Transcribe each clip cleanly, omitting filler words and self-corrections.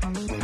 I'm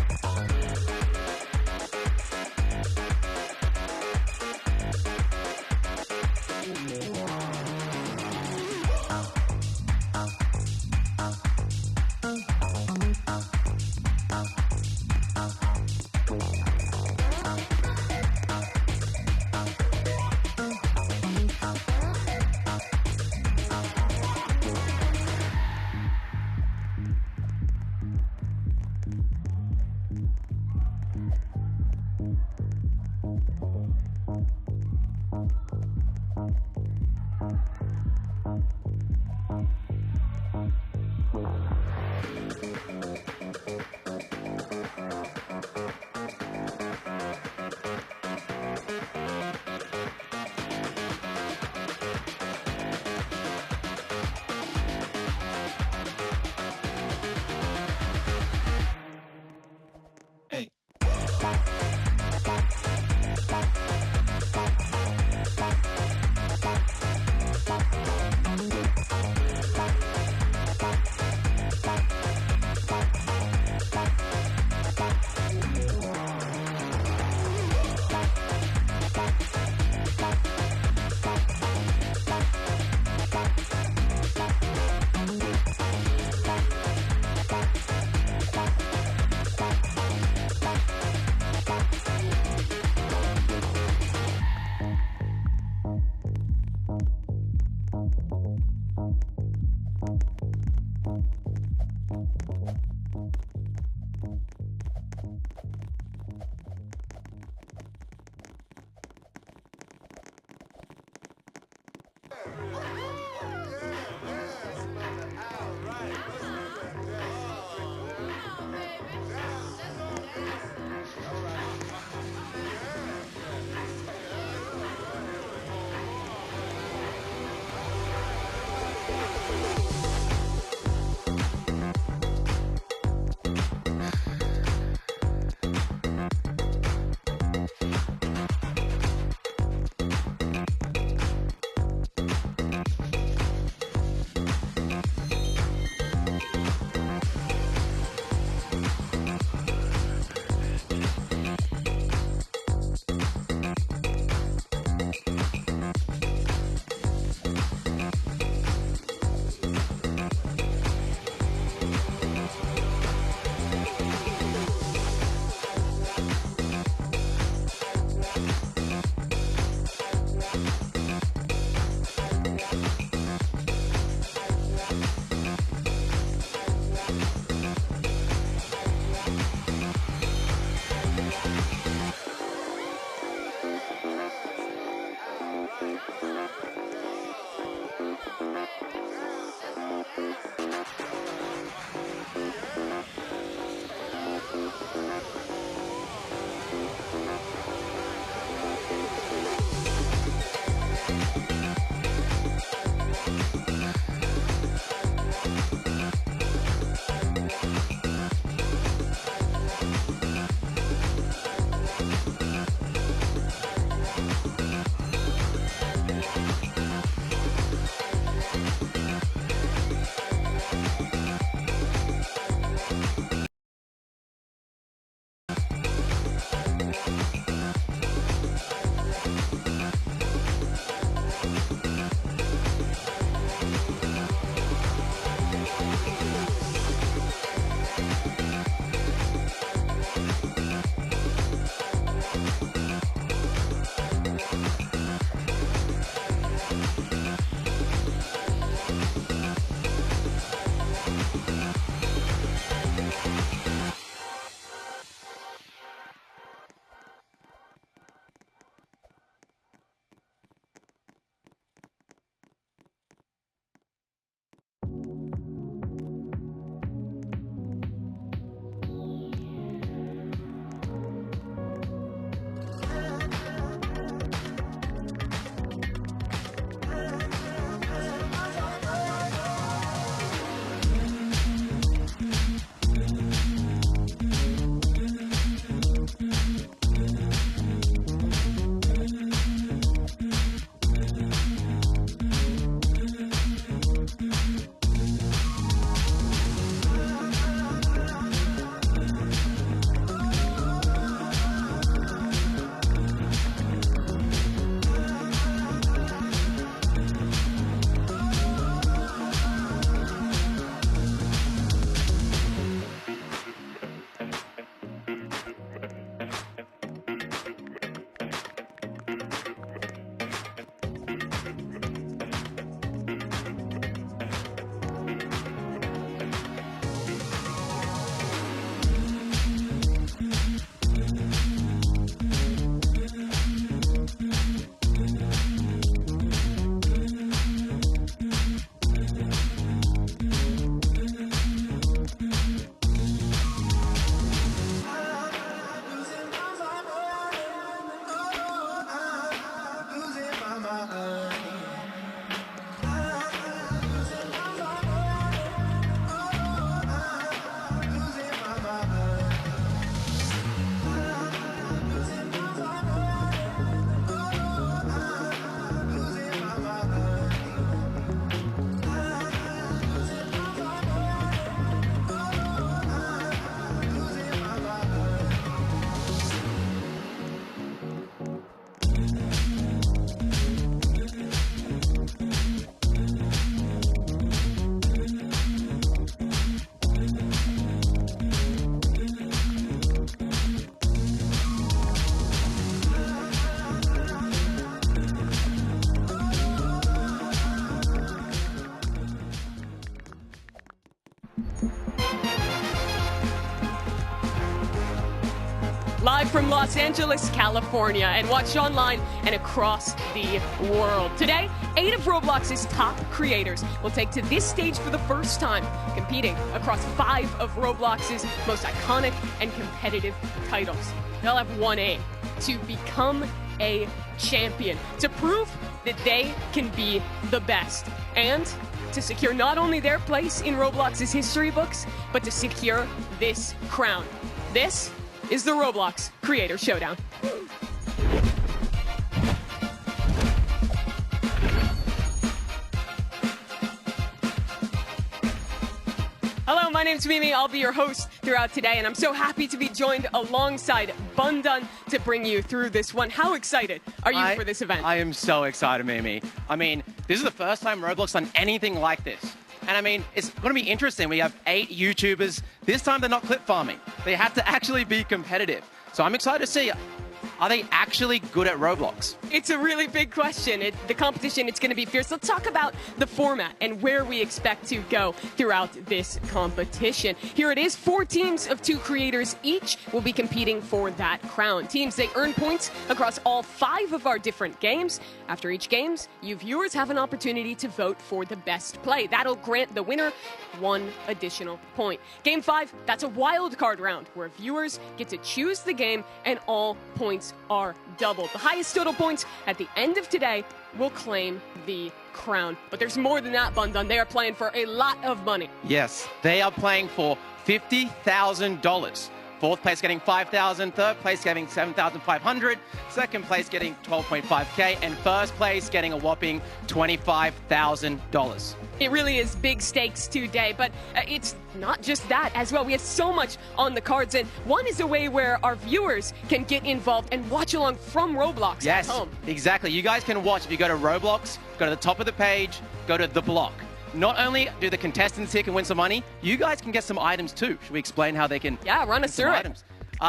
live from Los Angeles, California, and watched online and across the world. Today, 8 of Roblox's top creators will take to this stage for the first time, competing across 5 of Roblox's most iconic and competitive titles. They'll have one aim: to become a champion, to prove that they can be the best, and to secure not only their place in Roblox's history books, but to secure this crown. This is the Roblox Creator Showdown. Hello, my name's Mimi. I'll be your host throughout today, and I'm so happy to be joined alongside Bundan to bring you through this one. How excited are you for this event? I am so excited, Mimi. I mean, this is the first time Roblox done anything like this. And I mean, it's going to be interesting. We have 8 YouTubers. This time they're not clip farming. They have to actually be competitive. So I'm excited to see, are they actually good at Roblox? It's a really big question. The competition, it's going to be fierce. Let's talk about the format and where we expect to go throughout this competition. Here it is. 4 teams of 2 creators each will be competing for that crown. Teams, they earn points across all 5 of our different games. After each games, you viewers have an opportunity to vote for the best play. That'll grant the winner 1 additional point. Game 5, that's a wild card round where viewers get to choose the game and all points are doubled. The highest total points at the end of today will claim the crown. But there's more than that, Bundan. They are playing for a lot of money. Yes, they are playing for $50,000. 4th place getting $5,000, 3rd place getting $7,500, 2nd place getting $12.5K, and 1st place getting a whopping $25,000. It really is big stakes today, but it's not just that as well. We have so much on the cards, and one is a way where our viewers can get involved and watch along from Roblox at home. Yes, exactly. You guys can watch if you go to Roblox, go to the top of the page, go to the block. Not only do the contestants here can win some money, you guys can get some items too. Should we explain how they can? Yeah, run us through it.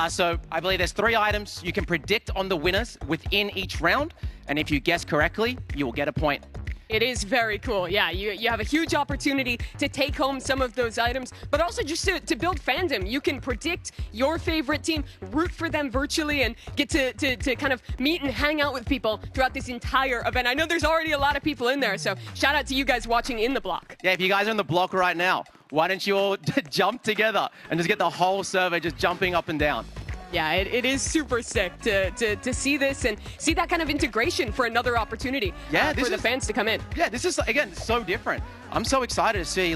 So I believe there's 3 items. You can predict on the winners within each round, and if you guess correctly, you will get a point. It is very cool. Yeah, you have a huge opportunity to take home some of those items, but also just to build fandom. You can predict your favorite team, root for them virtually, and get to kind of meet and hang out with people throughout this entire event. I know there's already a lot of people in there, so shout out to you guys watching in the block. Yeah, if you guys are in the block right now, why don't you all jump together and just get the whole server just jumping up and down? Yeah, it is super sick to see this and see that kind of integration for another opportunity for the fans to come in. Yeah, this is, again, so different. I'm so excited to see,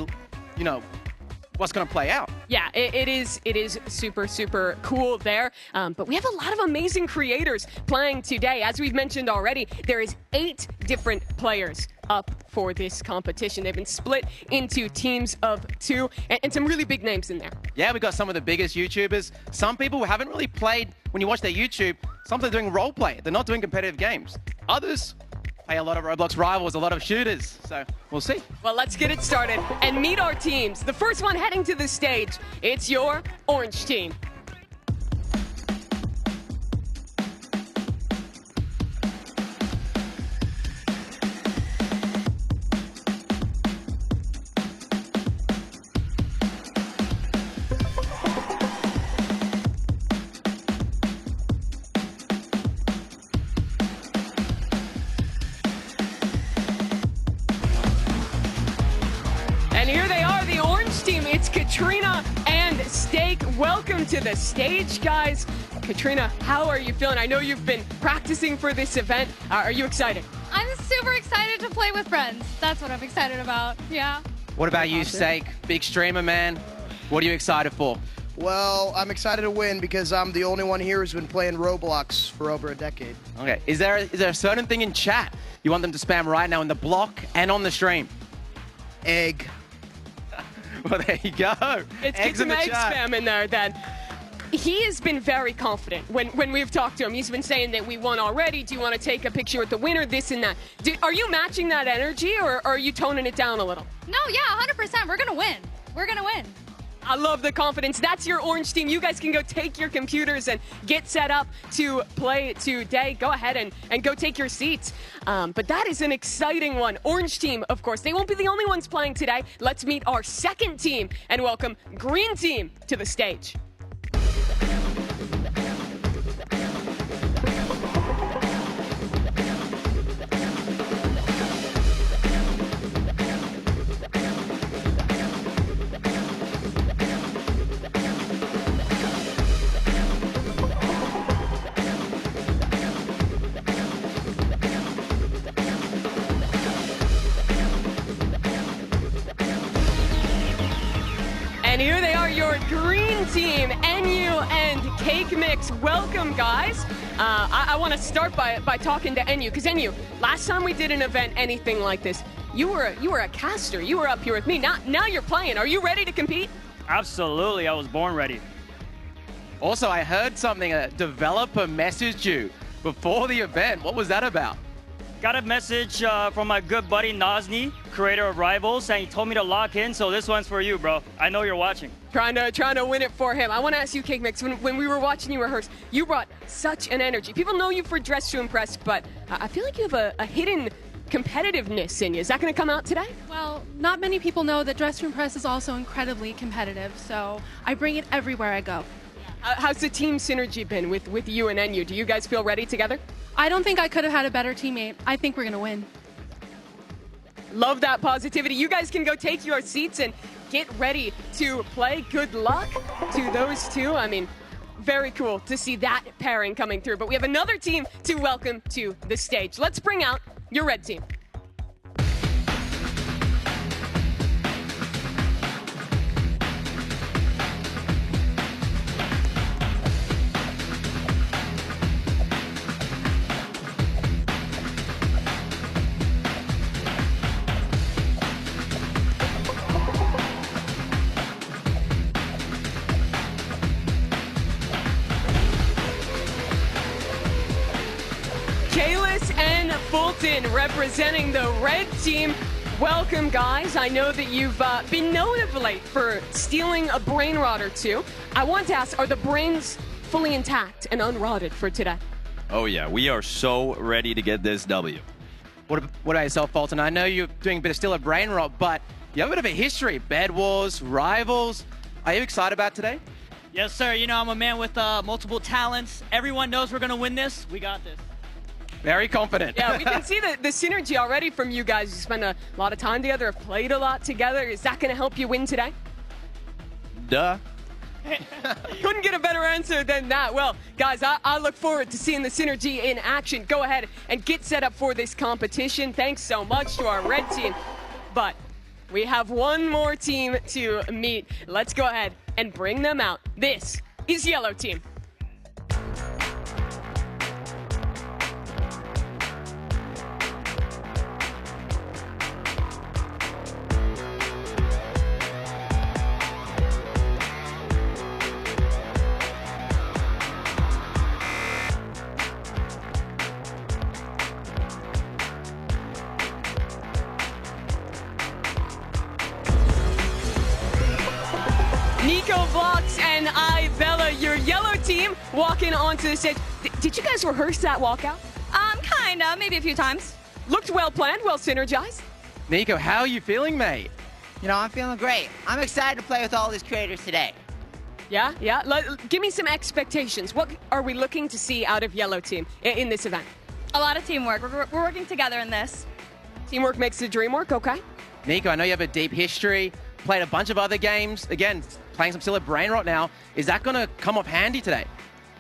what's going to play out. Yeah, it is super, super cool there. But we have a lot of amazing creators playing today. As we've mentioned already, there is 8 different players up for this competition. They've been split into teams of 2 and some really big names in there. Yeah, we got some of the biggest YouTubers. Some people who haven't really played, when you watch their YouTube, some are doing role play. They're not doing competitive games. Others play a lot of Roblox rivals, a lot of shooters. So we'll see. Well, let's get it started and meet our teams. The first one heading to the stage, it's your orange team. And here they are, the orange team. It's Katrina and Steak. Welcome to the stage, guys. Katrina, how are you feeling? I know you've been practicing for this event. Are you excited? I'm super excited to play with friends. That's what I'm excited about, yeah. What about you, Steak? Big streamer, man. What are you excited for? Well, I'm excited to win because I'm the only one here who's been playing Roblox for over a decade. Okay, is there a certain thing in chat you want them to spam right now in the block and on the stream? Egg. Well, there you go. It's get some egg spam in there then. He has been very confident when we've talked to him. He's been saying that we won already. Do you want to take a picture with the winner, this and that? Are you matching that energy or are you toning it down a little? No, yeah, 100%. We're going to win. We're going to win. I love the confidence. That's your orange team. You guys can go take your computers and get set up to play today. Go ahead and go take your seats. But that is an exciting one. Orange team, of course. They won't be the only ones playing today. Let's meet our second team and welcome green team to the stage. team, NU and Cake Mix. Welcome, guys. I want to start by talking to NU, because NU, last time we did an event anything like this, you were a caster. You were up here with me. Now you're playing. Are you ready to compete? Absolutely, I was born ready. Also, I heard something, a developer messaged you before the event. What was that about? Got a message from my good buddy Nazni, creator of Rivals, and he told me to lock in, so this one's for you, bro. I know you're watching. Trying to win it for him. I want to ask you, Cake Mix, when we were watching you rehearse, you brought such an energy. People know you for Dress to Impress, but I feel like you have a hidden competitiveness in you. Is that going to come out today? Well, not many people know that Dress to Impress is also incredibly competitive, so I bring it everywhere I go. How's the team synergy been with you and NU? Do you guys feel ready together? I don't think I could have had a better teammate. I think we're going to win. Love that positivity. You guys can go take your seats and get ready to play. Good luck to those two. I mean, very cool to see that pairing coming through. But we have another team to welcome to the stage. Let's bring out your red team. Fulton representing the red team. Welcome, guys. I know that you've been known of late for stealing a brain rod or two. I want to ask, are the brains fully intact and unrotted for today? Oh yeah, we are so ready to get this W. What about yourself, Fulton? I know you're doing a bit of still a brain rot, but you have a bit of a history. Bed Wars, Rivals. Are you excited about today? Yes, sir. You know, I'm a man with multiple talents. Everyone knows we're going to win this. We got this. Very confident. Yeah, we can see the synergy already from you guys. You spend a lot of time together, have played a lot together. Is that going to help you win today? Duh. Couldn't get a better answer than that. Well, guys, I look forward to seeing the synergy in action. Go ahead and get set up for this competition. Thanks so much to our red team. But we have one more team to meet. Let's go ahead and bring them out. This is Yellow Team. And Bella, your yellow team walking onto the stage. Did you guys rehearse that walkout? Kinda, maybe a few times. Looked well planned, well synergized. Nico, how are you feeling, mate? You know, I'm feeling great. I'm excited to play with all these creators today. Yeah. Give me some expectations. What are we looking to see out of yellow team in this event? A lot of teamwork. We're working together in this. Teamwork makes the dream work, okay? Nico, I know you have a deep history, played a bunch of other games. Again, playing some still brain rot now. Is that going to come off handy today?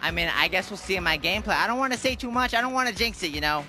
I mean, I guess we'll see in my gameplay. I don't want to say too much. I don't want to jinx it, you know?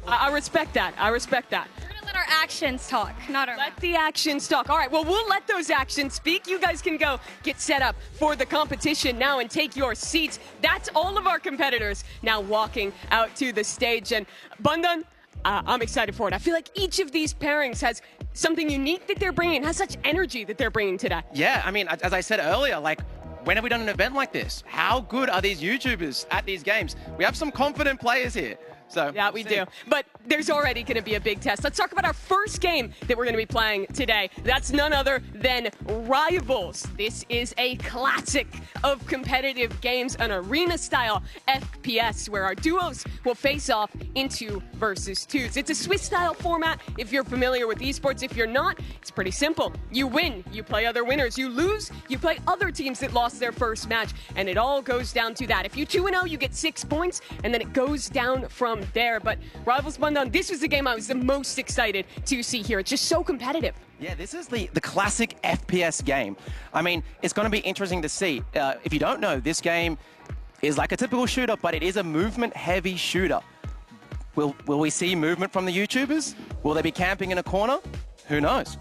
I respect that. We're going to let our actions talk, not our Let mouth. the actions talk. All right, well, we'll let those actions speak. You guys can go get set up for the competition now and take your seats. That's all of our competitors now walking out to the stage. And Bundan, I'm excited for it. I feel like each of these pairings has something unique that they're bringing, has such energy that they're bringing today. Yeah, I mean, as I said earlier, like, when have we done an event like this? How good are these YouTubers at these games? We have some confident players here. So yeah, we do. But there's already going to be a big test. Let's talk about our first game that we're going to be playing today. That's none other than Rivals. This is a classic of competitive games, an arena-style FPS where our duos will face off in 2 versus 2s. It's a Swiss-style format if you're familiar with esports. If you're not, it's pretty simple. You win, you play other winners. You lose, you play other teams that lost their first match. And it all goes down to that. If you 2-0, you get 6 points, and then it goes down from there. But Rivals Bundan, this was the game I was the most excited to see here. It's just so competitive. Yeah, this is the classic FPS game. I mean, it's going to be interesting to see. If you don't know, this game is like a typical shooter, but it is a movement-heavy shooter. Will we see movement from the YouTubers? Will they be camping in a corner? Who knows?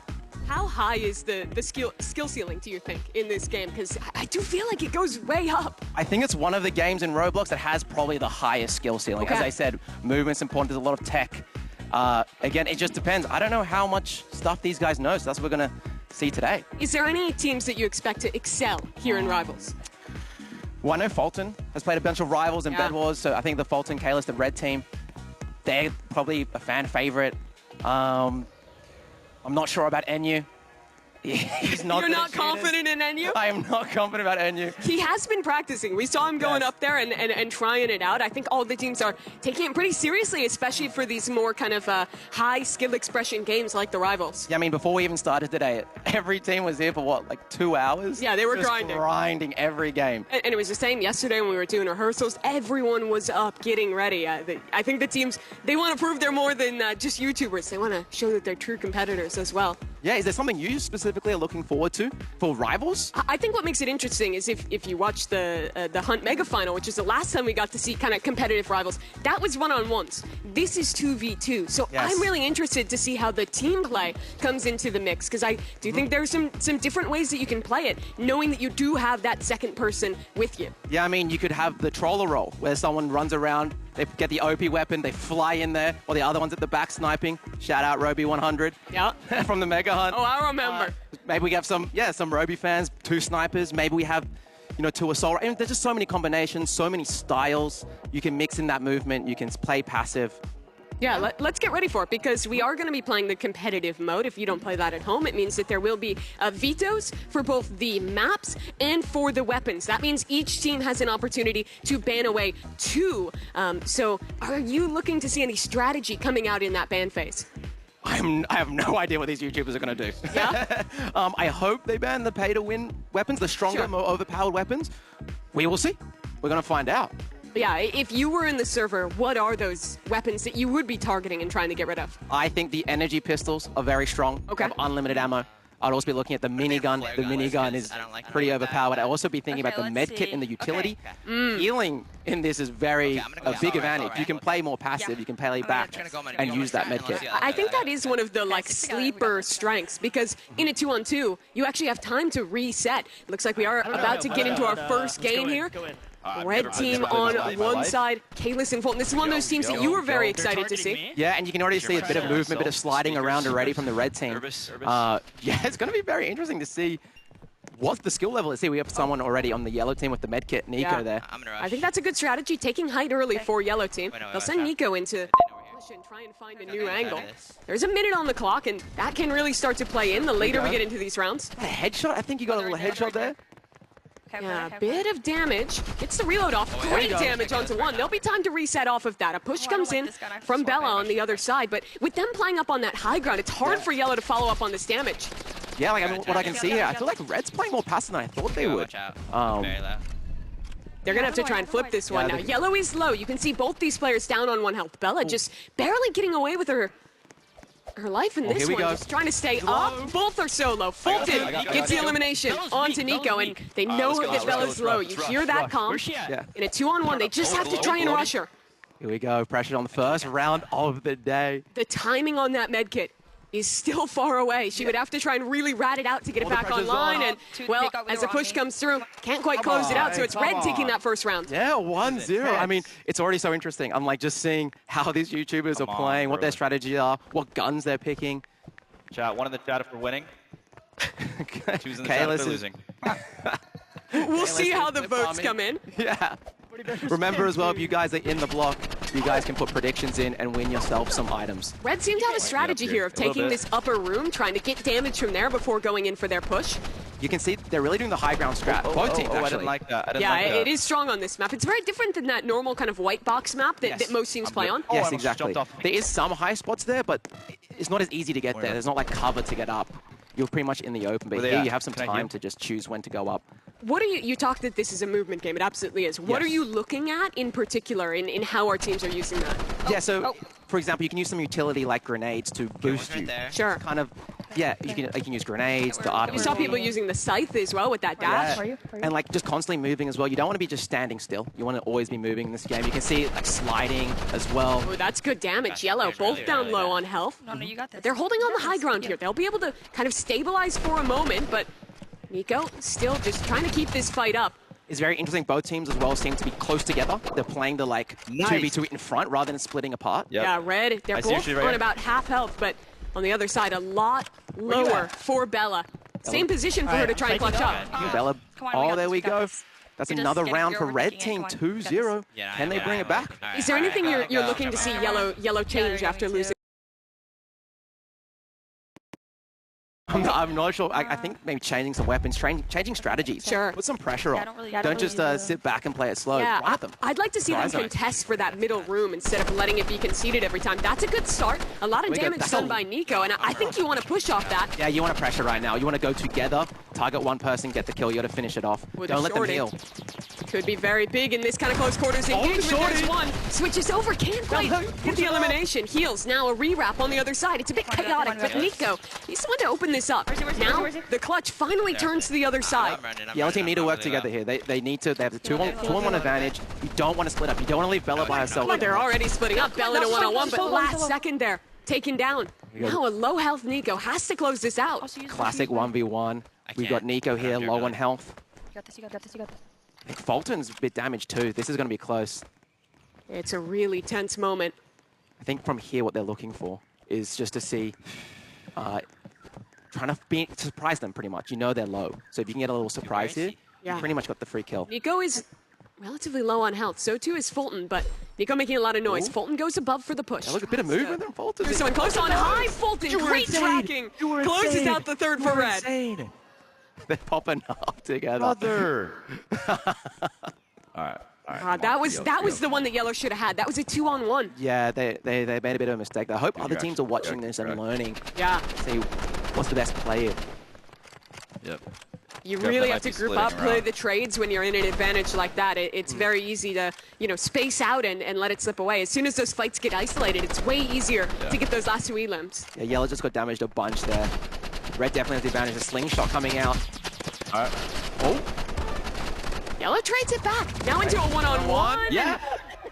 How high is the skill ceiling, do you think, in this game? Because I do feel like it goes way up. I think it's one of the games in Roblox that has probably the highest skill ceiling. Okay. As I said, movement's important. There's a lot of tech. Again, it just depends. I don't know how much stuff these guys know, so that's what we're going to see today. Is there any teams that you expect to excel here in Rivals? Well, I know Fulton has played a bunch of Rivals and Yeah. Bed Wars, so I think the Fulton Kalis, the red team, they're probably a fan favorite. I'm not sure about NU. He's not. You're good not at shooters. confident in NU? I am not confident about NU. He has been practicing. We saw him going Yes. up there and trying it out. I think all the teams are taking it pretty seriously, especially for these more kind of high skill expression games like the Rivals. Yeah, I mean, before we even started today, every team was here for what, like 2 hours? Yeah, they were Just grinding. grinding every game. And it was the same yesterday when we were doing rehearsals. Everyone was up getting ready. I think the teams, they want to prove they're more than just YouTubers. They want to show that they're true competitors as well. Yeah, is there something you specifically are looking forward to for Rivals? I think what makes it interesting is if you watch the Hunt Mega Final, which is the last time we got to see kind of competitive Rivals, that was one-on-ones. This is 2v2. So Yes. I'm really interested to see how the team play comes into the mix, because I do think there's some different ways that you can play it, knowing that you do have that second person with you. Yeah, I mean, you could have the troller roll, where someone runs around, they get the OP weapon, they fly in there, while the other one's at the back sniping. Shout out Roby100 Yeah. from the Mega Hunt. Oh, I remember. Maybe we have some Roby fans, 2 snipers. Maybe we have, two assault. I mean, there's just so many combinations, so many styles. You can mix in that movement. You can play passive. Yeah, let's get ready for it, because we are going to be playing the competitive mode. If you don't play that at home, it means that there will be vetoes for both the maps and for the weapons. That means each team has an opportunity to ban away 2. So are you looking to see any strategy coming out in that ban phase? I have no idea what these YouTubers are going to do. Yeah? I hope they ban the pay-to-win weapons, the stronger, Sure. more overpowered weapons. We will see. We're going to find out. Yeah, if you were in the server, what are those weapons that you would be targeting and trying to get rid of? I think the energy pistols are very strong. Okay. Have unlimited ammo. I'd also be looking at the minigun. The minigun is pretty overpowered. I'd also be thinking about the med kit and the utility. Healing in this is very a big advantage. You can play more passive. You can play back and use that med kit. I think that is one of the sleeper strengths, because in a 2-on-2, you actually have time to reset. It looks like we are about to get into our first game here. Red team on one side, Kalis and Fulton. This is one of those teams that you were very excited to see. Yeah, and you can already see a bit of movement, a bit of sliding around already from the red team. Yeah, it's going to be very interesting to see what the skill level is. See, we have someone already on the yellow team with the med kit, Nico Yeah. there. I think that's a good strategy, taking height early for yellow team. They'll send Nico into push and try and find a new angle. There's a minute on the clock, and that can really start to play in the later we get into these rounds. A headshot? I think you got a little headshot there. Yeah, a bit of damage. Gets the reload off. Great damage onto one. There'll be time to reset off of that. A push comes in from Bella on the other side, but with them playing up on that high ground, it's hard for Yellow to follow up on this damage. Yeah, like what I can see here, I feel like Red's playing more passive than I thought they would. They're going to have to try and flip this one now. Yellow is low. You can see both these players down on 1 health. Bella just barely getting away with her life in this one. Just trying to stay up. Both are so low. Fulton gets the elimination onto Nico, and they know that Bella's low. You hear that comp. In a 2-on-1, they just have to try and rush her. Here we go. Pressure on the first round of the day. The timing on that medkit is still far away. She would have to try and really rat it out to get it back online. And, well, as the push comes through, can't quite close it out. So it's Red taking that first round. Yeah, 1-0. I mean, it's already so interesting. I'm like just seeing how these YouTubers are playing, what their strategies are, what guns they're picking. Chat, one in the chat for winning. Choosing the chat Kalis for is losing. We'll see how the votes come in. Yeah. Remember as well, if you guys are in the block, you guys can put predictions in and win yourself some items. Red seem to have a strategy here of taking this upper room, trying to get damage from there before going in for their push. You can see they're really doing the high ground strat. Both teams, actually. I didn't like that. Yeah, it is strong on this map. It's very different than that normal kind of white box map that most teams play on. Yes, exactly. There is some high spots there, but it's not as easy to get there. There's not like cover to get up. You're pretty much in the open, but here you have some time to just choose when to go up. What are you talked that this is a movement game. It absolutely is. What are you looking at in particular in how our teams are using that? Yeah, so for example, you can use some utility like grenades to boost you. Sure. Kind of Yeah, you can use grenades, the art. You saw people using the scythe as well with that dash. Yeah. And like just constantly moving as well. You don't want to be just standing still. You want to always be moving in this game. You can see it like sliding as well. Oh, that's good damage. Yellow, both down low on health. No, you got this. They're holding on the high ground here. They'll be able to kind of stabilize for a moment, but Nico still just trying to keep this fight up. It's very interesting. Both teams as well seem to be close together. They're playing the like 2v2 in front rather than splitting apart. Yep. Yeah, Red, they're both on about half health, but on the other side, a lot lower for Bella. Same position for her to try and clutch up. Bella, on, there we go. That's another round for Red working Team, it. 2-0. Can they bring it back? Is there anything you're looking to see yellow change after losing? I'm not sure. I think maybe changing some weapons, changing strategies. Sure. Put some pressure on. Don't just sit back and play it slow. Yeah, Drive them. I'd like to see them Drive them. contest for that middle room instead of letting it be conceded every time. That's a good start. A lot of damage done by Nico, and I think you want to push off that. Yeah, you want to pressure right now. You want to go together, target one person, get the kill. You got to finish it off. Don't let them heal. Could be very big in this kind of close quarters engagement. There's one. Switches over, can't quite get the elimination. Heals, now a rewrap on the other side. It's a bit chaotic, but Nico, he's the one to open this up. Now, the clutch finally turns to the other side. Yellow team need to work together here. They need to. They have the 2-on-1 advantage. You don't want to split up. You don't want to leave Bella by herself. But they're already splitting up. Bella in a 1-on-1, but last second there, taken down. Now a low health Nico has to close this out. Classic 1v1. We've got Nico here, low on health. You got this, you got this, you got this. I think Fulton's a bit damaged too. This is going to be close. It's a really tense moment. I think from here what they're looking for is just to see, trying to surprise them pretty much. You know they're low. So if you can get a little surprise here, you pretty much got the free kill. Nico is relatively low on health. So too is Fulton, but Nico making a lot of noise. Fulton goes above for the push. Yeah, look, a bit of movement there, Fulton. There's someone close on high. Fulton, great tracking. Closes out the third for Red. They're popping up together. Brother. All right. That was the one that Yellow should have had. That was a 2-on-1. Yeah, they made a bit of a mistake. I hope other teams are watching this and learning. Yeah. See what's the best play. Yep. You really have to group up, play the trades when you're in an advantage like that. It's very easy to, space out and let it slip away. As soon as those fights get isolated, it's way easier to get those last two elims. Yeah, Yellow just got damaged a bunch there. Red definitely has the advantage. A slingshot coming out. All right. Oh. Yellow trades it back. Now into a 1-on-1. Yeah.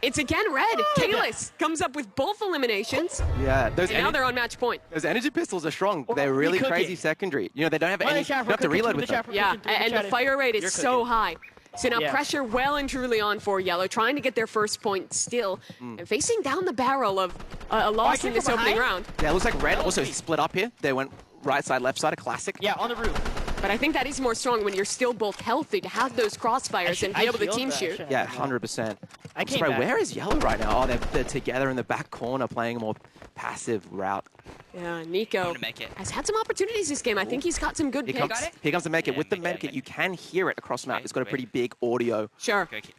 It's again Red. Kalis comes up with both eliminations. Yeah. And now they're on match point. Those energy pistols are strong. They're really crazy secondary. They don't have any. You have to reload with them. Yeah, and the fire rate is so high. So now pressure well and truly on for Yellow, trying to get their first point still, and facing down the barrel of a loss in this opening round. Yeah, it looks like Red also split up here. They went right side, left side, a classic. Yeah, on the roof. But I think that is more strong when you're still both healthy to have those crossfires and be able to team shoot. Yeah, 100%. I came Sorry, back. Where is Yellow right now? Oh, they're together in the back corner playing a more passive route. Yeah, Nico has had some opportunities this game. I think he's got some good picks. Here comes the medkit. With the medkit, you can hear it across the map. It's got a pretty big audio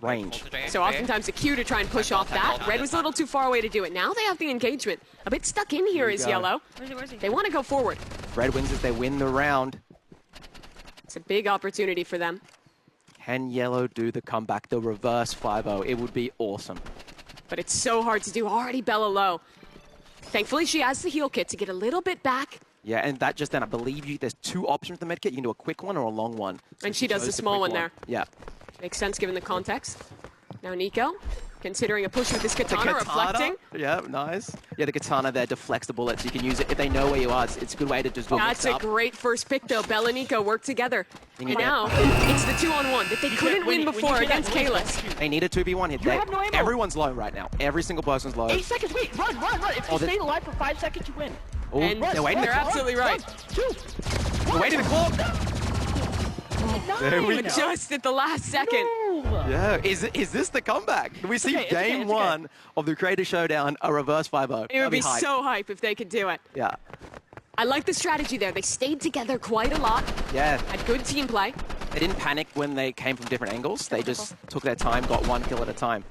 range. So oftentimes a cue to try and push off that. Red was a little too far away to do it. Now they have the engagement. A bit stuck in here is Yellow. Where's he? They want to go forward. Red wins if they win the round. It's a big opportunity for them. Can Yellow do the comeback, the reverse 5-0? It would be awesome. But it's so hard to do. Already Bella low. Thankfully, she has the heal kit to get a little bit back. Yeah, and that just then, I believe there's two options with the medkit. You can do a quick one or a long one. And she does the small one there. Yeah. Makes sense given the context. Now Nico, considering a push with this katana, reflecting. Yeah, nice. Yeah, the katana there deflects the bullets. You can use it if they know where you are. It's a good way to just do That's a great first pick, though. Bella and Nico work together. And now, it's the 2-on-1 that they couldn't win before against Kalis. They need a 2v1 hit. Everyone's low right now. Every single person's low. 8 seconds, wait, run. If you stay alive for 5 seconds, you win. Oh, and they're waiting. They're absolutely right. They're waiting the clock. There we go. Just at the last second. Yeah, is this the comeback? Can we see game one of the Creator Showdown, a reverse 5-0? It would be so hype if they could do it. Yeah. I like the strategy there. They stayed together quite a lot. Yeah. Had good team play. They didn't panic when they came from different angles. They just took their time, got one kill at a time.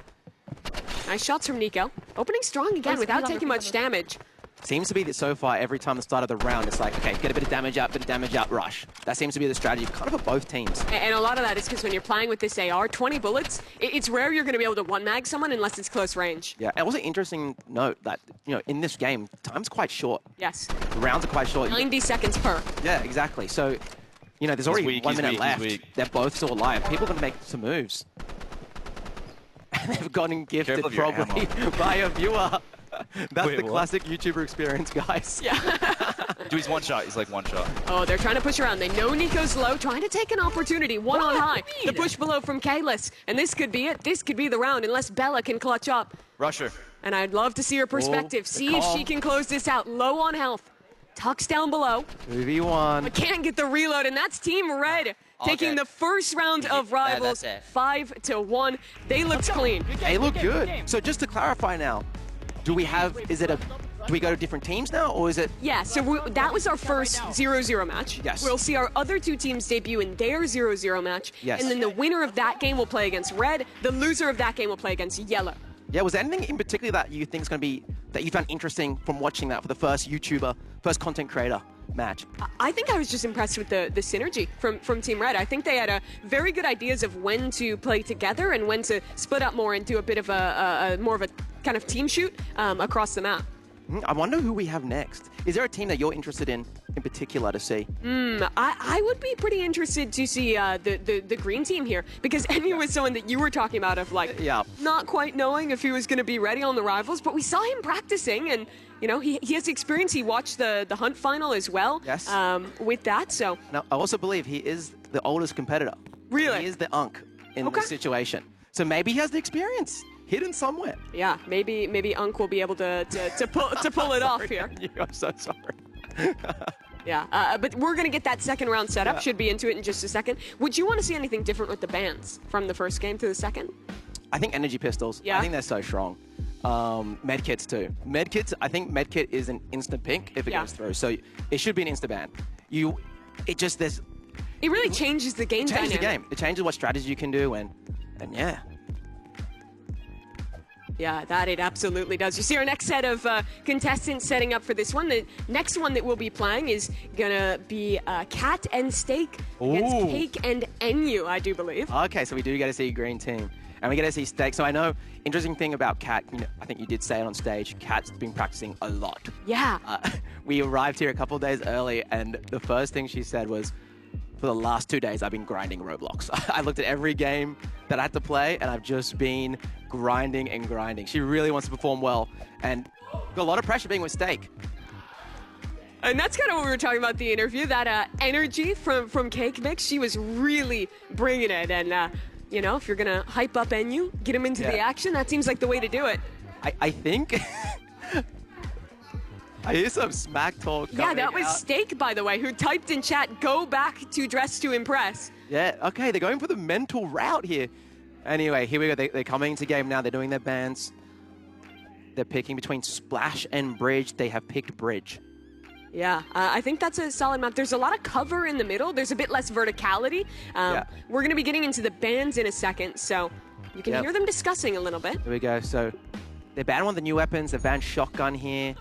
Nice shots from Nico. Opening strong again without taking much damage. Seems to be that so far, every time the start of the round, it's like, okay, get a bit of damage out, rush. That seems to be the strategy kind of for both teams. And a lot of that is because when you're playing with this AR, 20 bullets, it's rare you're going to be able to one-mag someone unless it's close range. Yeah, and also interesting note that, in this game, time's quite short. Yes. The rounds are quite short. 90 seconds per. Yeah, exactly. So, there's already 1 minute left. They're both still alive. People are going to make some moves. They've gotten gifted probably by a viewer. That's the classic YouTuber experience, guys. Yeah. Dude, he's one shot. He's like one shot. Oh, they're trying to push around. They know Nico's low, trying to take an opportunity. One on high. The push below from Kalis. And this could be it. This could be the round unless Bella can clutch up. Rusher. And I'd love to see her perspective. See if she can close this out. Low on health. Tucks down below. 2v1. But can't get the reload, and that's Team Red taking the first round of Rivals 5-1. They looked clean. They look good. So just to clarify now, do we go to different teams now, or is it? Yeah, so that was our first 0-0 match. Yes. We'll see our other two teams debut in their 0-0 match. Yes. And then the winner of that game will play against Red. The loser of that game will play against Yellow. Yeah, was there anything in particular that you think is going to be, that you found interesting from watching that for the first YouTuber, first content creator match? I think I was just impressed with the synergy from Team Red. I think they had very good ideas of when to play together and when to split up more and do a bit of a more of a kind of team shoot across the map. I wonder who we have next. Is there a team that you're interested in particular to see? I would be pretty interested to see the green team here, because Enyu was someone that you were talking about of not quite knowing if he was going to be ready on the Rivals, but we saw him practicing, and he has experience. He watched the Hunt final as well. Yes. With that, so. Now, I also believe he is the oldest competitor. Really? He is the Unk in this situation. So maybe he has the experience hidden somewhere. Yeah, maybe Unk will be able to pull it off here. I'm so sorry. Yeah, but we're going to get that second round set up. Should be into it in just a second. Would you want to see anything different with the bans from the first game to the second? I think energy pistols. Yeah. I think they're so strong. Medkits too. Medkits, I think medkit is an instant pink if it goes through. So it should be an insta ban. It really changes the game dynamic. It changes the game. It changes what strategy you can do, and yeah. Yeah, that it absolutely does. You see our next set of contestants setting up for this one. The next one that we'll be playing is going to be Cat and Steak against Cake and Enyu, I do believe. Okay, so we do get to see a green team. And we get to see Steak. So I know, interesting thing about Cat, I think you did say it on stage, Cat's been practicing a lot. Yeah. We arrived here a couple of days early, and the first thing she said was, for the last 2 days, I've been grinding Roblox. I looked at every game that I had to play, and I've just been grinding and grinding. She really wants to perform well, and got a lot of pressure being with Steak. And that's kind of what we were talking about the interview, that energy from Cake Mix. She was really bringing it, and if you're gonna hype up Enyu, get him into the action, that seems like the way to do it. I think I hear some smack talk coming Yeah, that was out. Steak, by the way, who typed in chat, go back to Dress to Impress. Yeah, okay, they're going for the mental route here. Anyway, here we go. They're coming into game now. They're doing their bans. They're picking between Splash and Bridge. They have picked Bridge. Yeah, I think that's a solid map. There's a lot of cover in the middle. There's a bit less verticality. We're going to be getting into the bans in a second, so you can hear them discussing a little bit. Here we go. So they banned one of the new weapons. They banned shotgun here.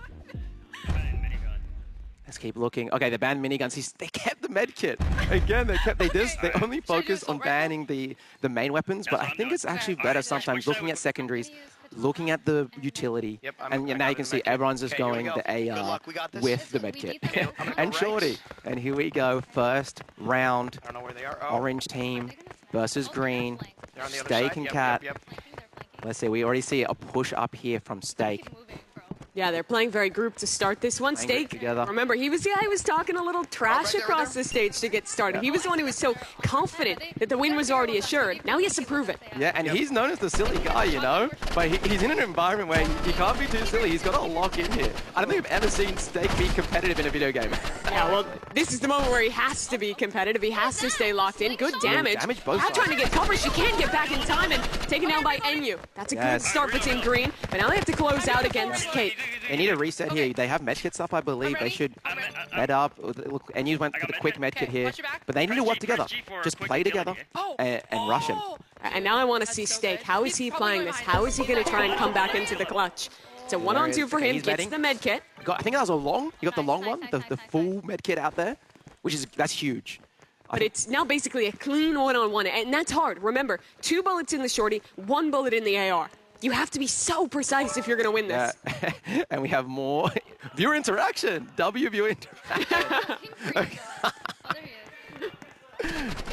Let's keep looking. Okay, they banned miniguns. They kept the med kit. Again, they only focus on banning the main weapons, but I think it's actually better sometimes looking at secondaries, looking at the utility, and now you can see everyone's just going the AR with the med kit. And Shorty. And here we go, first round, orange team versus green, Steak and Cat. Let's see, we already see a push up here from Steak. Yeah, they're playing very grouped to start this one. Steak, remember, he was talking a little trash across the stage to get started. He was the one who was so confident that the win was already assured. Now he has to prove it. Yeah, and he's known as the silly guy, but he's in an environment where he can't be too silly. He's got to lock in here. I don't think I've ever seen Steak be competitive in a video game. Yeah, well, this is the moment where he has to be competitive. He has to stay locked in. Good damage. Cat trying to get cover. She can't get back in time and taken down by Enyu. That's a good start for Team Green, but now they have to close out against Cake. They need a reset here. They have medkits up, I believe. They should med up. And you went for the quick medkit here. But they need to work together. Just play together and rush him. And now I want to see Steak. How is he playing this? How is he going to try and come back into the clutch? It's a 1-on-2 for him. Gets the med kit. I think that was a long. You got the long one, the full med kit out there, that's huge. But it's now basically a clean 1-on-1, and that's hard. Remember, 2 bullets in the shorty, 1 bullet in the AR. You have to be so precise if you're going to win this. Yeah. And we have more viewer interaction. Viewer interaction.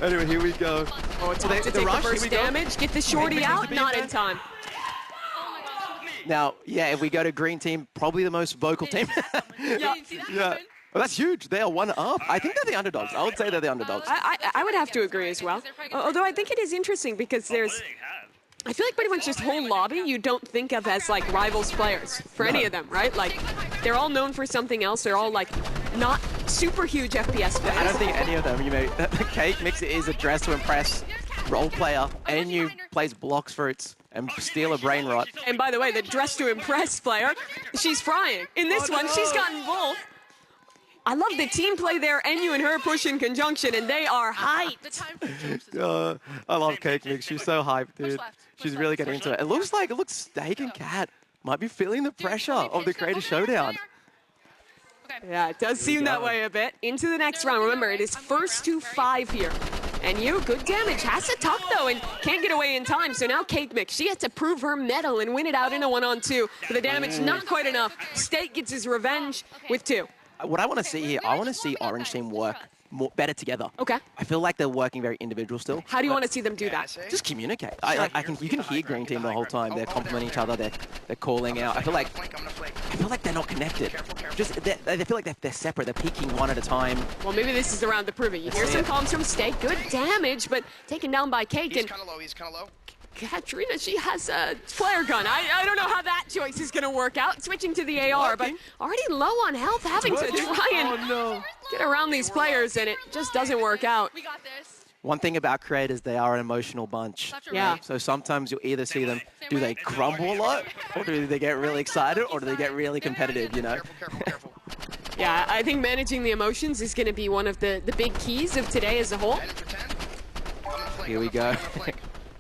Anyway, here we go. Oh, it's about to take the first damage. Get the shorty out. Not in time. Now, yeah, if we go to green team, probably the most vocal team. Yeah. Well, that's huge. They are 1 up. I think they're the underdogs. I would say they're the underdogs. I would have to agree as well. Although I think it is interesting because I feel like pretty much this whole lobby you don't think of as like rivals players for any of them, right? Like they're all known for something else. They're all like not super huge FPS players. I don't think any of them, Cake Mix is a dress to impress role player, and you plays blocks fruits and steal a brain rot. And by the way, the dress to impress player, she's frying. In this one, she's gotten both. I love the team play there, NU and her push in conjunction, and they are hyped. I love Cake Mix. She's so hyped, dude. She's really getting into it. It looks Steak and Cat might be feeling the pressure of the Creator Showdown. Yeah, it does seem that way a bit. Into the next round. Remember, it is first to 5 here. And good damage. Has to tuck, though, and can't get away in time. So now Cake Mix, she has to prove her mettle and win it out in a 1-on-2. But the damage, not quite enough. Steak gets his revenge with 2. What I want to see here, I want to see Orange Team work better together. Okay. I feel like they're working very individual still. How do you want to see them do that? Just communicate. You can hear Green Team the whole time. They're complimenting each other. They're calling out. I feel like they're not connected. They feel like they're separate. They're peeking one at a time. Well, maybe this is the round to prove it. You hear some comms from Steak. Good damage, but taken down by Cake. He's kind of low. He's kind of low. Katrina, she has a flare gun. I don't know how that choice is going to work out. Switching to the AR, but already low on health, having to try and get around these players, and it just doesn't work out. We got this. One thing about creators, they are an emotional bunch. Yeah. So sometimes you'll either see them, do they crumble a lot, or do they get really excited, or do they get really competitive, Careful. Yeah, I think managing the emotions is going to be one of the big keys of today as a whole. Here we go.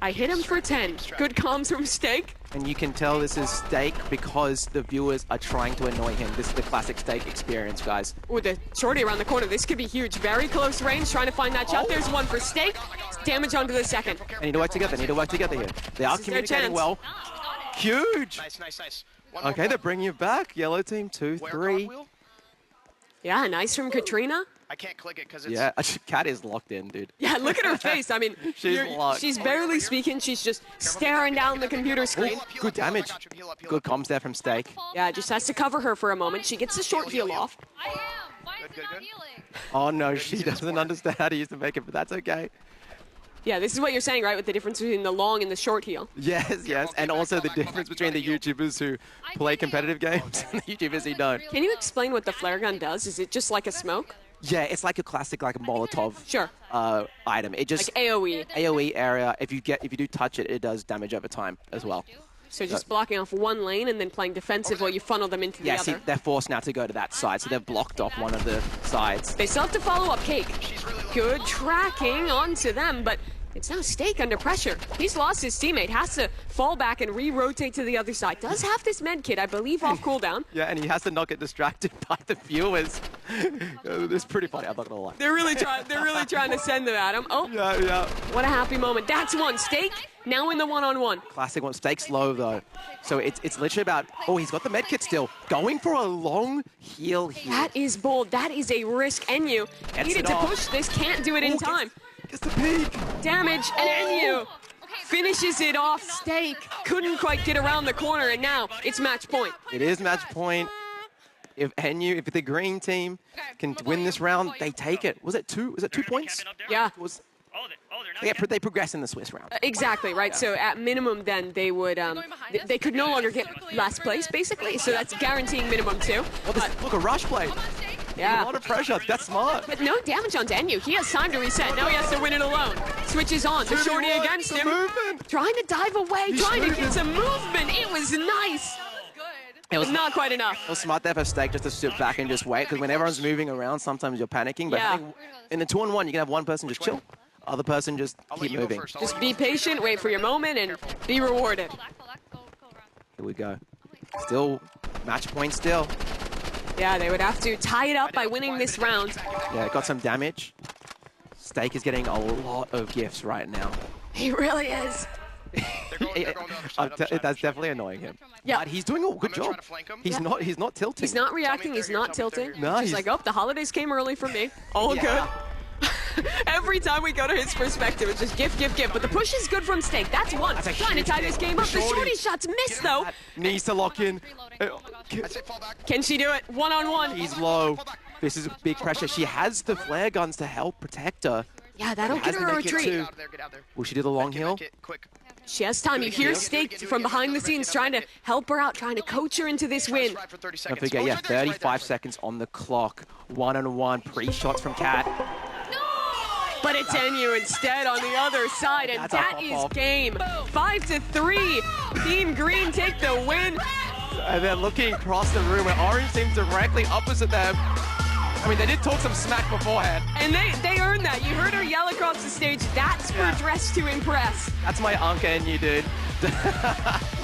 I hit him for 10. Good comms from Steak. And you can tell this is Steak because the viewers are trying to annoy him. This is the classic Steak experience, guys. With the shorty around the corner, this could be huge. Very close range, trying to find that shot. There's one for Steak. Damage onto the second. They need to work together. Here. They are communicating well. Huge. Nice. Okay, they're bringing you back. Yellow team 2-3. Yeah, nice from Katrina. I can't click it because it's... Yeah, Cat is locked in, dude. Yeah, look at her face. I mean, she's barely speaking. She's just staring down the computer screen. Good damage. Good comms there from Steak. Yeah, just has to cover her for a moment. She gets the short heal off. I am. Why is it not healing? Oh, no, she doesn't understand how to use the makeup, but that's okay. Yeah, this is what you're saying, right, with the difference between the long and the short heal. Yes, and also the difference between the YouTubers who play competitive games and the YouTubers who don't. Can you explain what the flare gun does? Is it just like a smoke? Yeah, it's like a classic, like a Molotov item. It just like AOE. AOE area. If you do touch it, it does damage over time as well. So just blocking off one lane and then playing defensive while you funnel them into the other. Yeah, see, they're forced now to go to that side, so they've blocked off one of the sides. They still have to follow up Cake. Good tracking onto them, but it's now Steak under pressure. He's lost his teammate, has to fall back and re-rotate to the other side. Does have this med kit, I believe, off cooldown. Yeah, and he has to not get distracted by the viewers. It's pretty funny, I'm not gonna lie. They're really trying to send them at him. Oh, yeah. What a happy moment. That's one. Steak now in the 1-on-1. Classic one. Steak's low though. So it's literally about, he's got the med kit still. Going for a long heal here. That is bold. That is a risk. NU needed to push this, can't do it in time. Gets the peak. Damage, and NU finishes it off. Steak couldn't quite get around the corner, and now it's match point. It is match point. If the green team can win this round, they take it. Was it 2 points? Yeah. They progress in the Swiss round. Exactly, right? Yeah. So at minimum then they would, they could no longer get last place, basically. So that's guaranteeing minimum 2. Look, a rush play. Yeah. A lot of pressure. That's smart. But no damage on NU. He has time to reset. Now he has to win it alone. Switches on. The shorty against him. Movement. Trying to dive away. Trying to get some movement. It was nice. It was not quite enough. It was smart there for Steak just to sit back and just wait. Because when everyone's moving around, sometimes you're panicking. But I think in the 2-on-1, you can have one person just chill. Other person just keep moving. Just be patient. Wait for your moment and be rewarded. Here we go. Still, match point still. Yeah, they would have to tie it up by winning this round. Yeah, got some damage. Steak is getting a lot of gifts right now. He really is. That's definitely annoying him. Yeah, but he's doing a good job. He's not tilting. He's not reacting. He's not tilting. No, he's like, oh, the holidays came early for me. All good. Every time we go to his perspective, it's just gift, gift, gift. But the push is good from Steak. That's one. Trying to tie this game up. The shorty shots missed, though. Needs to lock in. Can she do it? One-on-one. He's low. This is big pressure. She has the flare guns to help protect her. Yeah, that'll get her a retreat. Will she do the long hill? She has time. You hear Steak from behind the scenes trying to help her out, trying to coach her into this win. Don't forget, yeah, 35 seconds on the clock. One-on-one pre-shots from Cat. But it's NU instead on the other side, and that is game. 5-3. Team Green take the win. And they're looking across the room where Orange seems directly opposite them. I mean, they did talk some smack beforehand. And they earned that. You heard her yell across the stage. That's for Dress to Impress. That's my Anka NU, dude.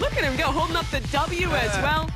Look at him go, holding up the W as well.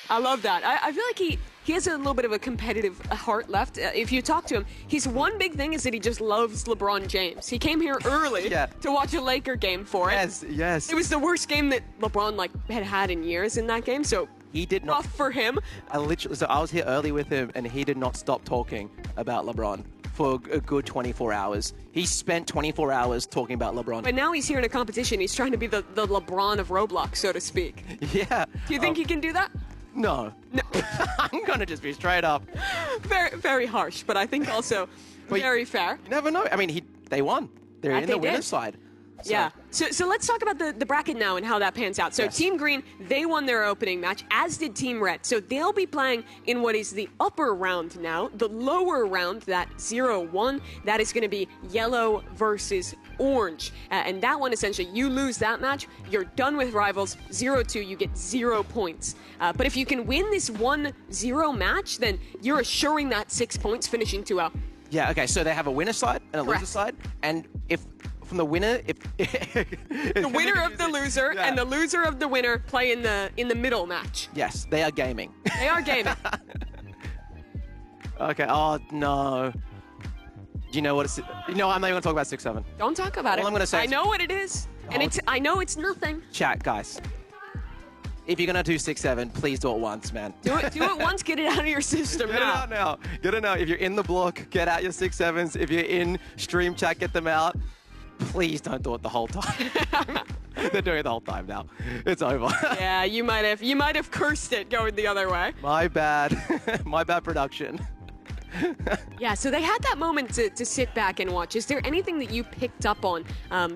I love that. I feel like he has a little bit of a competitive heart left. If you talk to him, his one big thing is that he just loves LeBron James. He came here early to watch a Laker game for it. Yes. It was the worst game that LeBron had in years in that game, so he did not. Tough for him. I was here early with him, and he did not stop talking about LeBron for a good 24 hours. He spent 24 hours talking about LeBron. But now he's here in a competition. He's trying to be the LeBron of Roblox, so to speak. Yeah. Do you think he can do that? No. I'm going to just be straight up. Very, very harsh, but I think also very fair. You never know. I mean, they won. They're in the winner's side. So. Yeah. So let's talk about the bracket now and how that pans out. So Team Green, they won their opening match, as did Team Red. So they'll be playing in what is the upper round now. The lower round, that 0-1, that is going to be yellow versus orange. And that one, essentially, you lose that match, you're done with rivals. 0-2, you get 0 points. But if you can win this 1-0 match, then you're assuring that 6 points, finishing 2-0. Yeah, okay, so they have a winner side and a loser side. And if from the winner, the winner of the loser and the loser of the winner play in the middle match. Yes, they are gaming. They are gaming. Okay. Oh no. You know what? I'm not even gonna talk about 6-7. Don't talk about it. All I'm gonna say. I know what it is, and I know it's nothing. Chat, guys. If you're gonna do 6-7, please do it once, man. Do it once. Get it out of your system Get it out now. Get it now. If you're in the block, get out your 6-7s. If you're in stream chat, get them out. Please don't do it the whole time. They're doing it the whole time now. It's over. Yeah, you might have cursed it going the other way. My bad. My bad production. Yeah, so they had that moment to sit back and watch. Is there anything that you picked up on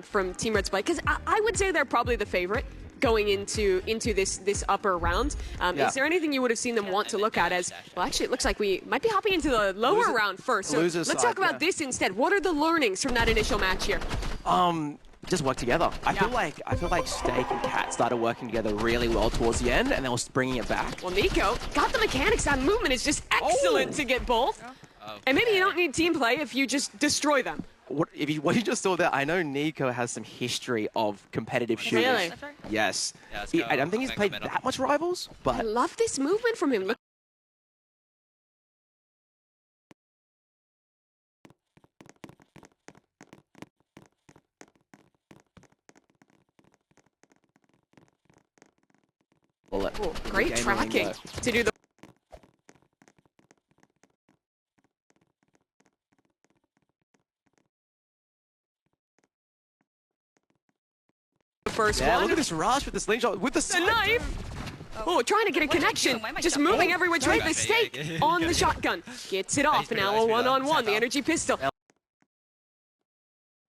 from Team Red's play? Because I would say they're probably the favorite going into this upper round. Is there anything you would have seen them want to look at as, well, actually, it looks like we might be hopping into the lower round first. So let's talk about this instead. What are the learnings from that initial match here? Just work together. I feel like Steak and Cat started working together really well towards the end, and they were bringing it back. Well, Nico got the mechanics. That movement is just excellent to get both. And maybe you don't need team play if you just destroy them. What you just saw there, I know Nico has some history of competitive shooters. Really? Yes. I don't think he's played that much Rivals, but I love this movement from him. Look. Oh, great tracking to do the first one. Look at this rush with the slingshot, with the knife. Oh, trying to get a connection. Just moving every which way. The Steak on the shotgun. Gets it off. Now a one-on-one. The energy pistol.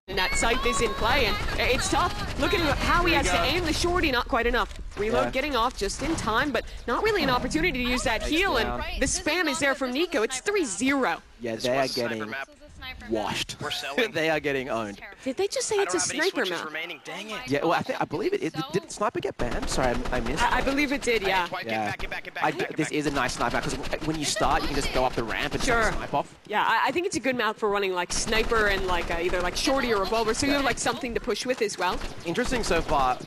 And that scythe is in play, and it's tough. Look at how he has to aim the shorty, not quite enough. Reload getting off just in time, but not really an opportunity to use that heal, and the spam is there from Nico. It's 3-0. Yeah, they are getting washed. They are getting owned. Did they just say it's a sniper map? Yeah, well, I believe it. Did Sniper get banned? Sorry, I missed. I believe it did, yeah. This is a nice sniper because when you start, you can just go up the ramp and snipe off. Yeah, I think it's a good map for running like sniper and like either like shorty or revolver, so you have like something to push with as well. Interesting so far.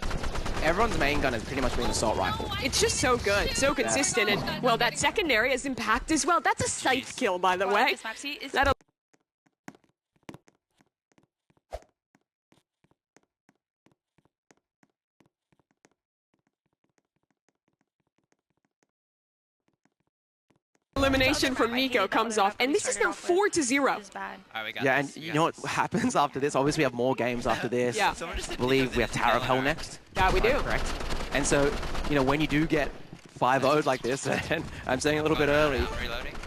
everyone's main gun has pretty much been assault rifle. It's just so good, so consistent. And, well, that secondary has impact as well. That's a scythe kill, by the way. That'll elimination from Nico comes off, and this is now 4-0. Yeah, and you know what happens after this? Obviously, we have more games after this. Yeah. I believe we have Tower of Hell next. Yeah, we do. Correct. And so, you know, when you do get 5-0'd like this, and I'm saying a little bit early,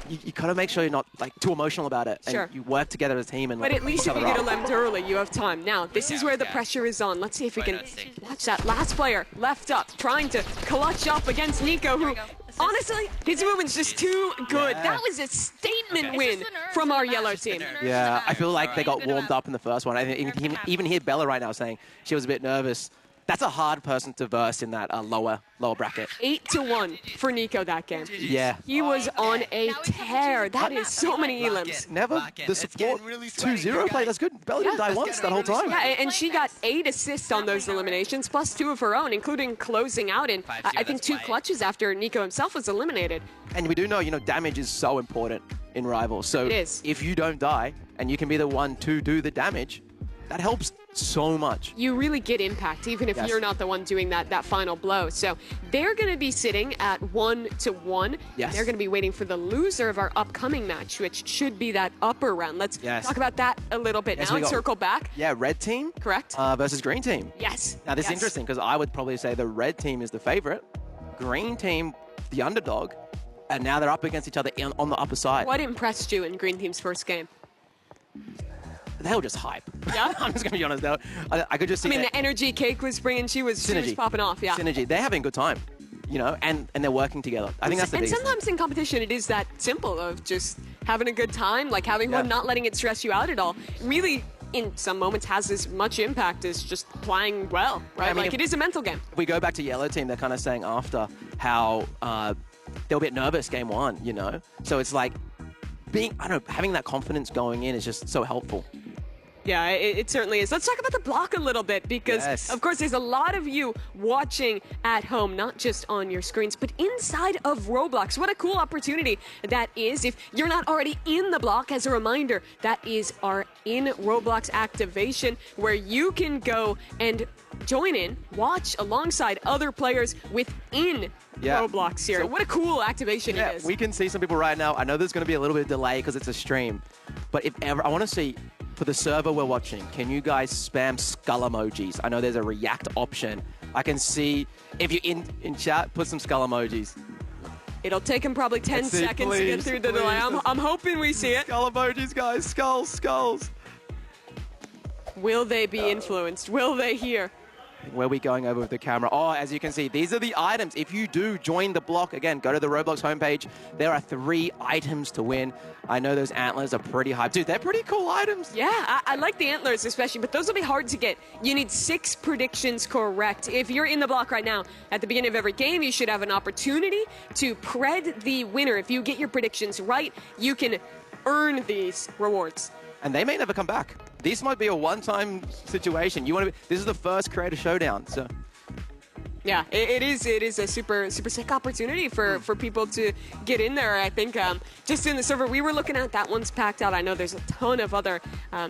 you gotta make sure you're not like too emotional about it, and Sure. you work together as a team. And But like, at least each if you other get up. eliminated early, you have time. Now, this is where the pressure is on. Let's see if we can watch that last player left up, trying to clutch up against Nico, who, honestly, his movement's just too good. Yeah. That was a statement win from our yellow team. Yeah, I feel like they got warmed up in the first one. I even hear Bella right now saying she was a bit nervous. That's a hard person to verse in that lower bracket. 8-1 for Nico that game. Yeah. He was on a tear. That is so many elims. Never the support 2-0 play. That's good. Bella didn't die once that whole time. Yeah, and she got 8 assists on those eliminations, plus 2 of her own, including closing out in, I think, 2 clutches after Nico himself was eliminated. And we do know, damage is so important in Rivals. So It is. if you don't die and you can be the one to do the damage, that helps so much. You really get impact, even if Yes. you're not the one doing that final blow. So they're going to be sitting at 1-1. Yes. They're going to be waiting for the loser of our upcoming match, which should be that upper round. Let's talk about that a little bit Yes, now we and got- circle back. Yeah, red team. Correct. Versus green team. Yes. Now, this is Yes. interesting because I would probably say the red team is the favorite, green team, the underdog, and now they're up against each other on the upper side. What impressed you in Green Team's first game? They were just hype. Yeah? I'm just going to be honest. I could just see I mean, that the energy Cake was bringing, she was popping off, yeah. Synergy. They're having a good time, and they're working together. I think that's the And biggest sometimes in competition, it is that simple of just having a good time, like having fun, not letting it stress you out at all. Really, in some moments, has as much impact as just playing well, right? I mean, like, it is a mental game. If we go back to yellow team, they're kind of saying after how they were a bit nervous game one, So it's like having that confidence going in is just so helpful. Yeah, it certainly is. Let's talk about the block a little bit because, of course, there's a lot of you watching at home, not just on your screens, but inside of Roblox. What a cool opportunity that is. If you're not already in the block, as a reminder, that is our in Roblox activation where you can go and join in, watch alongside other players within Roblox here. What a cool activation it is. We can see some people right now. I know there's going to be a little bit of delay because it's a stream, but if ever, I want to see, for the server we're watching, can you guys spam skull emojis? I know there's a react option. I can see, if you're in chat, put some skull emojis. It'll take him probably 10 Let's see, seconds to get through the delay. I'm hoping we see it. Skull emojis, guys. Skulls. Will they be influenced? Will they hear? Where are we going over with the camera? Oh, as you can see, these are the items. If you do join the block, again, go to the Roblox homepage. There are 3 items to win. I know those antlers are pretty hyped. Dude, they're pretty cool items. Yeah, I like the antlers especially, but those will be hard to get. You need 6 predictions correct. If you're in the block right now, at the beginning of every game, you should have an opportunity to pred the winner. If you get your predictions right, you can earn these rewards. And they may never come back. This might be a one-time situation. This is the first creator showdown, so. Yeah, it is a super sick opportunity for people to get in there. I think just in the server we were looking at, that one's packed out. I know there's a ton of other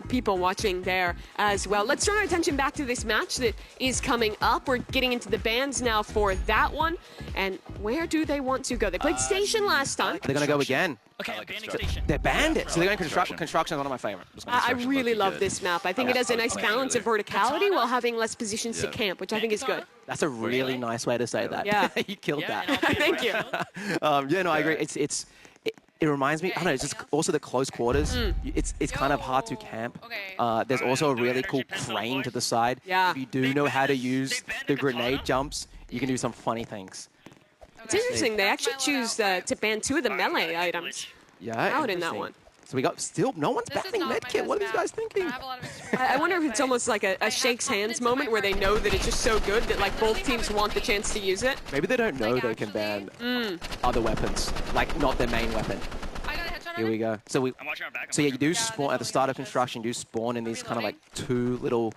people watching there as well. Let's turn our attention back to this match that is coming up. We're getting into the bans now for that one. And where do they want to go? They played Station last time. They're going to go again. Okay, I'm banning Station. They're banned it. So they're going construction. Construction is one of my favorite. I really love this map. I think it has a nice balance of verticality while having less positions to camp, which I think is good. That's a really nice way to say that. Yeah. You killed that. Thank you. I agree. It reminds me, I don't know, it's just also the close quarters. It's kind of hard to camp. There's also a really cool crane to the side. Yeah. If you do know how to use the grenade jumps, you can do some funny things. It's interesting. They actually choose to ban 2 of the melee items out in that one. So we got no one's banning medkit. What are these guys thinking? I wonder if it's almost like a shakes hands moment where they know that it's just so good that like both teams want the chance to use it. Maybe they don't know they can ban other weapons, like not their main weapon. Here we go. So yeah, you do spawn at the start of construction. You do spawn in these kind of like 2 little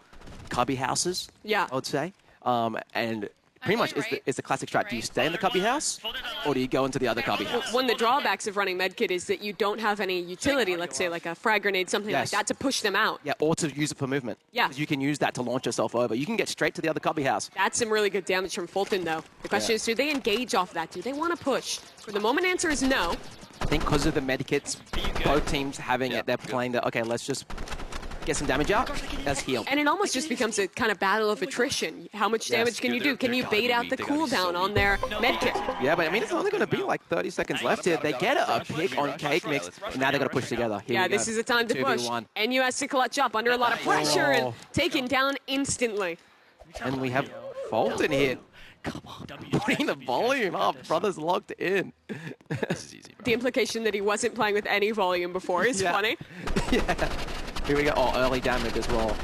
cubby houses. Yeah. I would say. And pretty much is the classic strat. Do you stay in the cubby house, or do you go into the other cubby house? One of the drawbacks of running medkit is that you don't have any utility, let's say like a frag grenade, something like that, to push them out. Yeah, or to use it for movement. Yeah. You can use that to launch yourself over. You can get straight to the other cubby house. That's some really good damage from Fulton, though. The question is, do they engage off that? Do they want to push? For the moment, answer is no. I think because of the medkits, both teams having it, they're playing that, okay, let's just get some damage out, let's heal. And it almost just becomes a kind of battle of attrition. How much damage can you do? Can you bait out the cooldown on their medkit? Yeah, but I mean, it's only going to be like 30 seconds left here. They get a pick on Cake Mix, and now they're going to push together. Here this is the time to push. NU has to clutch up under a lot of pressure and taken down instantly. And we have Fulton here. Come on, putting the volume up. Brother's locked in. This is easy, bro. The implication that he wasn't playing with any volume before is funny. Yeah. Here we go. Oh, early damage as well.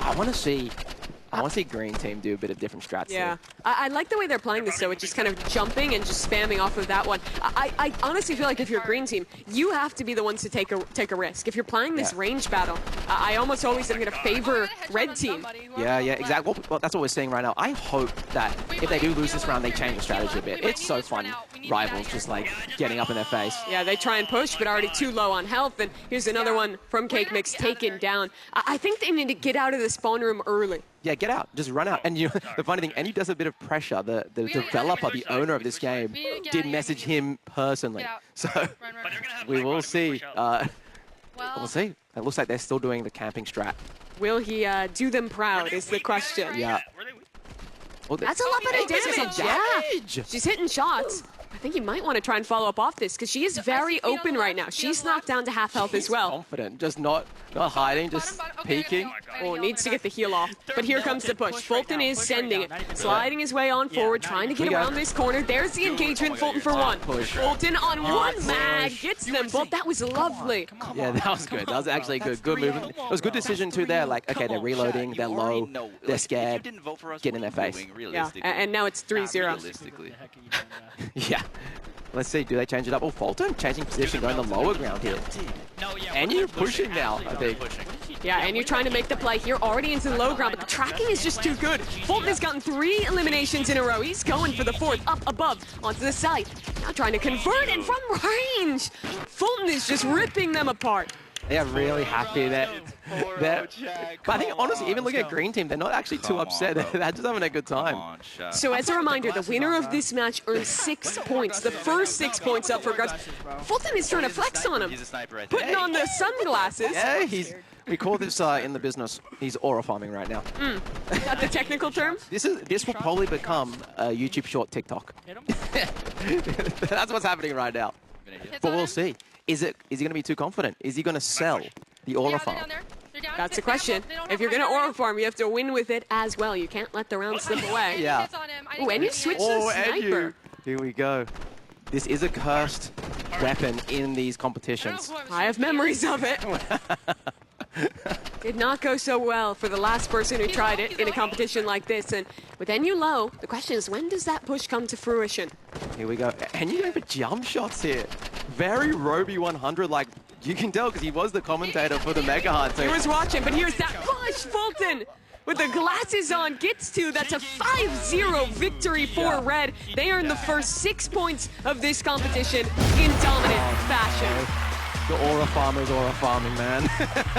I want to see green team do a bit of different strats. Yeah. I like the way they're playing this, though, with just kind of jumping and just spamming off of that one. I honestly feel like if you're a green team, you have to be the ones to take a risk. If you're playing this range battle, I almost always am going to favor red team. Yeah, exactly. Well, that's what we're seeing right now. I hope that if they do lose this round, they change the strategy a bit. It's so fun. Rivals just like getting up in their face. Yeah, they try and push, but already too low on health. And here's another one from Cake Mix taken down. I think they need to get out of the spawn room early. Yeah, get out. Just run out. And the funny thing, and he does a bit of pressure. The developer, the owner of this game, did message him personally. So we will see. We'll see. It looks like they're still doing the camping strat. Will he do them proud is the question. Yeah. Well, that's a lot better damage. Yeah. She's hitting shots. I think you might want to try and follow up off this because she is very open right now. She's knocked down to half health as well. Confident, just not hiding, just peeking. Oh, needs to get the heal off. But here comes the push. Fulton is sending it, sliding his way on forward, trying to get around this corner. There's the engagement. Fulton for one. Fulton on one mag gets them both. That was lovely. Yeah, that was good. That was actually good. Good movement. It was a good decision too there. Like, okay, they're reloading, they're low, they're scared. Get in their face. Yeah, and now it's 3-0. Yeah. Let's see, do they change it up? Oh, Fulton changing position, going the lower ground here. And you're pushing now, I think. Yeah, and you're trying to make the play here, already into the low ground, but the tracking is just too good. Fulton has gotten 3 eliminations in a row. He's going for the 4th, up above, onto the side. Now trying to convert, and from range, Fulton is just ripping them apart. They are really happy that. But I think, honestly, even looking at Green Team, they're not actually too upset. They're just having a good time. So as a reminder, the winner of this match earns 6 points. The first 6 points up for grabs. Fulton is trying to flex on him. Putting on the sunglasses. Yeah, we call this in the business, he's aura farming right now. Is that the technical term? This will probably become a YouTube short TikTok. That's what's happening right now. But we'll see. Is he going to be too confident? Is he going to sell the aura farm? That's the question. If you're going to aura farm, you have to win with it as well. You can't let the round slip away. Yeah. Oh, and you switch to sniper. Here we go. This is a cursed weapon in these competitions. I have memories of it. Did not go so well for the last person who tried it in a competition like this. And with NU low, the question is, when does that push come to fruition? Here we go. And you're going for jump shots here. Very Roby 100, like you can tell because he was the commentator for the Mega Hunt. So he was watching, but here's that push. Fulton with the glasses on gets to. That's a 5-0 victory for Red. They earn the first 6 points of this competition in dominant fashion. The aura farmers aura farming, man.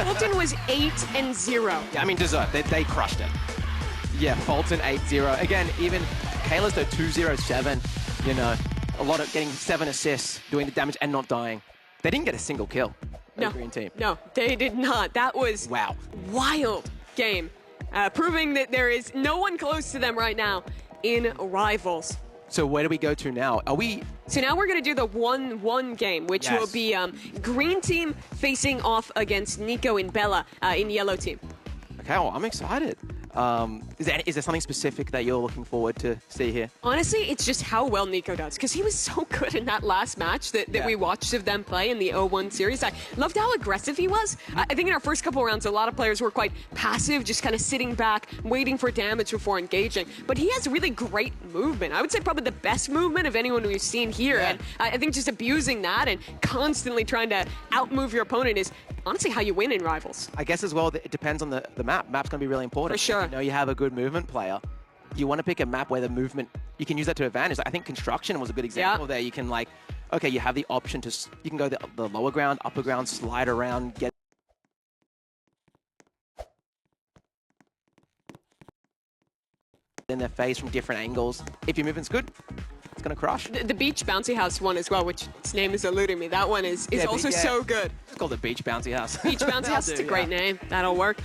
Fulton was 8-0. Yeah, I mean, deserved. They crushed it. Yeah, Fulton 8-0. Again, even Kayla's though 2-0-7. You know, a lot of getting 7 assists, doing the damage and not dying. They didn't get a single kill. No, Green team. No, they did not. That was wild game, proving that there is no one close to them right now in Rivals. So where do we go to now? So now we're going to do the 1-1 game, which will be Green Team facing off against Nico and Bella in Yellow Team. Okay, well, I'm excited. Is there something specific that you're looking forward to see here? Honestly, it's just how well Nico does, because he was so good in that last match that we watched of them play in the 0-1 series. I loved how aggressive he was. I think in our first couple rounds, a lot of players were quite passive, just kind of sitting back, waiting for damage before engaging. But he has really great movement. I would say probably the best movement of anyone we've seen here. And I think just abusing that and constantly trying to outmove your opponent is honestly how you win in Rivals. I guess as well, it depends on the map. Map's going to be really important. For sure. You know, you have a good movement player. you want to pick a map where the movement, you can use that to advantage. I think construction was a good example there. You can like, okay, you have the option to, you can go the lower ground, upper ground, slide around, get in their face from different angles. If your movement's good, it's going to crush. The beach bouncy house one as well, which its name is eluding me. That one is also so good. It's called the beach bouncy house. Beach bouncy house, it's a great name. That'll work.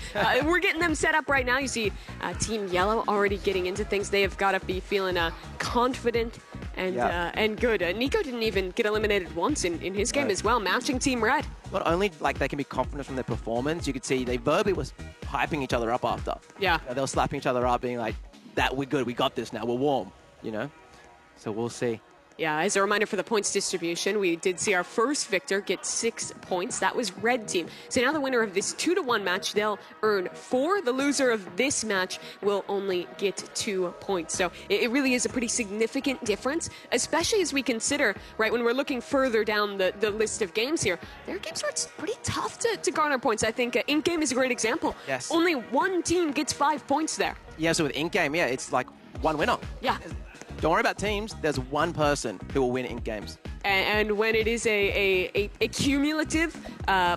We're getting them set up right now. You see Team Yellow already getting into things. They have got to be feeling confident and good. Nico didn't even get eliminated once in his game as well, matching Team Red. Not only like they can be confident from their performance, you could see they verbally was hyping each other up after. Yeah. They were slapping each other up, being like, that we're good, we got this now, we're warm, you know? So we'll see. Yeah, as a reminder for the points distribution, we did see our first victor get 6 points. That was Red Team. So now the winner of this 2-1 match, they'll earn 4. The loser of this match will only get 2 points. So it really is a pretty significant difference, especially as we consider, right, when we're looking further down the list of games here, there are games where it's pretty tough to garner points. I think Ink Game is a great example. Yes. Only one team gets 5 points there. Yeah, so with Ink Game, it's like one winner. Yeah. Don't worry about teams. There's one person who will win Ink Games. And when it is a cumulative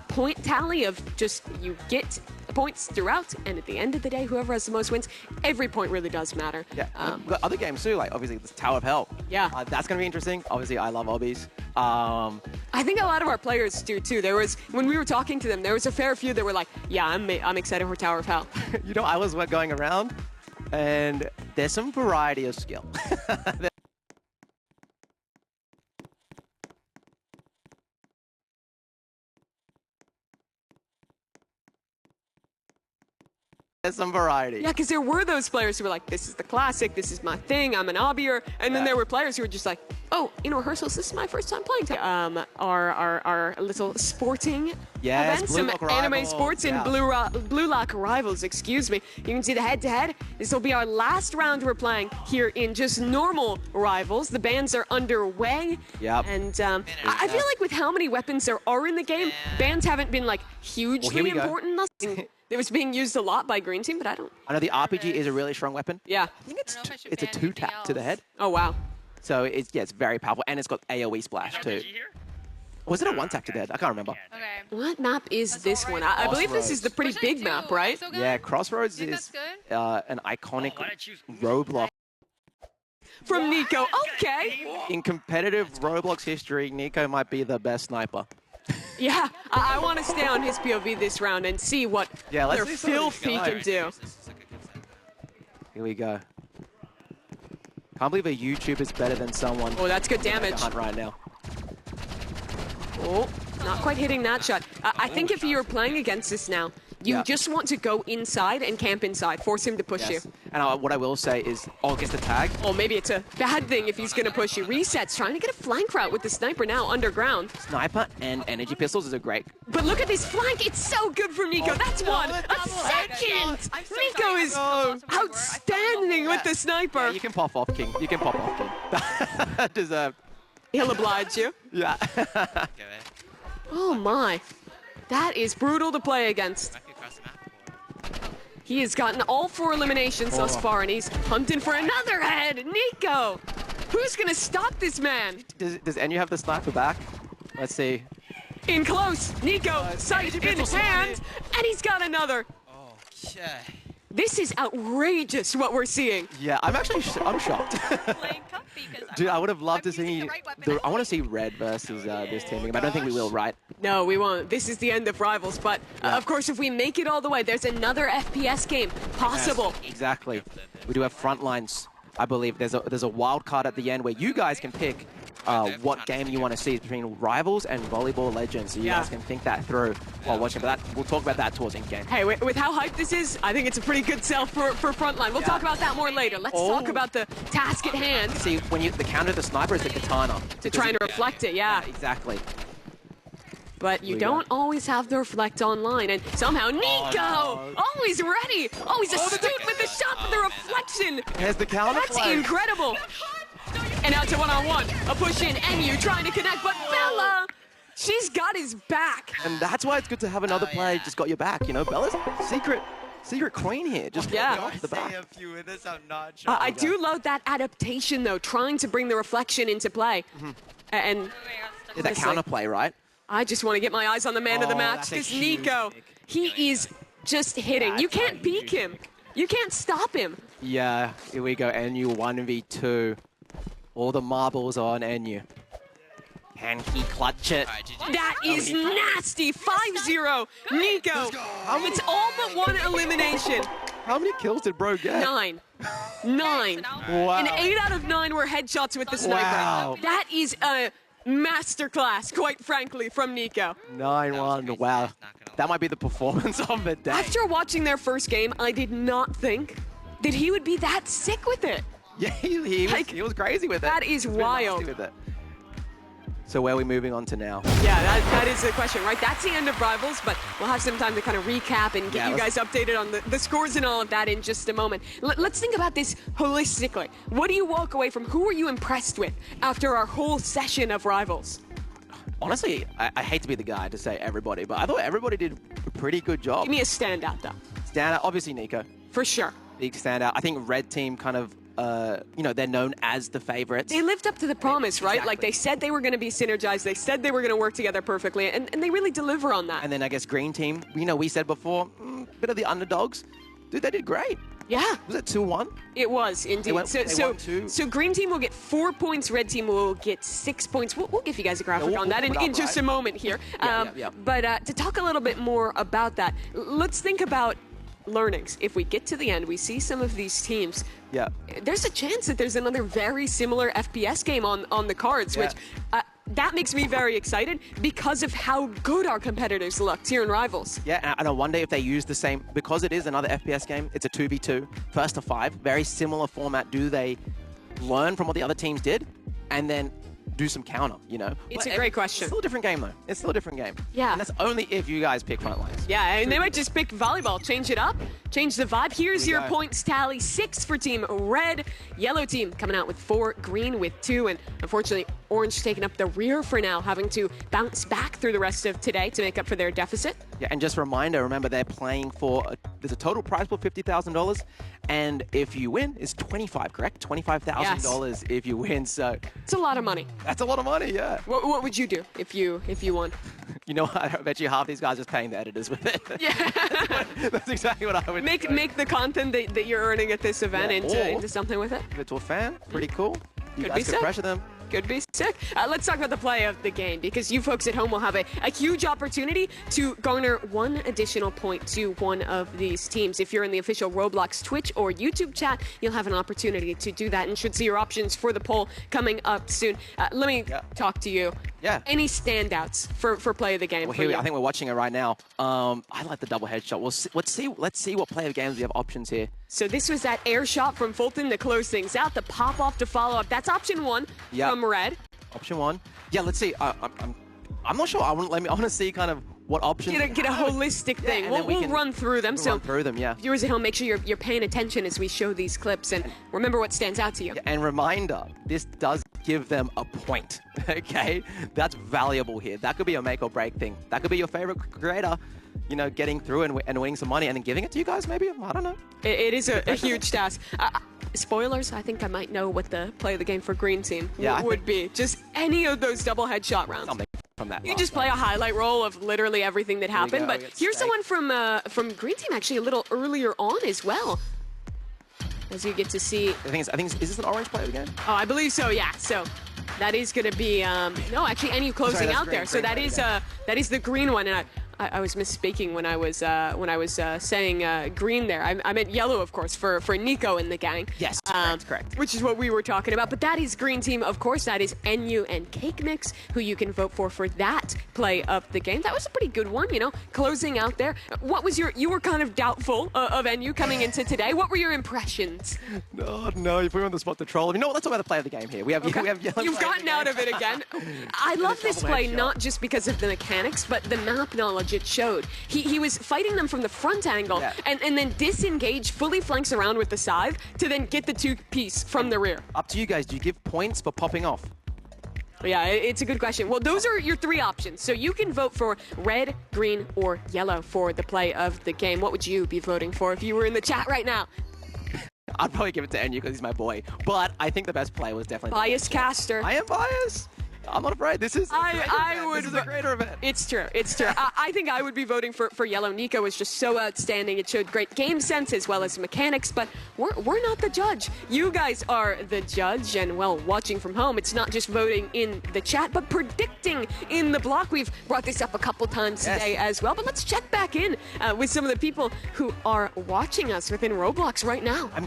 point tally of just you get points throughout, and at the end of the day, whoever has the most wins, every point really does matter. Yeah, we've got other games too, like obviously this Tower of Hell. Yeah. That's going to be interesting. Obviously, I love obbies. I think a lot of our players do too. There was, when we were talking to them, there was a fair few that were like, yeah, I'm excited for Tower of Hell. You know, I was going around, and there's some variety of skill. There's some variety. Yeah, because there were those players who were like, this is the classic, this is my thing, I'm an obbier. And then there were players who were just like, oh, in rehearsals, this is my first time playing. Our little sporting events, some anime sports in Blue Lock Rivals, excuse me. You can see the head-to-head. This will be our last round we're playing here in just normal Rivals. The bans are underway. Yep. And I feel like with how many weapons there are in the game, bans haven't been like hugely important. It was being used a lot by Green Team, but I know the RPG is a really strong weapon. Yeah. I think it's a 2-tap to the head. Oh, wow. So it's very powerful, and it's got AoE splash too. Was it a 1-tap to the head? I can't remember. Okay. What map is this one? I believe this is the pretty big map, right? Yeah, Crossroads is an iconic roadblock. From Nico, okay. In competitive Roblox history, Nico might be the best sniper. Yeah, I want to stay on his POV this round and see what their filth he can do. Here we go. Can't believe a YouTuber's better than someone. Oh, that's good damage. Hunt right now. Oh, not quite hitting that shot. I think if you're playing against this now, you just want to go inside and camp inside, force him to push you. And what I will say is, gets the tag. Oh, maybe it's a bad thing if he's going to push you. Resets, trying to get a flank route with the sniper now underground. Sniper and energy pistols is a great. But look at this flank. It's so good from Nico. That's one. A second. Nico is outstanding with the sniper. Yeah, you can pop off, King. You can pop off, King. Deserved. He'll oblige you. Yeah. Oh, my. That is brutal to play against. He has gotten all 4 eliminations thus far, and he's hunting for another head. Nico! Who's going to stop this man? Does Enyu have the sniper back? Let's see. In close. Nico, sight in hand, and he's got another. Okay. This is outrageous what we're seeing. Yeah, I'm shocked. Dude, I would have loved to see. I want to see Red versus this team, but I don't think we will, right? No, we won't. This is the end of Rivals, but of course, if we make it all the way, there's another FPS game possible. Yes, exactly. We do have Frontlines. I believe there's a wild card at the end where you guys can pick what game you want to see between Rivals and Volleyball Legends. So you guys can think that through while watching. But we'll talk about that towards in-game. Hey, with how hyped this is, I think it's a pretty good sell for Frontline. We'll talk about that more later. Let's talk about the task at hand. See, when the counter to the sniper is the katana. To try and reflect it, yeah. Exactly. But you don't always have the reflect online, and somehow Nico, always ready, always astute with the shot for the reflection. Has the counter. That's incredible. And out to one-on-one, a push in, Enyu trying to connect, but Bella, she's got his back. And that's why it's good to have another player just got your back. You know, Bella's secret queen here. Just Yeah. off the bat. a few of this, I'm not sure. I do love that adaptation, though, trying to bring the reflection into play. And Is that counterplay, right? I just want to get my eyes on the man of the match, that's a because huge Nico, pick. he is just hitting. You can't peek him. You can't stop him. Yeah, here we go. NU 1v2. All the marbles are on NU. Can he clutch it? That is nasty. 5-0. Nico. It's all but one elimination. How many kills did bro get? 9. 9. Wow. And 8 out of 9 were headshots with the sniper. Wow. That is a masterclass, quite frankly, from Nico. 9-1. Wow. That might be the performance of the day. After watching their first game, I did not think that he would be that sick with it. Yeah, he was crazy with it. That is He was really wild. nasty with it. So where are we moving on to now? Yeah, that is the question, right? That's the end of Rivals, but we'll have some time to kind of recap and get you guys updated on the scores and all of that in just a moment. Let's think about this holistically. What do you walk away from? Who are you impressed with after our whole session of Rivals? Honestly, I hate to be the guy to say everybody, but I thought everybody did a pretty good job. Give me a standout, though. Standout, obviously Nico. For sure. Big standout. I think Red Team kind of, they're known as the favorites. They lived up to the promise, right? Exactly. Like, they said they were going to be synergized. They said they were going to work together perfectly, and they really deliver on that. And then I guess Green Team, we said before, bit of the underdogs. Dude, they did great. Yeah. Was it 2-1? It was, indeed. They won two. So Green Team will get 4 points, Red Team will get 6 points. We'll give you guys a graphic we'll on that put it in up, just right? a moment here. Yeah. But to talk a little bit more about that, let's think about learnings. If we get to the end, we see some of these teams. Yeah. There's a chance that there's another very similar FPS game on the cards, which that makes me very excited because of how good our competitors looked here in Rivals. Yeah, and I wonder if they use the same, because it is another FPS game, it's a 2v2, first to 5, very similar format. Do they learn from what the other teams did and then do some counter, It's a great question. It's still a different game, though. It's still a different game. Yeah. And that's only if you guys pick Frontlines. Yeah, and they might just pick volleyball, change it up, change the vibe. Here's your go. points tally: 6 for Team Red, Yellow Team coming out with 4, Green with 2, and unfortunately Orange taking up the rear for now, having to bounce back through the rest of today to make up for their deficit. Yeah, and just a reminder, remember they're playing for, there's a total prize pool, $50,000, and if you win, it's $25, correct? $25,000 if you win, so. It's a lot of money. That's a lot of money, yeah. What would you do if you won? You know what, I bet you half these guys are paying the editors with it. Yeah. That's exactly what I would do. Make the content that you're earning at this event into something with it. Give it to a fan, pretty cool. You Could guys be could sick. pressure them. Could be sick. Let's talk about the play of the game, because you folks at home will have a huge opportunity to garner 1 additional point to one of these teams. If you're in the official Roblox Twitch or YouTube chat, you'll have an opportunity to do that and should see your options for the poll coming up soon. Let me talk to you. Yeah. Any standouts for play of the game? Well, for here you? I think we're watching it right now. I like the double headshot. Let's see what play of games we have options here. So this was that air shot from Fulton to close things out. The pop off to follow up. That's option 1 from Red. Option 1. Yeah, let's see. I'm not sure. I want to see kind of what options. Get a holistic thing. and then We'll run through them. Run through them, yeah. Viewers at home, make sure you're paying attention as we show these clips and remember what stands out to you. And reminder, this does give them a point. Okay, that's valuable here. That could be a make or break thing. That could be your favorite creator, getting through and winning some money and then giving it to you guys. Maybe, I don't know. It is a huge task. Spoilers, I think I might know what the play of the game for Green Team would be. Just any of those double headshot rounds. Something from that. You just play a highlight roll of literally everything that happened. But here's the one from Green Team actually a little earlier on as well. As you get to see. I think is this an orange play of the game? Oh, I believe so. Yeah. So that is going to be no, actually, NU closing out there. So that is the green one, and I was misspeaking when I was saying green there. I meant yellow, of course, for Nico and the gang. Yes, correct. Which is what we were talking about. But that is Green Team, of course. That is NU and Cake Mix, who you can vote for that play of the game. That was a pretty good one, closing out there. What was you were kind of doubtful of NU coming into today. What were your impressions? No, you put me on the spot to troll. You know what? Let's talk about the play of the game here. We have yellow. You've gotten out of it again. I love this play not just because of the mechanics, but the map knowledge it showed. He was fighting them from the front angle and then disengage, fully flanks around with the scythe to then get the 2-piece from the rear. Up to you guys. Do you give points for popping off? Yeah, it's a good question. Well, those are your 3 options. So you can vote for red, green, or yellow for the play of the game. What would you be voting for if you were in the chat right now? I'd probably give it to Enyu because he's my boy. But I think the best play was definitely... Biased caster. I am biased. I'm not afraid. This is This is a greater event. It's true. It's true. I think I would be voting for yellow. Nico was just so outstanding. It showed great game sense as well as mechanics, but we're not the judge. You guys are the judge, and well, watching from home, it's not just voting in the chat, but predicting in the block. We've brought this up a couple times today as well, but let's check back in with some of the people who are watching us within Roblox right now. I'm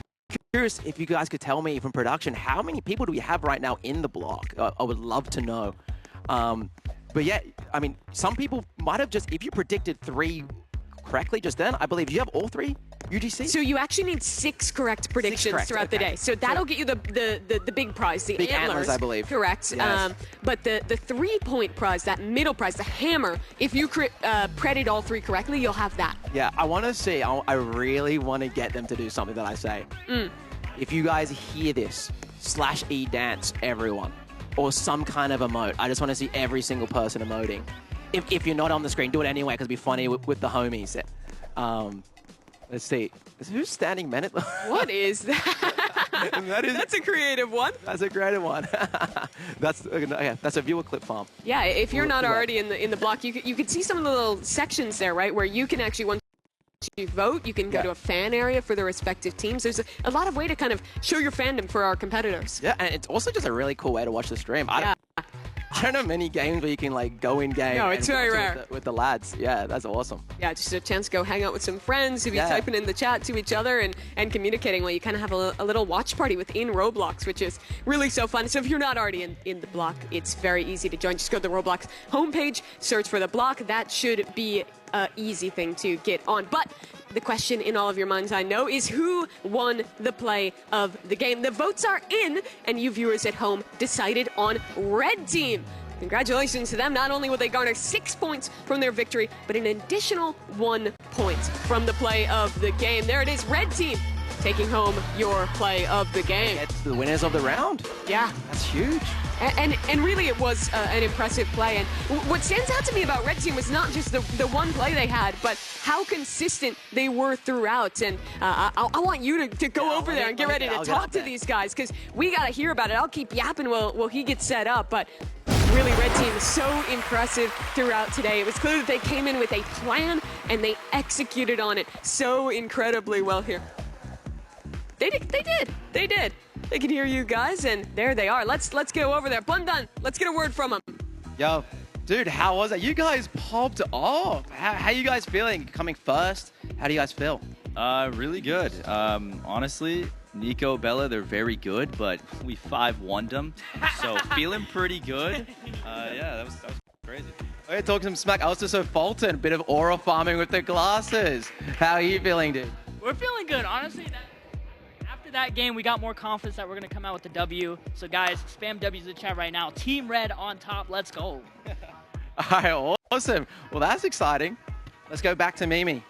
curious if you guys could tell me from production, how many people do we have right now in the block? I would love to know. But yeah, I mean, some people might have just, if you predicted 3 correctly just then, I believe you have all 3 UGC? So you actually need 6 correct predictions throughout the day. So that'll get you the big prize, the big antlers, I believe. Correct. Yes. But the 3-point prize, that middle prize, the hammer, if you predicted all 3 correctly, you'll have that. Yeah, I want to see, I really want to get them to do something that I say. If you guys hear this, /E dance everyone, or some kind of emote. I just want to see every single person emoting. If you're not on the screen, do it anyway, because it'll be funny with the homies. Let's see. Who's standing men at the... What is that? That's a creative one. That's a creative one. That's a viewer clip farm. Yeah, if you're not already in the block, you could see some of the little sections there, right, where you can actually, once you vote, you can go to a fan area for the respective teams. There's a lot of way to kind of show your fandom for our competitors. Yeah, and it's also just a really cool way to watch the stream. I don't know many games where you can like go in game. No, it's very rare. With the lads. Yeah, that's awesome. Yeah, just a chance to go hang out with some friends, to be typing in the chat to each other and communicating while you kind of have a little watch party within Roblox, which is really so fun. So if you're not already in the block, it's very easy to join. Just go to the Roblox homepage, search for the block. That should be an easy thing to get on. But the question in all of your minds, I know, is who won the play of the game? The votes are in, and you viewers at home decided on Red Team. Congratulations to them. Not only will they garner 6 points from their victory, but an additional 1 point from the play of the game. There it is, Red Team taking home your play of the game. It's the winners of the round. Yeah. That's huge. And really it was an impressive play. And what stands out to me about Red Team was not just the one play they had, but how consistent they were throughout. And I want you to go over there and get ready to talk to these guys, because we got to hear about it. I'll keep yapping while he gets set up. But really, Red Team is so impressive throughout today. It was clear that they came in with a plan, and they executed on it so incredibly well here. They did. They can hear you guys, and there they are. Let's go over there. Bundan, let's get a word from them. Yo, dude, how was it? You guys popped off. How you guys feeling? Coming first? How do you guys feel? Really good. Honestly, Nico, Bella, they're very good, but we 5-1'd them, so feeling pretty good. Yeah, that was crazy. Okay, talk some smack. Also, so Fulton, bit of aura farming with the glasses. How are you feeling, dude? We're feeling good. Honestly, after that game, we got more confidence that we're going to come out with the W. So, guys, spam W's in the chat right now. Team Red on top. Let's go. All right, awesome. Well, that's exciting. Let's go back to Mimi.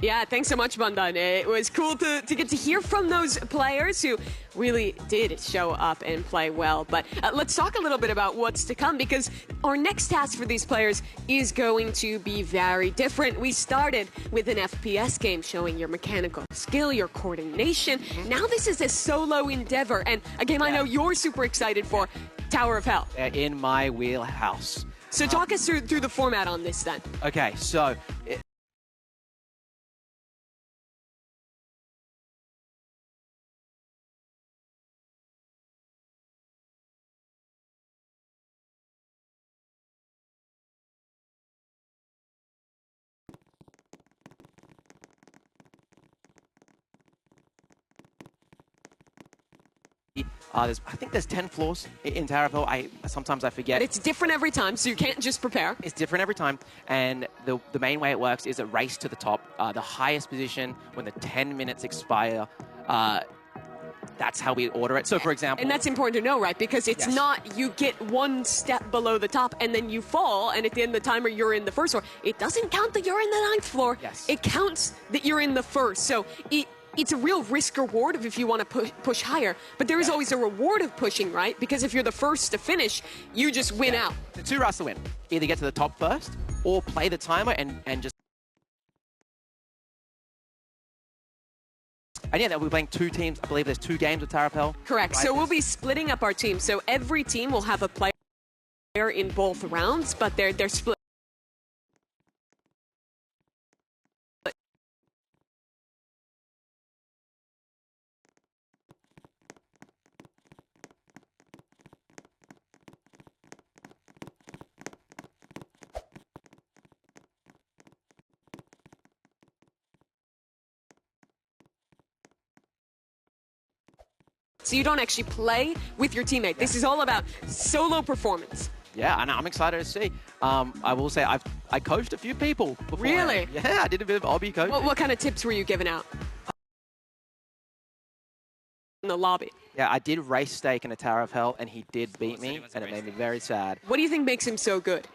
Yeah, thanks so much, Bundan. It was cool to get to hear from those players who really did show up and play well. But let's talk a little bit about what's to come, because our next task for these players is going to be very different. We started with an FPS game showing your mechanical skill, your coordination. Now this is a solo endeavor, and a game I know you're super excited for, Tower of Hell. In my wheelhouse. So talk us through the format on this then. Okay, so... I think there's 10 floors in Tower of Hell. Sometimes I forget. But it's different every time, so you can't just prepare. It's different every time, and the main way it works is a race to the top. The highest position when the 10 minutes expire. That's how we order it. So, for example... And that's important to know, right? Because it's not you get one step below the top and then you fall, and at the end of the timer, you're in the first floor. It doesn't count that you're in the 9th floor. Yes. It counts that you're in the first. So it's a real risk reward if you want to push higher, but there is always a reward of pushing, right? Because if you're the first to finish, you just win out. The two routes to win. Either get to the top first or play the timer and just... And yeah, we're playing 2 teams. I believe there's 2 games with Tower of Hell. Correct. Right? So we'll be splitting up our team. So every team will have a player in both rounds, but they're split. So you don't actually play with your teammate. This is all about solo performance. Yeah, and I'm excited to see. I will say I coached a few people before. Really? Yeah, I did a bit of obby coaching. What kind of tips were you giving out in the lobby? Yeah, I did race stake in a Tower of Hell, and he did beat me, and it made me very sad. What do you think makes him so good?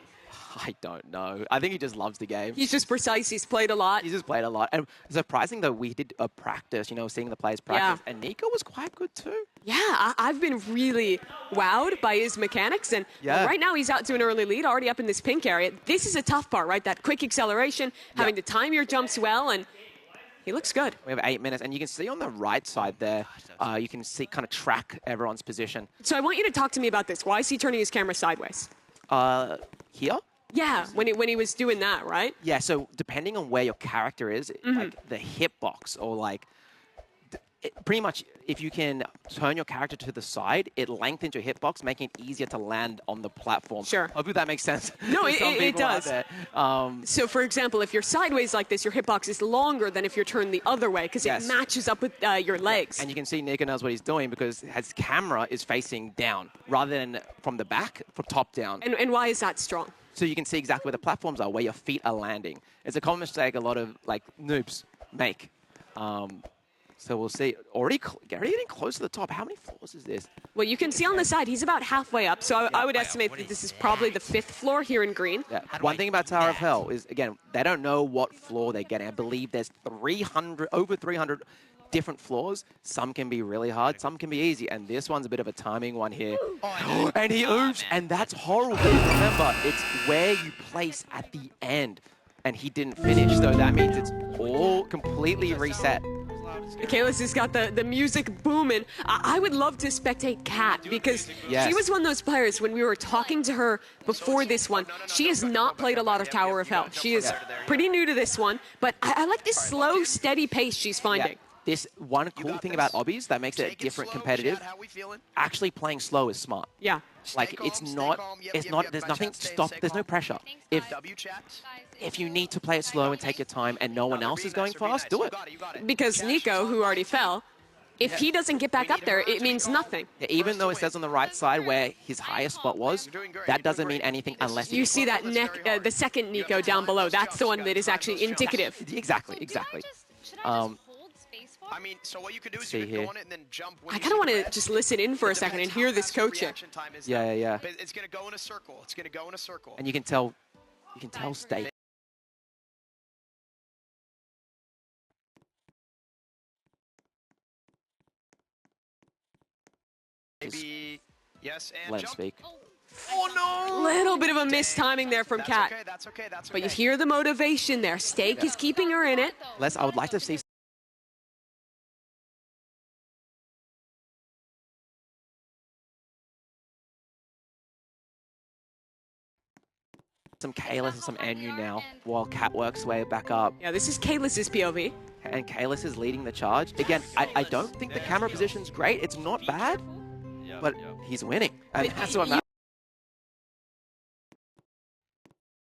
I don't know. I think he just loves the game. He's just precise. He's played a lot. He's just played a lot. And surprising, though, we did a practice, seeing the players practice. Yeah. And Nico was quite good, too. Yeah, I've been really wowed by his mechanics. And right now he's out to an early lead, already up in this pink area. This is a tough part, right? That quick acceleration, having to time your jumps well, and he looks good. We have 8 minutes. And you can see on the right side there, you can see kind of track everyone's position. So I want you to talk to me about this. Why is he turning his camera sideways? Here? Yeah, when he was doing that, right? Yeah, so depending on where your character is, like the hitbox or like, pretty much if you can turn your character to the side, it lengthens your hitbox, making it easier to land on the platform. Sure. Hopefully that makes sense. No, to some it people out does. there. So for example, if you're sideways like this, your hitbox is longer than if you're turned the other way because it matches up with your legs. And you can see Nico knows what he's doing because his camera is facing down rather than from the back, from top down. And why is that strong? So you can see exactly where the platforms are, where your feet are landing. It's a common mistake a lot of noobs make. So we'll see. Already getting close to the top. How many floors is this? Well, you can see on the side, he's about halfway up. So I would estimate that this is probably the 5th floor here in green. Yeah. One thing about Tower of Hell is, again, they don't know what floor they're getting. I believe there's over 300 different floors. Some can be really hard, some can be easy, and this one's a bit of a timing one here. And he oops, and that's horrible. Remember, it's where you place at the end, and he didn't finish, so that means it's all completely reset. Kalis has got the music booming. I would love to spectate Kat because she was one of those players when we were talking to her before this one. She has not played a lot of Tower of Hell. She is pretty new to this one, but I like this slow, steady pace she's finding. Yeah. This one cool thing about obbies that makes it different competitive, actually playing slow is smart. Yeah. Like, there's nothing to stop, there's no pressure. If you need to play it slow and take your time and no one else is going fast, do it. Because Nico, who already fell, if he doesn't get back up there, it means nothing. Yeah, even though it says on the right side where his highest spot was, that doesn't mean anything unless you see that the second Nico down below. That's the one that is actually indicative. Exactly. I mean, so what you could do is See you could here. go on it and then jump. I kind of want to just listen in for a second and hear this coaching. Yeah. But it's going to go in a circle. It's going to go in a circle. And you can tell state. Maybe, yes, and Let him jump. speak. Oh, no! Little bit of a mistiming there from Kat. That's okay. But you hear the motivation there. Stake is keeping her in it. I would like to see some Kalis and some Anu now, while Kat works her way back up. Yeah, this is Kalis's POV. And Kalis is leading the charge. Again, I don't think the camera position's great. It's not bad, but he's winning. And that's what I'm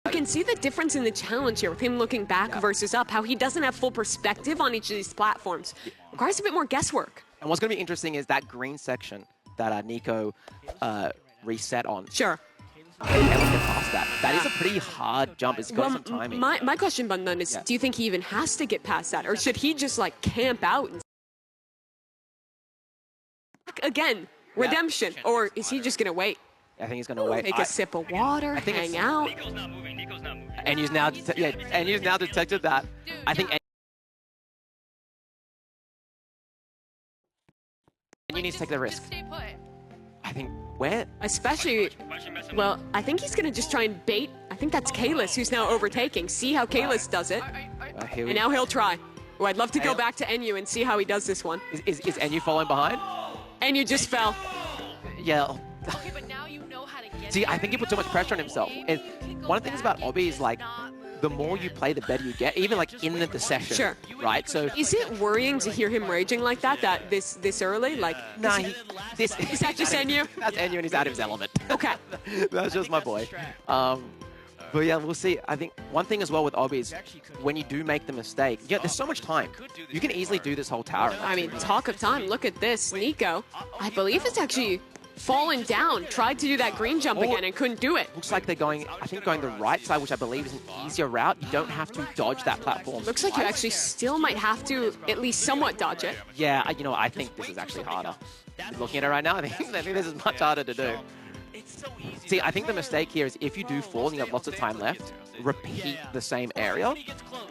You can see the difference in the challenge here with him looking back versus up, how he doesn't have full perspective on each of these platforms. Requires a bit more guesswork. And what's going to be interesting is that green section that Nico reset on. Sure. Can Kalis get past that? That is a pretty hard jump. It's got some timing. My question, Bundan, is do you think he even has to get past that? Or should he just, like, camp out and... Again, redemption. Or is he just going to wait? I think he's going to wait. Take a sip of water, hang out. Nico's not moving. And he's now, detected that. I think You need to take the risk. Stay put. I think where? Especially, well, I think he's going to just try and bait. I think that's Kalis who's now overtaking. See how Kalis does it. Here we And now he'll try. Oh, I'd love to go back to Enyu and see how he does this one. Is Enyu following behind? Enyu just fell. Yeah. Okay, but now you know how to get See, I there. think he put too much pressure on himself. And one of the things about Obby is like, the more you play, the better you get, even like in the session. Sure. Right? So Is it worrying to hear him raging like that this early? Like, nah, is that just Enyu? That's Enyu and he's out of his element. Okay. That's just my boy. But yeah, we'll see. I think one thing as well with Obby is when you do make the mistake, yeah, there's so much time. You can easily do this whole tower. I mean, talk of time. Look at this. Nico, I believe it's actually fallen down. Tried to do that green jump again and couldn't do it. Looks like they're going, I think, going the right side, which I believe is an easier route. You don't have to dodge that platform. Looks like you actually still might have to at least somewhat dodge it. Yeah, you know, I think this is actually harder. Looking at it right now, I think this is much harder to do. See, I think the mistake here is if you do fall and you have lots of time left, repeat the same area.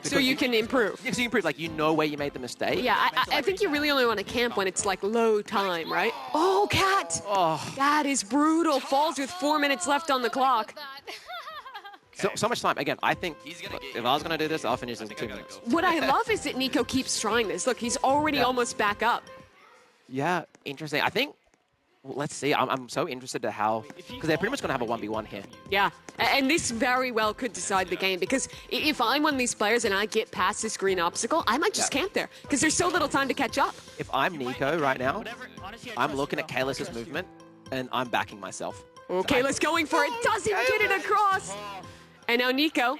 So you can improve. Yeah, so you improve, like you know where you made the mistake. Yeah, I think you really only want to camp when it's like low time, right? Oh, Cat! Oh. That is brutal. Falls with 4 minutes left on the clock. So much time. Again, I think if I was going to do this, I'll finish this in 2 minutes. What I love is that Nico keeps trying this. Look, he's already almost back up. Yeah, interesting. I think, well, let's see. I'm so interested to how, because they're pretty much going to have a 1v1 here. Yeah, and this very well could decide the game, because if I'm one of these players and I get past this green obstacle, I might just camp there, because there's so little time to catch up. If I'm Nico right now, I'm looking at Kalis's movement, and I'm backing myself. Okay, let's going for it. Doesn't get it across. And now Nico